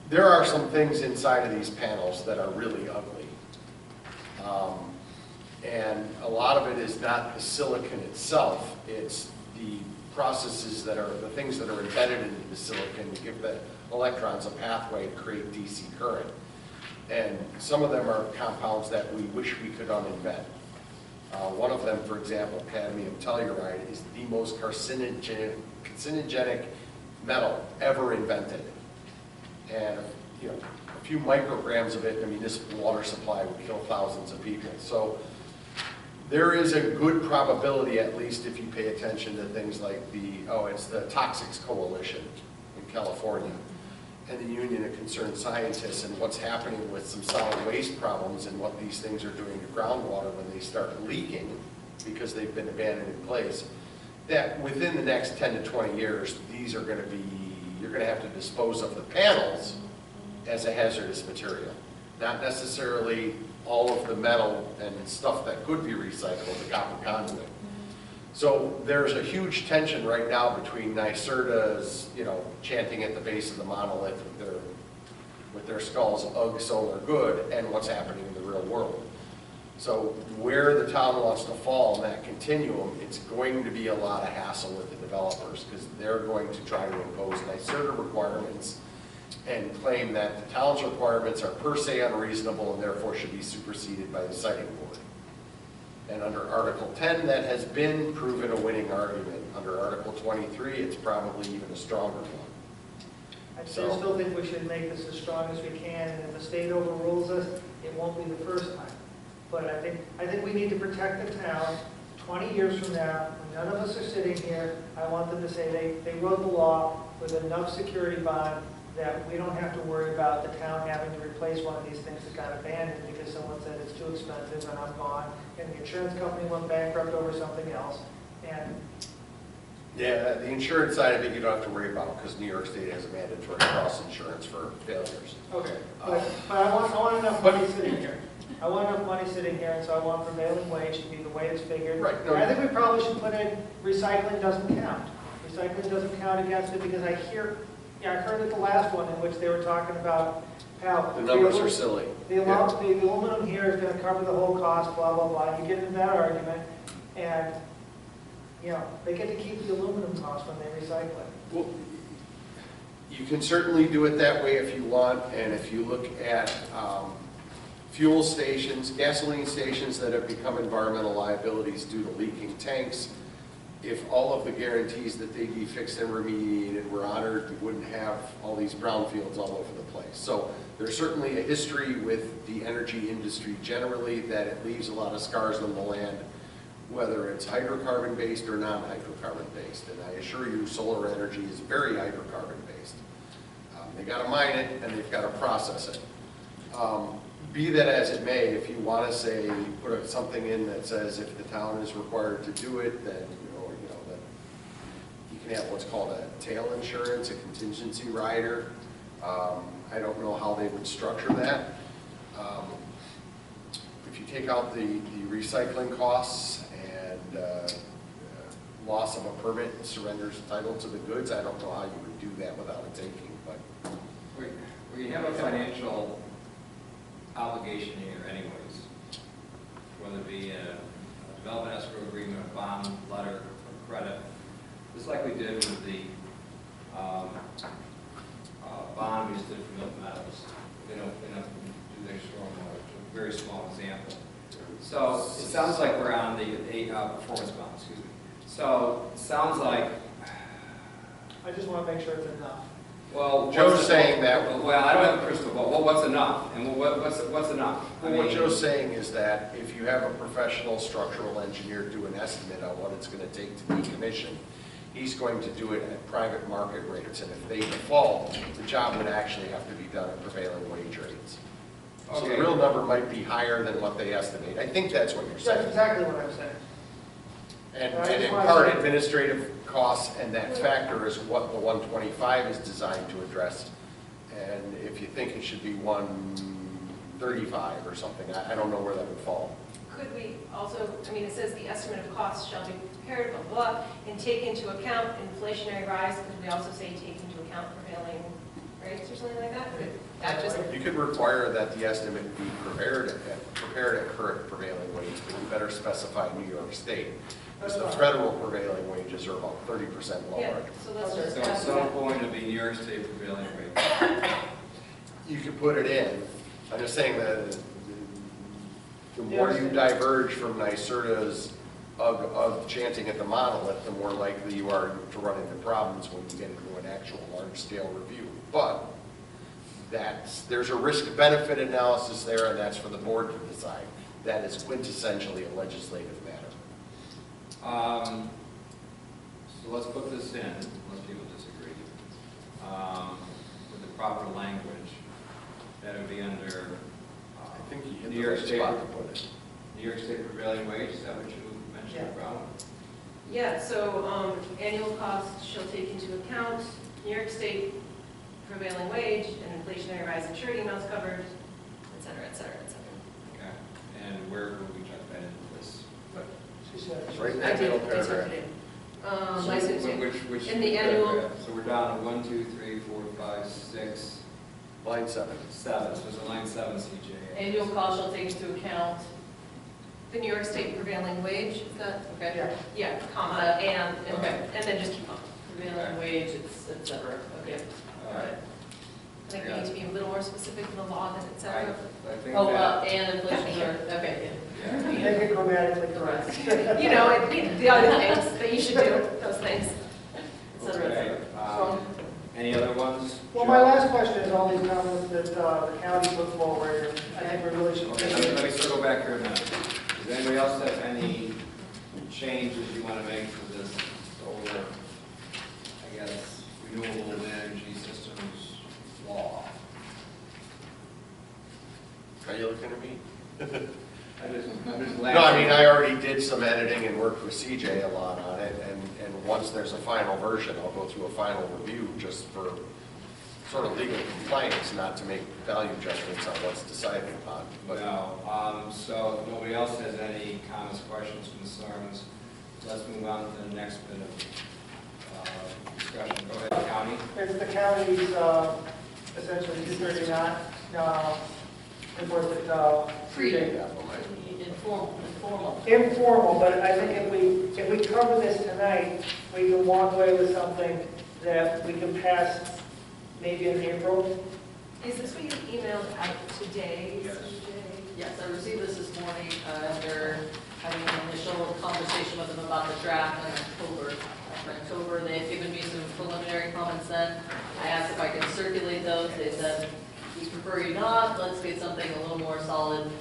There are some things inside of these panels that are really ugly. And a lot of it is not the silicon itself, it's the processes that are, the things that are embedded into the silicon to give the electrons a pathway to create DC current. And some of them are compounds that we wish we could uninvent. One of them, for example, cadmium telluride, is the most carcinogenic metal ever invented. And you know, a few micrograms of it in a municipal water supply would kill thousands of people. So there is a good probability, at least if you pay attention to things like it's the Toxics Coalition in California, and the Union of Concerned Scientists, and what's happening with some solid waste problems and what these things are doing to groundwater when they start leaking because they've been abandoned in place, that within the next 10 to 20 years, these are going to be, you're going to have to dispose of the panels as a hazardous material. Not necessarily all of the metal and stuff that could be recycled, the copper conduit. So there's a huge tension right now between NYSERDA's, chanting at the base of the monolith with their skulls, ugh, solar good, and what's happening in the real world. So where the town wants to fall in that continuum, it's going to be a lot of hassle with the developers because they're going to try to impose NYSERDA requirements and claim that the town's requirements are per se unreasonable and therefore should be superseded by the siting board. And under Article 10, that has been proven a winning argument. Under Article 23, it's probably even a stronger one. I still think we should make this as strong as we can, and if the state overrules us, it won't be the first time. But I think we need to protect the town. 20 years from now, when none of us are sitting here, I want them to say they wrote the law with enough security bond that we don't have to worry about the town having to replace one of these things that got abandoned because someone said it's too expensive and I'm gone, and the insurance company went bankrupt over something else. And yeah, the insurance side of it you don't have to worry about because New York State has a mandatory cross insurance for failures. okay, but I want enough money sitting here. I want enough money sitting here, and so I want prevailing wage to be the way it's figured. Right. No, And I think we probably should put in recycling doesn't count. Recycling doesn't count against it because I hear Yeah, I heard at the last one in which they were talking about how. The numbers are silly. The aluminum here is gonna cover the whole cost, blah, blah, blah. You get into that argument, and, you know, they get to keep the aluminum cost when they recycle it. Well, you can certainly do it that way if you want, and if you look at fuel stations, gasoline stations that have become environmental liabilities due to leaking tanks, if all of the guarantees that they'd be fixed and remediated were honored, we wouldn't have all these brownfields all over the place. So there's certainly a history with the energy industry generally that it leaves a lot of scars on the land, whether it's hydrocarbon-based or non-hydrocarbon-based. And I assure you, solar energy is very hydrocarbon-based. They got to mine it, and they've got to process it. Be that as it may, if you want to say, put something in that says if the town is required to do it, then that you can have what's called a tail insurance, a contingency rider. I don't know how they would structure that. If you take out the recycling costs and loss of a permit and surrenders title to the goods, I don't know how you would do that without a taking. But we have a financial obligation here anyways, whether it be a development escrow agreement, a bond, letter, or credit, just like we did with the bond we just did for Milton Meadows. They don't do their stormwater, a very small example. So it sounds like we're on the performance bond, excuse me. So it sounds like, I just want to make sure it's enough. well, Joe's saying that. Well, I don't have a crystal ball. Well, what's enough? And what's enough? Well, what Joe's saying is that if you have a professional structural engineer do an estimate on what it's going to take to decommission, he's going to do it at private market rates. And if they default, the job would actually have to be done at prevailing wage rates. So the real number might be higher than what they estimate. I think that's what you're saying. That's exactly what I'm saying. And in part, administrative costs and that factor is what the 125 is designed to address. And if you think it should be 135 or something, I don't know where that would fall. Could we also, I mean, it says the estimate of costs shall be prepared, blah, blah, blah, and take into account inflationary rise. Could we also say take into account prevailing rates or something like that? Could that just, You could require that the estimate be prepared at current prevailing wage, but you better specify New York State. Because the federal prevailing wages are about 30% lower. yeah, so let's just So add at some that. point it'll be New York State prevailing rate. You could put it in. I'm just saying that the more you diverge from NYSERDA's of chanting at the monolith, the more likely you are to run into problems when you get into an actual large-scale review. But there's a risk-benefit analysis there, and that's for the board to decide. That is quintessentially a legislative matter. So let's put this in, unless people disagree, with the proper language. That would be under I think you hit New the York right State. spot to put it. New York State prevailing wage. Is that what you mentioned, Brown? Yeah, so annual costs shall take into account New York State prevailing wage and inflationary rise in surety amounts covered, et cetera, et cetera, et cetera. Okay. And where would we tuck that into this? She said. Right in I that did, middle I took paragraph. it in. License fee. Which In the annual- paragraph? So we're down to 1, 2, 3, 4, 5, 6, Line 7. 7. So it's a line 7 CJ. Annual cost shall take into account, The New York State prevailing wage, is that, okay? Yeah. yeah, comma, and then just keep on. Prevailing wage, et cetera, okay. All right. I think we need to be a little more specific in the law than et cetera. I think Oh, that, and inflation, okay, yeah. Make it grammatically correct. You know, the other things that you should do, those things, et cetera, et Okay. cetera. Any other ones? Well, my last question is all these comments that the county put forward, I think we really should Okay, take let me circle back here a minute. Does anybody else have any changes you want to make to this solar, I guess, renewable energy systems law? Are you looking at me? I'm just No, I mean, I already did some editing and worked with CJ a lot on it, and once there's a final version, I'll go through a final review just for sort of legal compliance, not to make value judgments on what's decided upon. But No, so if nobody else has any comments, questions, concerns, let's move on to the next bit of Discussion, go ahead, county. It's the county's essentially 239 enforcement. Informal, but I think if we cover this tonight, we can walk away with something that we can pass maybe in April. Is this what you emailed out today? Yes. Yes, I received this morning after having an initial conversation with them about the draft in October. After October, they had given me some preliminary comments then. I asked if I could circulate those. They said, we prefer you not. Let's get something a little more solid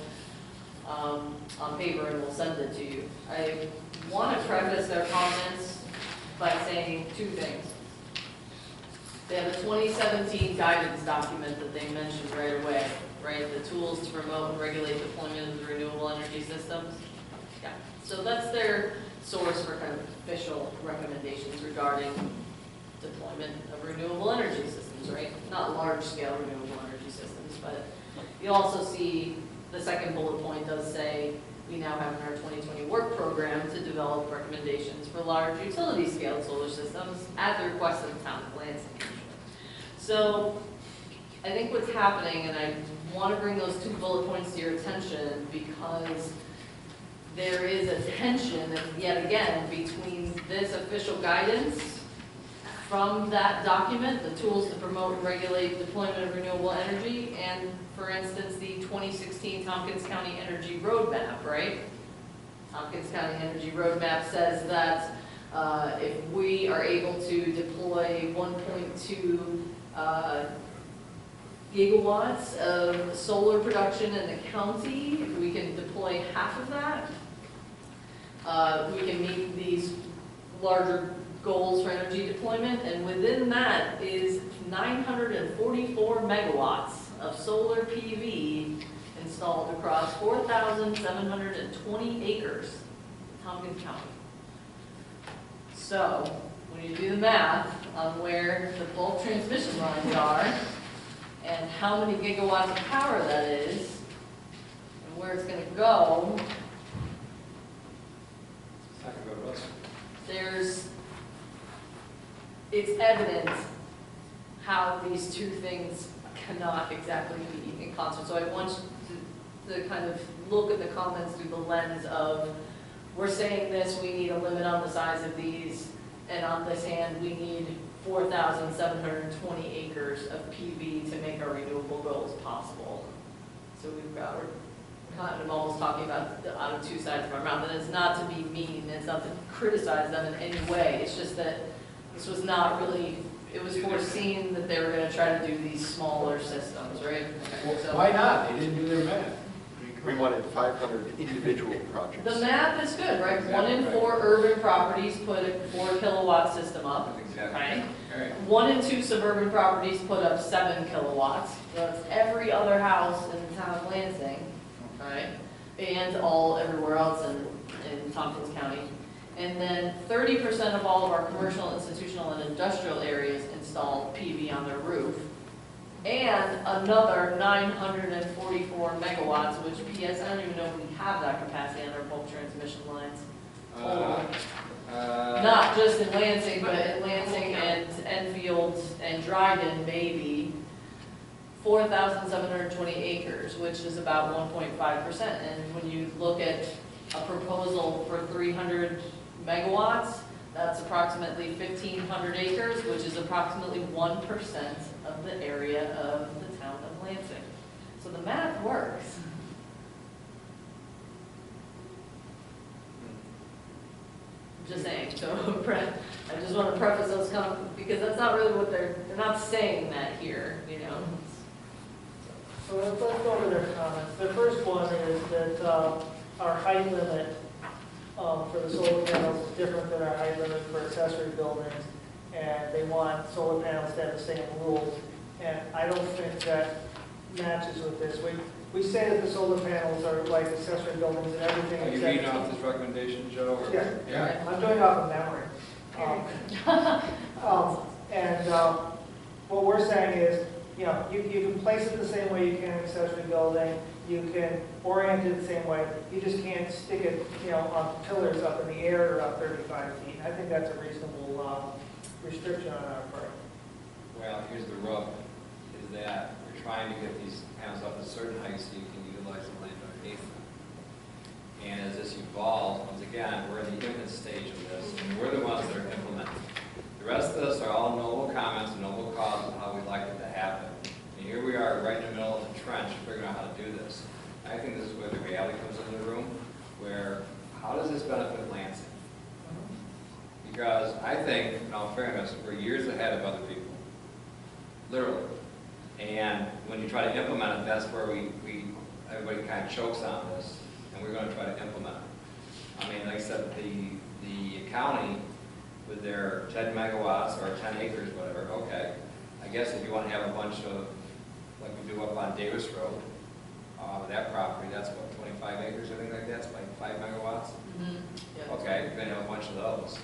on paper and we'll send it to you. I want to preface their comments by saying two things. They have a 2017 guidance document that they mentioned right away, right? The tools to promote and regulate deployment of the renewable energy systems. Yeah, so that's their source for kind of official recommendations regarding deployment of renewable energy systems, right? Not large-scale renewable energy systems, but you also see the second bullet point does say we now have in our 2020 work program to develop recommendations for large utility-scale solar systems at the request of the town of Lansing. So I think what's happening, and I want to bring those two bullet points to your attention because there is a tension, yet again, between this official guidance from that document, the tools to promote and regulate deployment of renewable energy, and, for instance, the 2016 Tompkins County Energy Roadmap, right? Tompkins County Energy Roadmap says that if we are able to deploy 1.2 gigawatts of solar production in the county, if we can deploy half of that, we can meet these larger goals for energy deployment, and within that is 944 megawatts of solar PV installed across 4,720 acres in Tompkins County. So, when you do the math on where the bulk transmission lines are, and how many gigawatts of power that is, and where it's going to go, it's evident how these two things cannot exactly be in concert. So I want you to kind of look at the comments through the lens of, we're saying this, we need a limit on the size of these, and on this hand, we need 4,720 acres of PV to make our renewable goals possible. So we're kind of almost talking about out of two sides of our mouth, and it's not to be mean, it's not to criticize them in any way, it's just that this was not really, it was foreseen that they were going to try to do these smaller systems, right? Well, why not? They didn't do their math. We wanted 500 individual projects. The math is good, right? 1 in 4 urban properties put a 4 kilowatt system up, right? 1 in 2 suburban properties put up 7 kilowatts. So that's every other house in the town of Lansing, right? And everywhere else in Tompkins County. And then 30% of all of our commercial, institutional, and industrial areas installed PV on their roof. And another 944 megawatts, which PS, I don't even know if we have that capacity on our bulk transmission lines. Not just in Lansing, but in Lansing and Enfield and Dryden, maybe. 4,720 acres, which is about 1.5%. And when you look at a proposal for 300 megawatts, that's approximately 1,500 acres, which is approximately 1% of the area of the town of Lansing. So the math works. I'm just saying, so I just want to preface those comments, because that's not really what they're not saying that here, you know. So let's go over their comments. The first one is that our height limit for the solar panels is different than our height limit for accessory buildings, and they want solar panels to have the same rules. And I don't think that matches with this. We say that the solar panels are like accessory buildings and everything. Are you reading off this recommendation, Joe? Or? Yeah. I'm doing it off of memory. What we're saying is, you know, you can place it the same way you can in an accessory building. You can orient it the same way. You just can't stick it, on pillars up in the air or up 35 feet. I think that's a reasonable restriction on our part. Well, here's the rub, is that we're trying to get these panels up a certain height so you can utilize the land underneath them. And as this evolves, once again, we're in the infant stage of this, and we're the ones that are implementing. The rest of this are all noble comments and noble causes of how we'd like it to happen. And here we are, right in the middle of the trench, figuring out how to do this. I think this is where the reality comes into the room, where how does this benefit Lansing? Because I think, in all fairness, we're years ahead of other people, literally. And when you try to implement it, that's where everybody kind of chokes on this, and we're going to try to implement it. I mean, like I said, the county with their 10 megawatts or 10 acres, whatever, okay. I guess if you want to have a bunch of, like we do up on Davis Road, that property, that's what, 25 acres, I think like that's like 5 megawatts? Mhm. Yeah. Okay, you're going to have a bunch of those.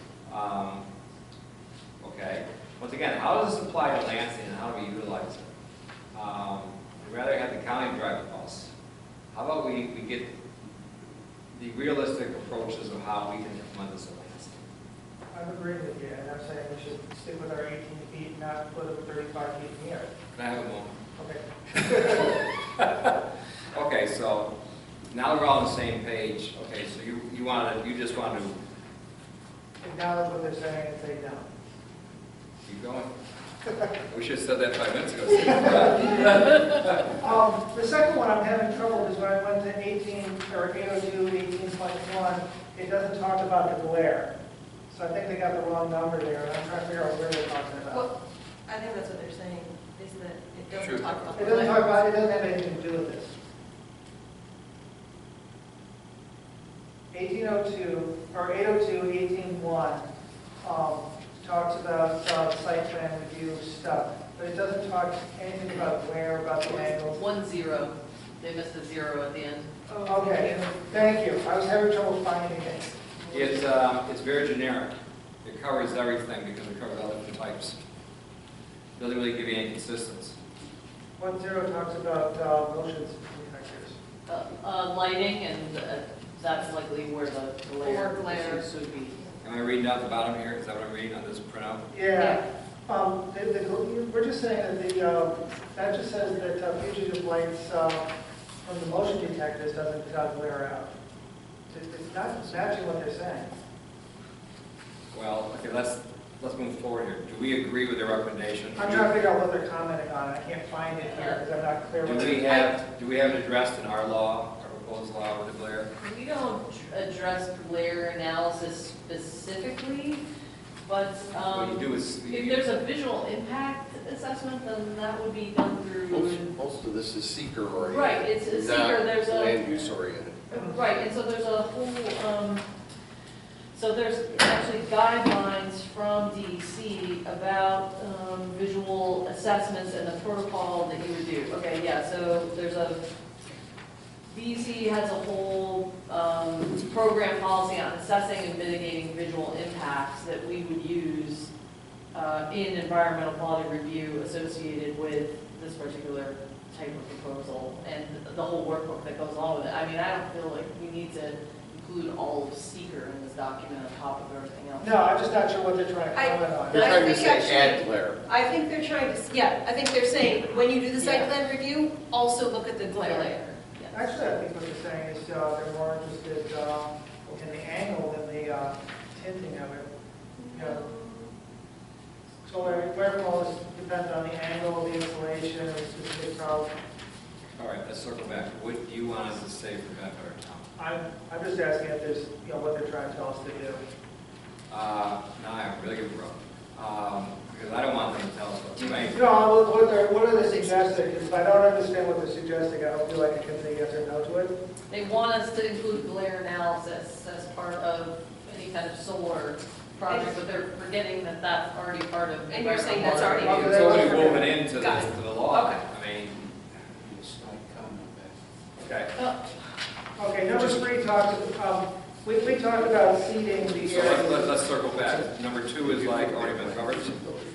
Okay, once again, how does this apply to Lansing and how do we utilize it? We'd rather have the county drive the bus. How about we get the realistic approaches of how we can implement this in Lansing? I'm agreeing with you, and I'm saying we should stick with our 18 feet, not put it 35 feet in the air. Can I have a moment? Okay. Okay, so now we're all on the same page. Okay, so you just want to Acknowledge what they're saying and say no. keep going. We should have said that 5 minutes ago. The second one I'm having trouble is when I went to 18, or 802, 18.1, it doesn't talk about the glare. So I think they got the wrong number there, and I'm trying to figure out where they're talking about. Well, I think that's what they're saying, is that it Sure. doesn't talk about. It doesn't talk about, it doesn't have anything to do with this. 1802, or 802, 18.1, talks about site plan review stuff, but it doesn't talk anything about glare, about the angles. 1-0. They missed a 0 at the end. Okay, thank you. I was having trouble finding it. It's very generic. It covers everything because it covers all different types. Doesn't really give you any consistency. 1.0 talks about motion detectors. Lighting, and that's likely where the glare Or glare. issues would be. Am I reading out the bottom here? Is that what I'm reading on this printout? Yeah. We're just saying that that just says that fugitive lights from the motion detectors doesn't glare out. It's not matching what they're saying. Well, okay, let's move forward here. Do we agree with the recommendation? I'm trying to figure out what they're commenting on. I can't find it here because I'm not clear what they're Do we have it addressed in our law, our proposed law with the glare? We don't address glare analysis specifically, but What you do is if there's a visual impact assessment, then that would be done through. Most of this is seeker oriented. Right, it's a seeker, there's a. Land use oriented. Right, and so there's a whole, so there's actually guidelines from DEC about visual assessments and the protocol that you would do. Okay, yeah, so there's DEC has a whole program policy on assessing and mitigating visual impacts that we would use in environmental quality review associated with this particular type of proposal and the whole workbook that goes along with it. I mean, I don't feel like we need to include all of seeker in this document on top of everything else. No, I'm just not sure what they're trying to comment on. They're trying to think say actually- add glare. I think they're trying to, yeah, I think they're saying, when you do the site Yeah. plan review, also look at the glare. Glare, yes. Actually, I think what they're saying is they're more interested in the angle than the tinting of it. You know, so glare quality depends on the angle, the insulation, and the specific problem. All right, let's circle back. What do you want us to say for benefit of our town? I'm just asking if there's, what they're trying to tell us to do. Now I'm really gonna rub. Because I don't want them to tell us what to make. No, what are they suggesting? Because if I don't understand what they're suggesting, I don't feel like I can say yes or no to it. They want us to include glare analysis as part of any kind of solar project, but they're forgetting that that's already part of. And you're saying that's already- Okay, It's already that's- woven into Got it. to the law. Okay. I mean, okay. Okay, number 3 talks, we talked about seeding the So area. let's circle back. Number 2 is like already been covered.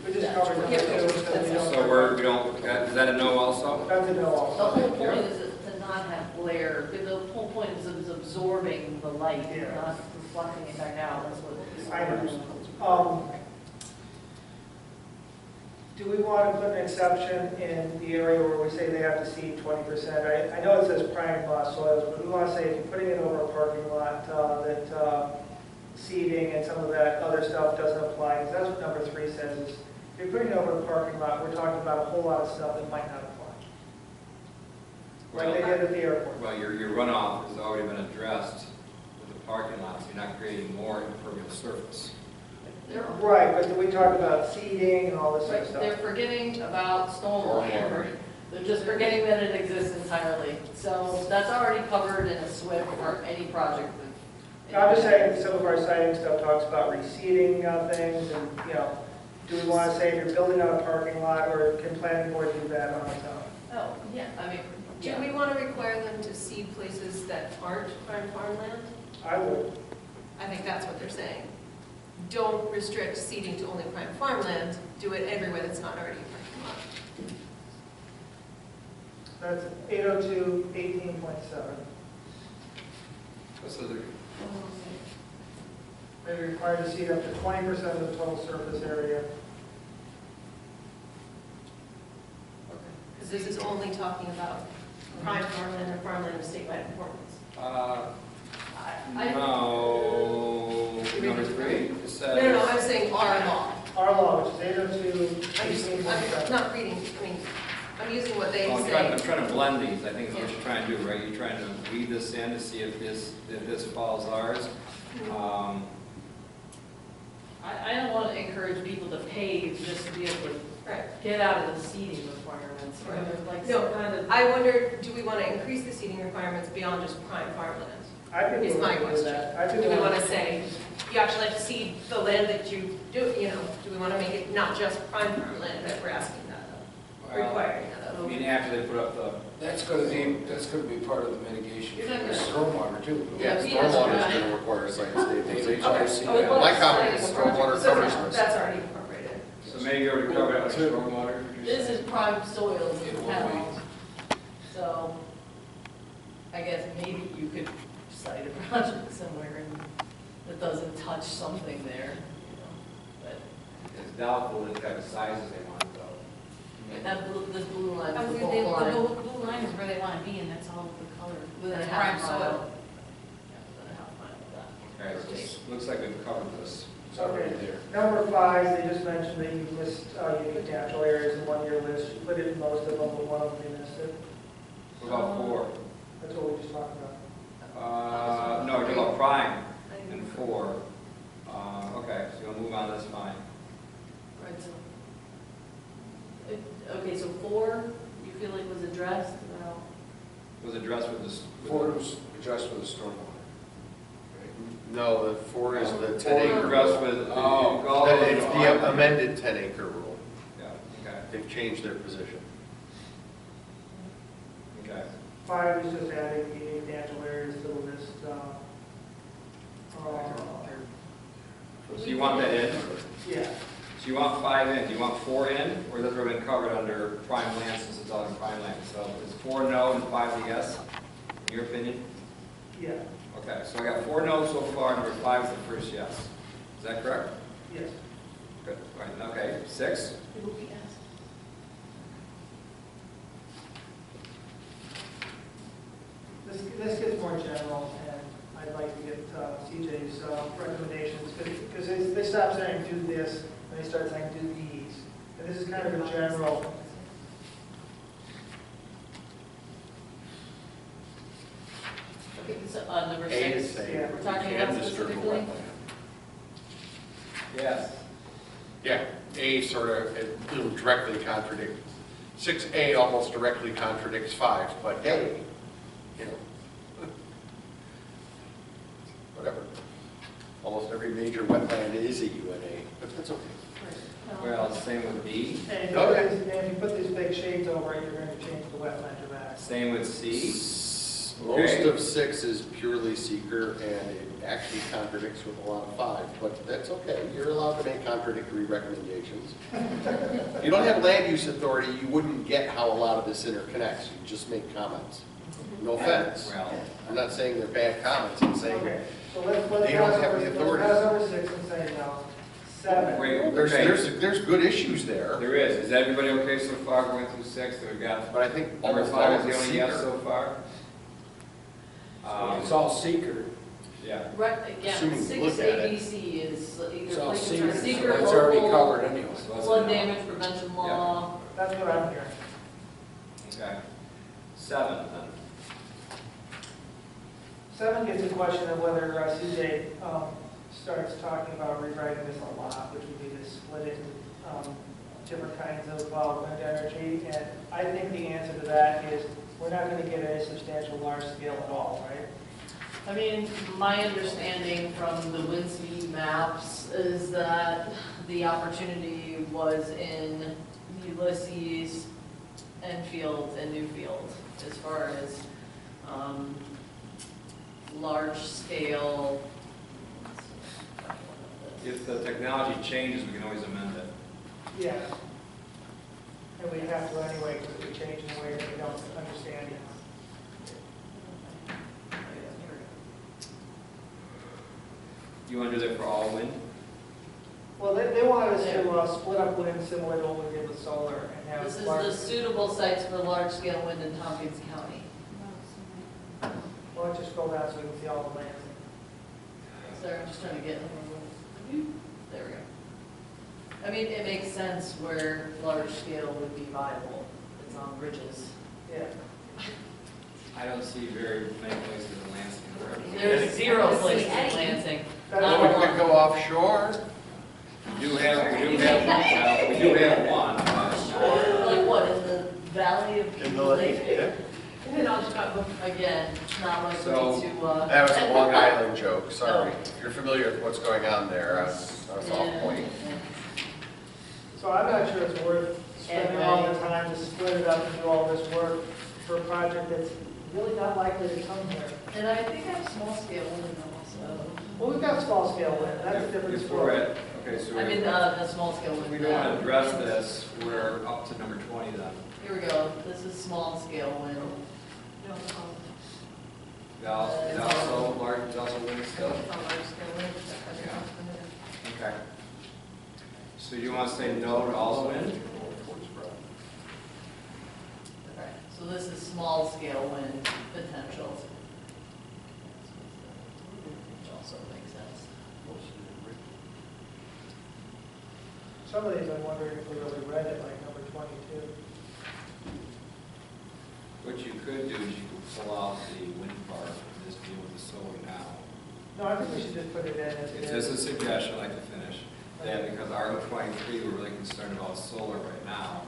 We just covered number 2, so we don't. So we don't, is that a no also? That's a no The also. whole point is to not have glare. The whole point is absorbing the light, Yeah. not reflecting it back out, that's what it is. I know. Do we want to put an exception in the area where we say they have to seed 20%? I know it says prime soils, but we want to say if you're putting it over a parking lot, that seeding and some of that other stuff doesn't apply, because that's what number 3 says, is if you're putting it over a parking lot, we're talking about a whole lot of stuff that might not apply. Like they did at the airport. Well, your runoff has already been addressed with the parking lots. You're not creating more impervious surface. Right, but then we talk about seeding and all this other stuff. They're forgetting about stormwater. They're just forgetting that it exists entirely. So that's already covered in a SWIP for any project. I'm just saying, some of our citing stuff talks about reseeding things, and, you know, do we want to say if you're building on a parking lot, or can planning board do that on its own? Oh, yeah, I mean, Do we want to require them to seed places that aren't prime farmland? I would. I think that's what they're saying. Don't restrict seeding to only prime farmland, do it everywhere that's not already a parking lot. That's 802, 18.7. So they're They're required to seed up to 20% of the total surface area. Because this is only talking about prime farmland or farmland of statewide importance. No, number 3, it says. No, I'm saying our law. Our law, which is 802, I'm 18.7. not reading, I'm using what they Well, say. I'm trying to blend these, I think is what you're trying to do, right? You're trying to weed this in to see if this follows ours. I don't want to encourage people to pave just to be able to get out of the seeding requirements. Or like No, some kind of. I wonder, do we want to increase the seeding requirements beyond just prime farmland? I think Is we'll my do question. that. I think Do we we'll- want to say, you actually have to seed the land that you do, do we want to make it not just prime farmland that we're asking that of, requiring that I of? mean, after they put up the, That's going to be part of the mitigation for the stormwater too. Yeah, Stormwater is going to require site stabilization. Oh, My comment is stormwater So covers that's this. already incorporated. so maybe you already covered it with stormwater. This is prime soils It in will town. So I guess maybe you could cite a project somewhere and that doesn't touch something there, but It's doubtful the type of sizes they want, though. this blue line I is was the gonna say, goal line. the blue line is where they want to be, and that's all the color. Within a That's half prime mile. soil. Yeah, within a half mile of that. Okay, so this looks like we've covered this. It's already there. Number 5, they just mentioned that you missed unique natural areas in one-year list. You put it in most of them, but one of them you missed it. What about 4? That's what we just talked about. No, we're talking about prime and 4. Okay, so you'll move on, that's fine. Right, so. Okay, so 4, you feel like was addressed? Well, Was addressed with this. Ford was addressed with the stormwater. No, the 4 is the 10 4 acre. addressed with. Oh, It's the amended 10 acre rule. Yeah, okay, They've changed their position. okay. 5 is just adding unique natural areas to the list. So you want that in? Yeah. So you want 5 in, do you want 4 in, or has that already been covered under prime land since it's all in prime land? So is 4 no and 5 a yes, in your opinion? Yeah. Okay, so I got 4 no's so far, number 5 is the first yes. Is that correct? Yes. Good, right, okay, 6? people be asked. This gets more general, and I'd like to get CJ's recommendations, because they stop saying do this, and they start saying do these. And this is kind of a general. Okay, so, number A 6. is saying Yeah. We're talking you about can disturb a specifically? wetland. Yes. Yeah, A sort of, it'll directly contradict, 6A almost directly contradicts 5, but hey, you know. Whatever. Almost every major wetland is a UNA, but that's okay. Well, same with B, And Okay. if you put these big shades over it, you're going to change the wetland dramatically. same with C. Most Okay. of 6 is purely seeker, and it actually contradicts with a lot of 5, but that's okay. You're allowed to make contradictory recommendations. If you don't have land use authority, you wouldn't get how a lot of this interconnects. You just make comments. No offense. Well, I'm not saying they're bad comments, I'm saying Okay, so let's They don't pass have over, the let's authority. pass over 6 and say no. 7. wait, there's, okay. there's good issues there, There is. Is everybody okay so far going through 6 that we've got? but I think Number almost 5 all is of the the only yes seeker. so far? It's all seeker. Yeah. Right, again, Assuming you 6 look at it. ABC is It's either all like seeker. seeker, That's already local, covered anyway. So that's a flood no. damage prevention law. That's what I'm hearing. Okay. 7 then. 7 gets a question of whether CJ starts talking about rewriting this a lot, which would be to split it into different kinds of wind energy. And I think the answer to that is we're not going to get any substantial large scale at all, right? I mean, my understanding from the wind speed maps is that the opportunity was in Ulysses, Enfield, and Newfield as far as large scale. If the technology changes, we can always amend it. Yeah. And we have to anyway, because we change in a way that we don't understand it. You want to do that for all wind? Well, they wanted us to split up wind similar to what we did with solar and have. This is large- the suitable sites for large scale wind in Tompkins County. Well, let's just scroll down so we can see all the lands. Sorry, I'm just trying to get, there we go. I mean, it makes sense where large scale would be viable. It's on ridges. Yeah. I don't see very many places in Lansing where. There's 0 places in Lansing. That's Not We what one. could go offshore, We do have one. Like what, in the valley of in the lake, yeah. And then I'll just got, again, not likely So, to, That was a Long Island joke, sorry. If you're familiar with what's going on there, I was off point. So I'm not sure it's worth spending all the time to split it up and do all this work for a project that's really not likely to come here. And I think I have small scale wind also. Well, we've got small scale wind, that's a different If we're story. at, okay, so I mean, the small scale if wind. we don't want to address this, we're up to number 20 then. Here we go, this is small scale wind. Is also large, is also wind still? Okay. So you want to say no to all the wind? Okay, so this is small scale wind potential. Which also makes sense. Some of these I'm wondering if we really read it, like number 22. What you could do is you could pull out the wind part and just deal with the solar now. No, I think we should just put it in as it It's is. just a suggestion, I'd like to finish, that because Article 23, we're really concerned about solar right now.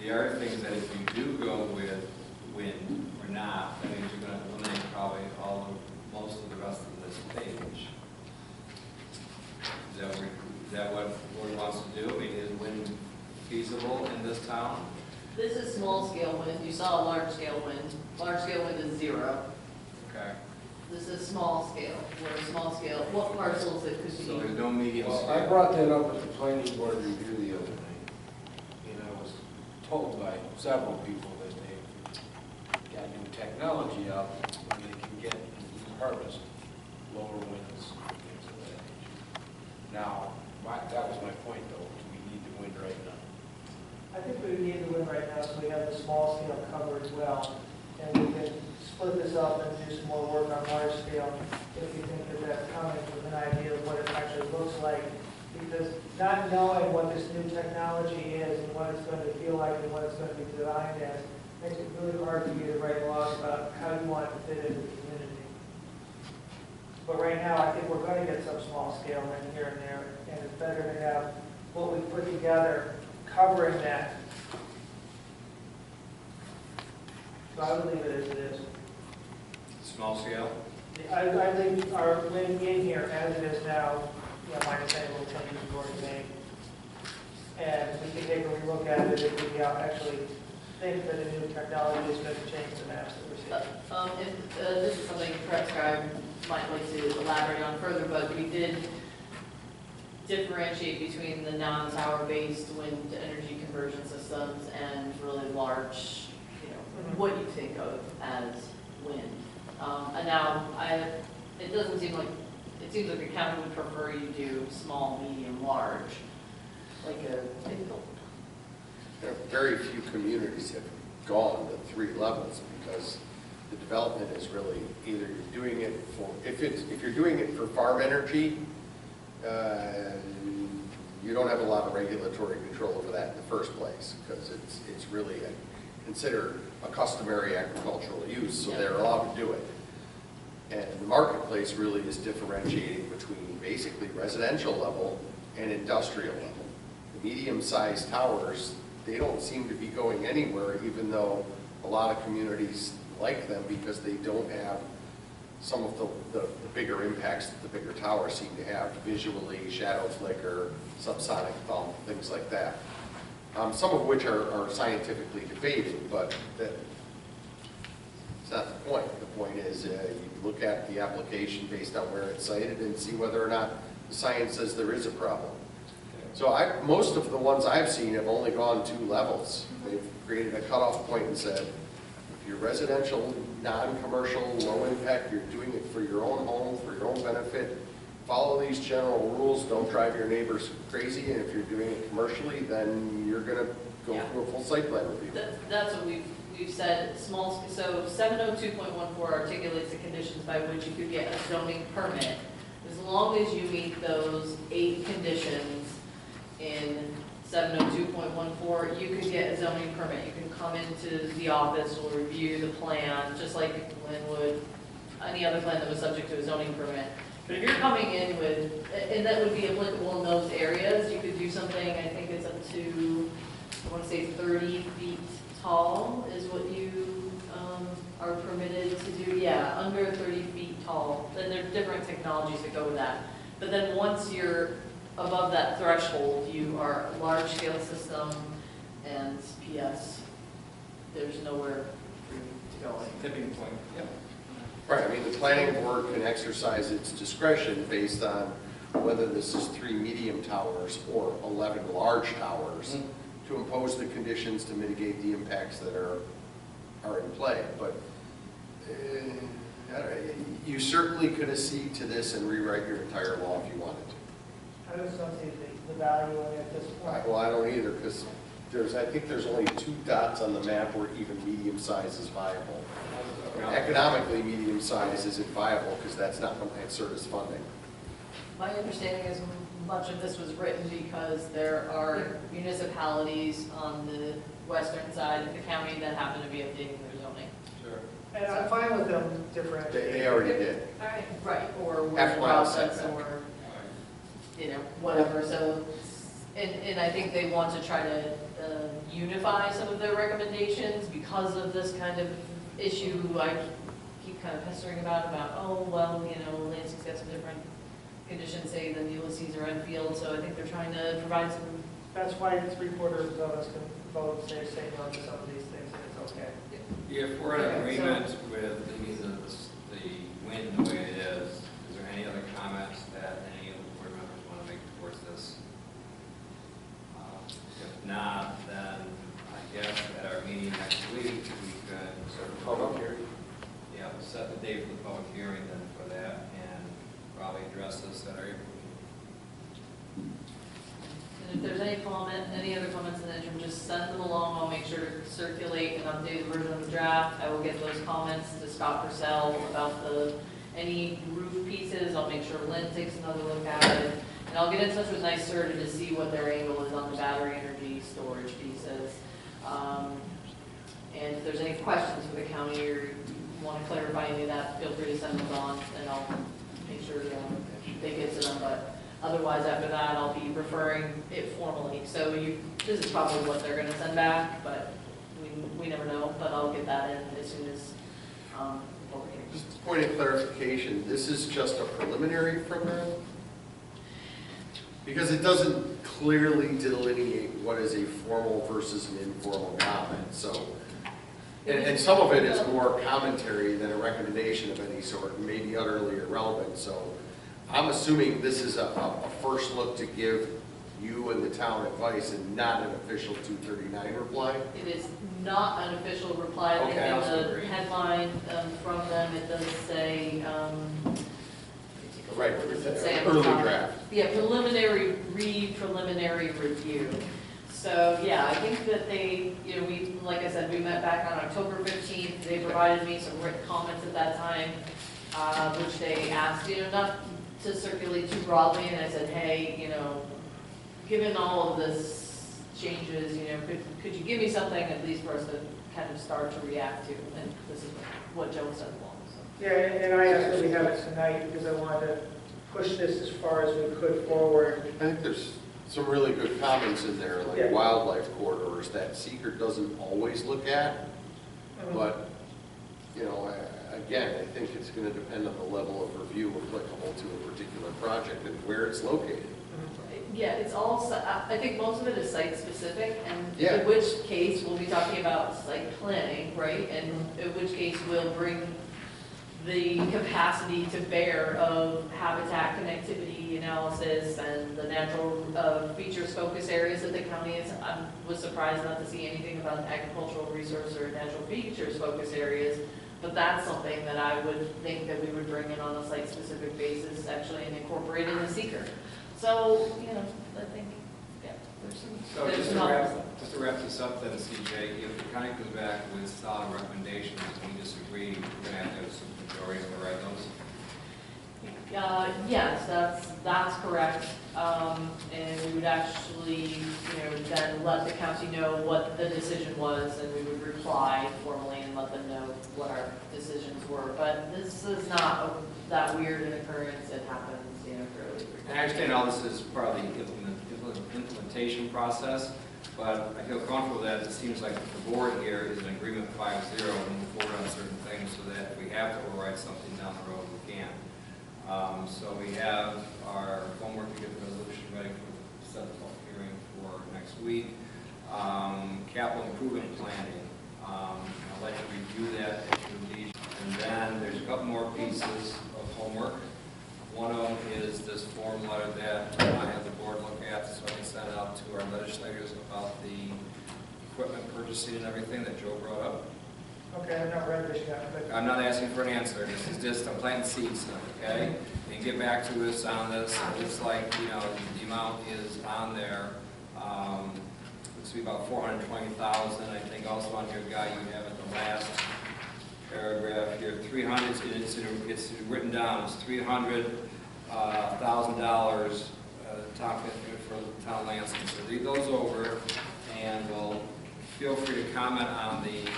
The other thing is that if you do go with wind or not, that means you're going to eliminate probably most of the rest of this page. Is that what the board wants to do? I mean, is wind feasible in this town? This is small scale wind, you saw a large scale wind. Large scale wind is 0. Okay. This is small scale, where small scale, what parcels it could So be. there's no medium Well, I scale. brought that up at the planning board review the other night, and I was told by several people that they've got new technology out when they can get and harvest lower winds and things of that nature. Now, that was my point though, we need the wind right now. I think we need the wind right now, so we have the small scale covered well. And we can split this up and do some more work on large scale if you think that that's coming with an idea of what it actually looks like. Because not knowing what this new technology is and what it's going to feel like and what it's going to be designed as makes it really hard for you to write laws about how you want it to fit into the community. But right now, I think we're going to get some small scale in here and there, and it's better to have what we put together covering that. So I would leave it as it is. Small scale? I leave our wind in here as it is now, minus any little changes we've already made. And we can take a relook at it if we actually think that a new technology is going to change the maps that we're seeing. If this is something perhaps I might like to elaborate on further, but we did differentiate between the non-tower based wind energy conversion systems and really large, what you think of as wind. And now, it doesn't seem like, it seems like the county would prefer you do small, medium, large, like a typical. Very few communities have gone to 3 levels because the development is really either you're doing it for, if you're doing it for farm energy, you don't have a lot of regulatory control over that in the first place because it's really considered a customary agricultural use, so they're allowed to do it. And the marketplace really is differentiating between basically residential level and industrial level. The medium-sized towers, they don't seem to be going anywhere, even though a lot of communities like them because they don't have some of the bigger impacts that the bigger towers seem to have, visually, shadow flicker, subsonic thump, things like that. Some of which are scientifically debated, but that's not the point. The point is you look at the application based on where it's cited and see whether or not the science says there is a problem. So most of the ones I've seen have only gone 2 levels. They've created a cutoff point and said, if you're residential, non-commercial, low impact, you're doing it for your own home, for your own benefit, follow these general rules, don't drive your neighbors crazy, and if you're doing it commercially, then you're going to go through a full site plan review. That's what we've said, small, so 702.14 articulates the conditions by which you could get a zoning permit. As long as you meet those 8 conditions in 702.14, you could get a zoning permit. You can come into the office, we'll review the plan, just like Lynn would, any other plan that was subject to a zoning permit. But if you're coming in with, and that would be applicable in those areas, you could do something, I think it's up to, I want to say 30 feet tall is what you are permitted to do. Yeah, under 30 feet tall. Then there are different technologies that go with that. But then once you're above that threshold, you are a large-scale system, and PS, there's nowhere for you to go. Tipping point. Yep. Right, I mean, the planning board can exercise its discretion based on whether this is 3 medium towers or 11 large towers to impose the conditions to mitigate the impacts that are in play. But you certainly could accede to this and rewrite your entire law if you wanted to. I just don't see the value in it at this point. Well, I don't either, because I think there's only 2 dots on the map where even medium size is viable. Economically, medium size isn't viable because that's not what NYSERDA is funding. My understanding is much of this was written because there are municipalities on the western side of the county that happen to be updating their zoning. Sure. And I'm fine with them differentiating. They already did. All right. Right, or word Half-mile process, setback. or, whatever, so, and I think they want to try to unify some of their recommendations because of this kind of issue I keep kind of pestering about, oh, well, Lansing's got some different conditions, say, than Ulysses or Enfield, so I think they're trying to provide some. That's why 3/4 of us can vote, say no to some of these things, and it's okay. If we're in agreement with leaving the wind the way it is there any other comments that any of the board members want to make towards this? If not, then I guess at our meeting next week, we could sort of Public hearing? Yeah, we'll set the date for the public hearing then for that, and probably address this at our April meeting. And if there's any other comments in the interim, just send them along. I'll make sure to circulate an updated version of the draft. I will get those comments to Scott Purcell about any roof pieces. I'll make sure Lynn takes another look at it. And I'll get in touch with NYSERDA to see what their angle is on the battery energy storage pieces. And if there's any questions for the county or you want to clarify any of that, feel free to send those on, and I'll make sure they get to them. But otherwise, after that, I'll be referring it formally. So this is probably what they're going to send back, but we never know. But I'll get that in as soon as public hearing. Just a point of clarification, this is just a preliminary program? Because it doesn't clearly delineate what is a formal versus an informal comment. So, and some of it is more commentary than a recommendation of any sort, and maybe utterly irrelevant. So I'm assuming this is a first look to give you and the town advice and not an official 239 reply? It is not an official reply. I think Okay, I in also the agree. headline from them, it does say, Right, what does it say at the early top? draft. Yeah, preliminary review. So, yeah, I think that they, we, like I said, we met back on October 15th. They provided me some written comments at that time, which they asked, not to circulate too broadly. And I said, hey, given all of this changes, could you give me something at least for us to kind of start to react to? And this is what Joe said along. So. Yeah, and I asked that we have it tonight because I wanted to push this as far as we could forward. I think there's some really good comments in there, like Yeah. wildlife corridors that seeker doesn't always look at. But, again, I think it's going to depend on the level of review applicable to a particular project and where it's located. Yeah, it's all, I think most of it is site-specific, and Yeah. in which case, we'll be talking about site planning, right? And in which case, we'll bring the capacity to bear of habitat connectivity analysis and the natural features focus areas that the county is. I was surprised not to see anything about agricultural resource or natural features focus areas, but that's something that I would think that we would bring in on a site-specific basis, actually, and incorporate in the seeker. So, I think, yeah, there's some. So there's just some to wrap this up then, CJ, if the county comes back with solid recommendations and we disagree, we're going to have some majority override those? Yes, that's correct. And we would actually, then let the county know what the decision was, and we would reply formally and let them know what our decisions were. But this is not that weird an occurrence. It happens, fairly frequently. And I understand all this is part of the implementation process, but I feel comfortable that it seems like the board here is in agreement 5-0 and move forward on certain things so that if we have to override something down the road, we can. So we have our homework to get the resolution ready for the 7th hearing for next week. Capital improvement planning. I'll let you review that at your leisure. And then there's a couple more pieces of homework. One of them is this form letter that I have the board look at, so I can send out to our legislators about the equipment purchasing and everything that Joe brought up. Okay, I've not read this yet, but I'm not asking for an answer. This is just, I'm planting seeds, okay? And get back to us on this. It looks like, the amount is on there. Looks to be about $420,000. I think also on your guy you have at the last paragraph here, 300. It's written down. It's $300,000 for the town Lansing. So read those over, and we'll feel free to comment on these.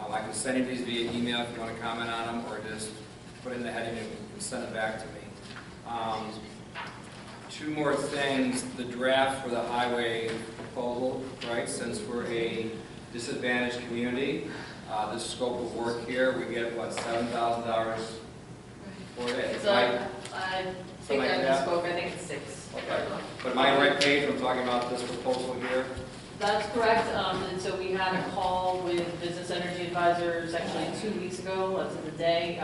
I can send you these via email if you want to comment on them, or just put in the heading and send it back to me. Two more things. The draft for the highway proposal, right? Since we're a disadvantaged community, this scope of work here, we get, what, $7,000 for it? So I think I misspoke. I think it's 6. Okay. But am I on the right page? I'm talking about this proposal here. That's correct, and so we had a call with Business Energy Advisors actually 2 weeks ago, as of the day,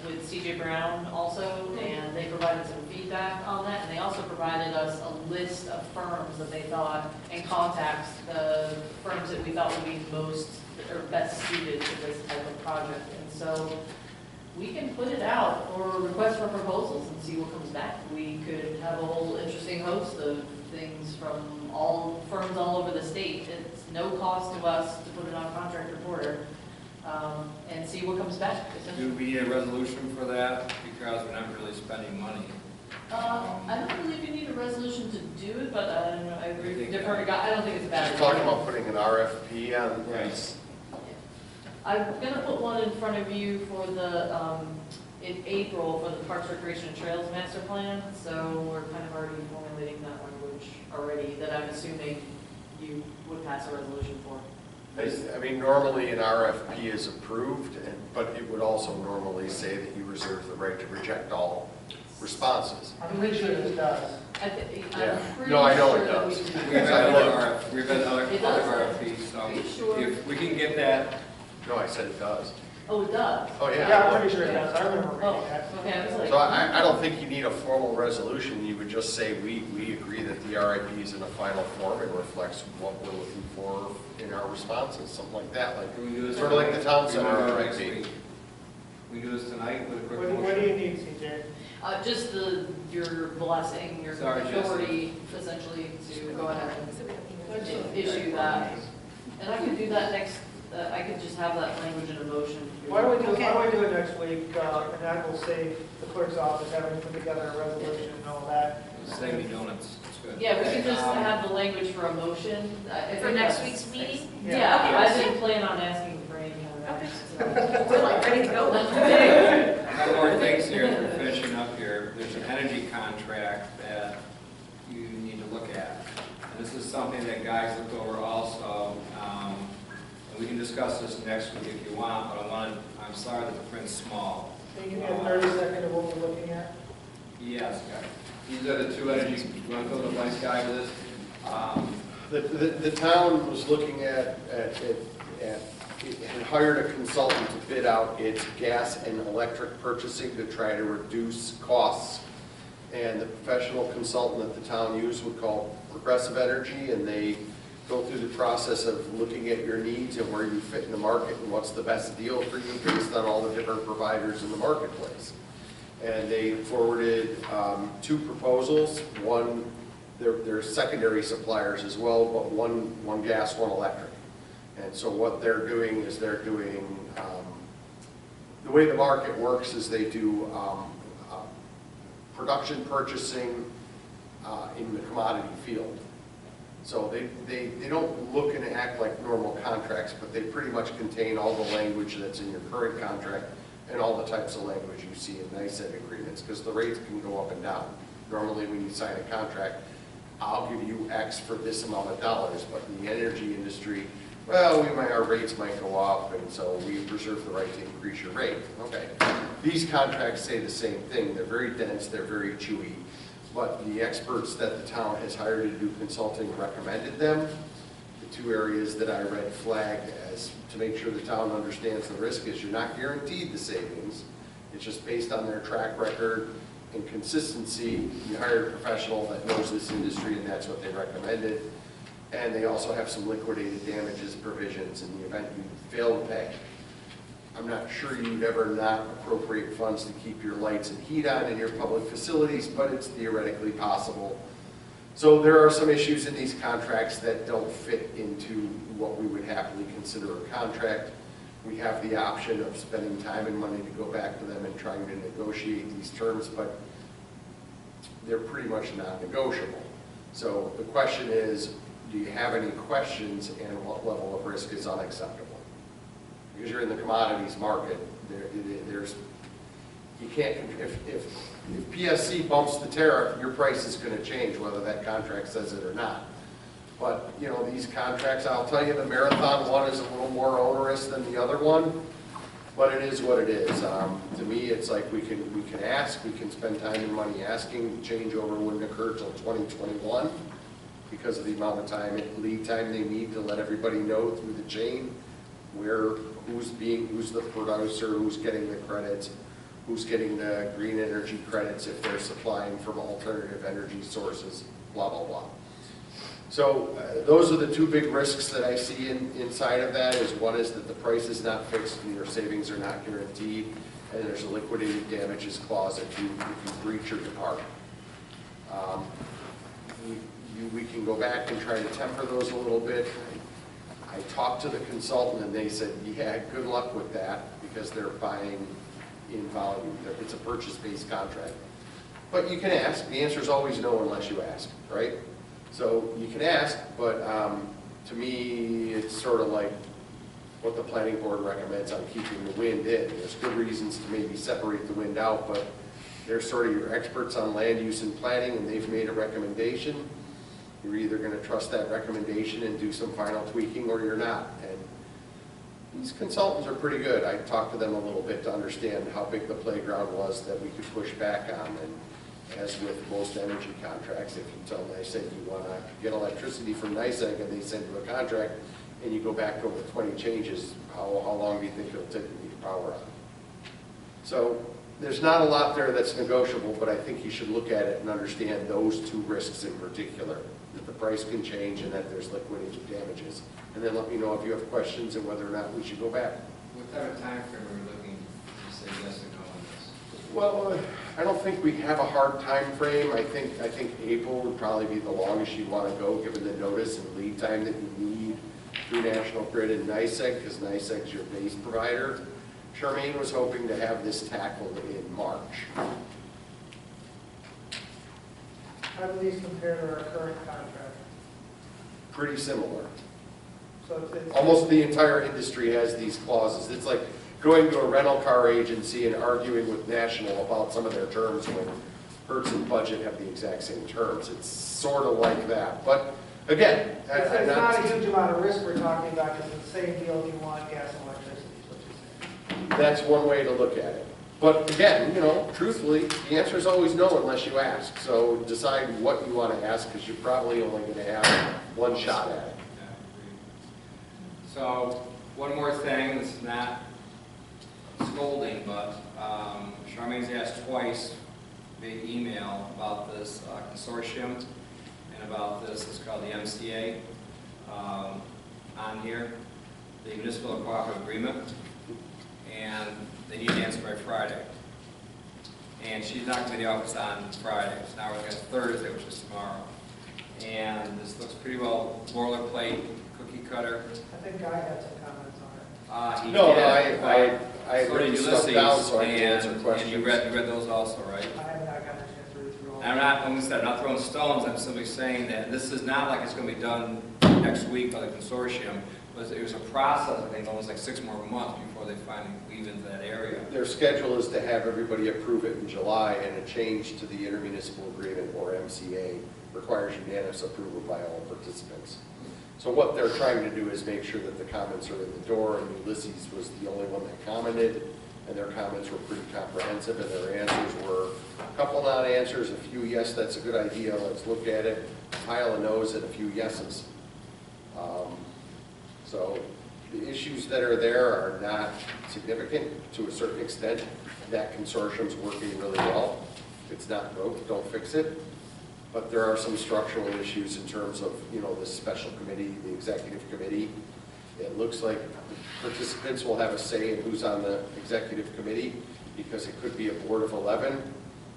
with CJ Brown also, and they provided some feedback on that, and they also provided us a list of firms that they thought, and contacts, the firms that we thought would be most, or best suited to this type of project. And so we can put it out for request for proposals and see what comes back. We could have a whole interesting host of things from all firms all over the state. It's no cost to us to put it on Contract Reporter, and see what comes back. Do we need a resolution for that? Because we're not really spending money. I don't believe you need a resolution to do it, but I agree. Defer to God. I don't think it's a bad You're idea. talking about putting an RFP on Right. I'm gonna put one in front of you for the, in April, for the Parks, Recreation, and Trails Master Plan. So we're kind of already formulating that language already, that I'm assuming you would pass a resolution for. I mean, normally an RFP is approved, but it would also normally say that you reserve the right to reject all responses. I'm pretty sure this does. I'm pretty No, I know sure it that we does. can do We've that. had other It does. RFPs, so Are you sure? if we can get that, No, I said it does. Oh, it does? Oh, Yeah, I'm pretty sure it does, I remember Oh, reading that. okay, I was like. So I don't think you need a formal resolution, you would just say, we agree that the RIP is in a final form and reflects what we're looking for in our responses, something like that, like, Can we do this sort of like the town tonight? center We wanna do it next RIP. week. We do this tonight with a quick What do you motion? need, CJ? Just your blessing, your Sorry, Jesse. authority, essentially, to go ahead and issue that. And I could do that next, I could just have that language in a motion. Why don't we do it next week, and that will save the clerk's office having to put together a resolution and all that. Save me donuts, it's good. Yeah, we can just have the language for a motion. I For think next that's- week's meeting? Yeah, I didn't plan on asking for any kind of. We're like ready to go. One more things here, as we're finishing up here, there's an energy contract that you need to look at. And this is something that guys looked over also, and we can discuss this next week if you want, but I'm sorry that the print's small. Can you give me a 30-second of what we're looking at? Yes, these are the two energy, you want to fill the blanks, guy, with this? The town was looking at had hired a consultant to bid out its gas and electric purchasing to try to reduce costs. And the professional consultant that the town used was called Progressive Energy, and they go through the process of looking at your needs and where you fit in the market and what's the best deal for you based on all the different providers in the marketplace. And they forwarded two proposals. One, they're secondary suppliers as well, but one gas, one electric. And so what they're doing is the way the market works is they do production purchasing in the commodity field. So they don't look and act like normal contracts, but they pretty much contain all the language that's in your current contract and all the types of language you see in NICEAG agreements, because the rates can go up and down. Normally when you sign a contract, I'll give you X for this amount of dollars, but in the energy industry, well, our rates might go up, and so we reserve the right to increase your rate. Okay. These contracts say the same thing. They're very dense, they're very chewy, but the experts that the town has hired to do consulting recommended them. The two areas that I red flagged as to make sure the town understands the risk is you're not guaranteed the savings. It's just based on their track record and consistency. You hire a professional that knows this industry, and that's what they recommended. And they also have some liquidated damages provisions in the event you fail to pay. I'm not sure you'd ever not appropriate funds to keep your lights and heat on in your public facilities, but it's theoretically possible. So there are some issues in these contracts that don't fit into what we would happily consider a contract. We have the option of spending time and money to go back to them and trying to negotiate these terms, but they're pretty much non-negotiable. So the question is, do you have any questions, and what level of risk is unacceptable? Because you're in the commodities market, there's, you can't, if PSC bumps the tariff, your price is going to change whether that contract says it or not. But, you know, these contracts, I'll tell you, the Marathon one is a little more onerous than the other one, but it is what it is. To me, it's like we can ask, we can spend time and money asking. The changeover wouldn't occur till 2021. Because of the amount of time, lead time they need to let everybody know through the chain who's the producer, who's getting the credits, who's getting the green energy credits if they're supplying from alternative energy sources, blah, blah, blah. So those are the two big risks that I see inside of that. Is one is that the price is not fixed and your savings are not guaranteed, and there's a liquidated damages clause if you breach or depart. We can go back and try to temper those a little bit. I talked to the consultant and they said, yeah, good luck with that because they're buying in volume. It's a purchase-based contract. But you can ask. The answer is always no unless you ask, right? So you can ask, but to me, it's sort of like what the planning board recommends on keeping the wind in. There's good reasons to maybe separate the wind out, but they're sort of your experts on land use and planning, and they've made a recommendation. You're either going to trust that recommendation and do some final tweaking, or you're not. And these consultants are pretty good. I talked to them a little bit to understand how big the playground was that we could push back on. And as with most energy contracts, if you tell NICEAG you want to get electricity from NICEAG and they send you a contract and you go back over 20 changes, how long do you think it'll take you to power on. So there's not a lot there that's negotiable, but I think you should look at it and understand those two risks in particular, that the price can change and that there's liquidated damages. And then let me know if you have questions and whether or not we should go back. What type of time frame are we looking to say yes or no on this? Well, I don't think we have a hard time frame. I think April would probably be the longest you'd want to go, given the notice and lead time that you need through National Grid and NICEAG, because NICEAG's your base provider. Charmaine was hoping to have this tackled in March. How do these compare to our current contract? Pretty similar. So it's. Almost the entire industry has these clauses. It's like going to a rental car agency and arguing with National about some of their terms when Hertz and Budget have the exact same terms. It's sort of like that. But again, It's not a huge amount of risk we're talking about, because it's the same deal if you want gas and electricity, is what you're saying. that's one way to look at it. But again, truthfully, the answer is always no unless you ask. So decide what you want to ask, because you're probably only going to have one shot at it. So, one more thing, this is not scolding, but Charmaine's asked twice via email about this consortium and about this, it's called the MCA on here, the Municipal Cooperative Agreement, and they need an answer by Friday. And she's not going to be in the office on Friday, so now we're going to Thursday, which is tomorrow. And this looks pretty well boilerplate, cookie cutter. I think Guy had some comments on it. He No, did, I had so did written stuff down Ulysses, so I can answer and questions. you read those also, right? I have not gotten a chance to read through all. I'm not throwing stones, I'm simply saying that this is not like it's going to be done next week by the consortium. It was a process, I think, almost like 6 more months before they finally weave into that area. Their schedule is to have everybody approve it in July, and a change to the intermunicipal agreement, or MCA, requires unanimous approval by all participants. So what they're trying to do is make sure that the comments are in the door, and Ulysses was the only one that commented, and their comments were pretty comprehensive, and their answers were a couple non-answers, a few yes, that's a good idea, let's look at it, a pile of no's and a few yeses. So the issues that are there are not significant to a certain extent. That consortium's working really well. If it's not broke, don't fix it. But there are some structural issues in terms of, the special committee, the executive committee. It looks like participants will have a say in who's on the executive committee, because it could be a board of 11,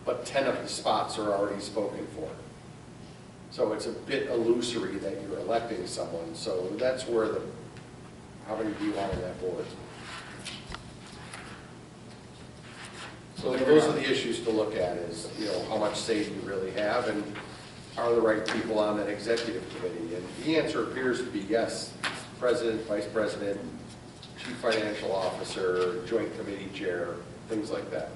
but 10 of the spots are already spoken for. So it's a bit illusory that you're electing someone. So that's where how many do you want on that board? So those are the issues to look at is, how much say do you really have, and are the right people on that executive committee? And the answer appears to be yes. President, vice president, chief financial officer, joint committee chair, things like that.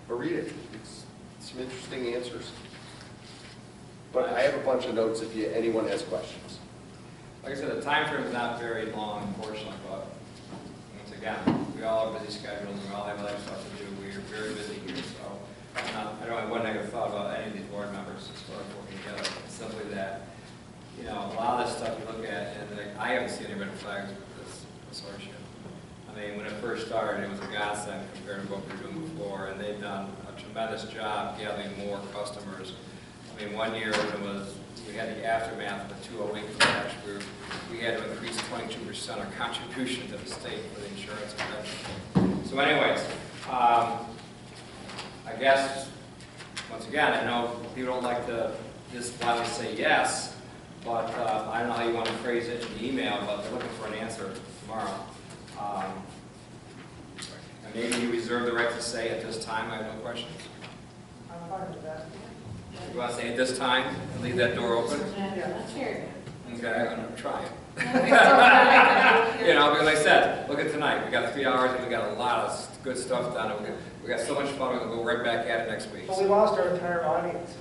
But read it. It's some interesting answers. But I have a bunch of notes if anyone has questions. Like I said, the time frame is not very long, unfortunately, but once again, we all have busy schedules, we all have other stuff to do, we're very busy here, so I don't have one negative thought about any of these board members as far as working together. It's simply that, a lot of this stuff you look at, and I haven't seen any red flags with this consortium. I mean, when it first started, it was a godsend compared to what we were doing before, and they've done a tremendous job gathering more customers. I mean, one year when it was, we had the aftermath of the 208 crash, we had to increase 22% our contribution to the state for the insurance and everything. So anyways, I guess, once again, I know people don't like to just blindly say yes, but I don't know how you want to phrase it in the email, but they're looking for an answer tomorrow. And maybe you reserve the right to say at this time, I have no questions. I'm fine with that. You want to say at this time and leave that door open? That's fair. Okay, I'm going to try it. Because like I said, look at tonight. We got 3 hours and we got a lot of good stuff done. We got so much fun. We're going to go right back at it next week. Well, we lost our entire audience.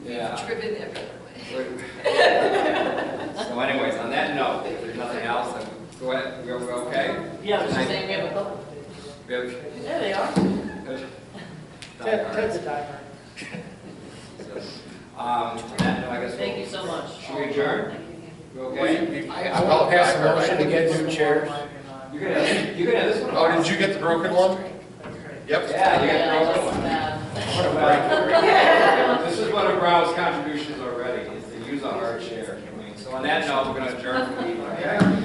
Yeah. Driven everywhere. So anyways, on that note, if there's nothing else, then go ahead. We're okay? Yeah, I was just saying we have a couple. Good. There they are. Ted's a diver. On that note, I guess Thank you so much. Should we adjourn? You okay? I want to pass a motion to get new chairs. You're gonna have this one. Oh, did you get the broken one? Yep. Yeah, you Yeah, got I the just, broken one. uh, What a This is one of Brown's contributions already, is to use a hard chair. I mean, so on that note, we're gonna adjourn for the evening.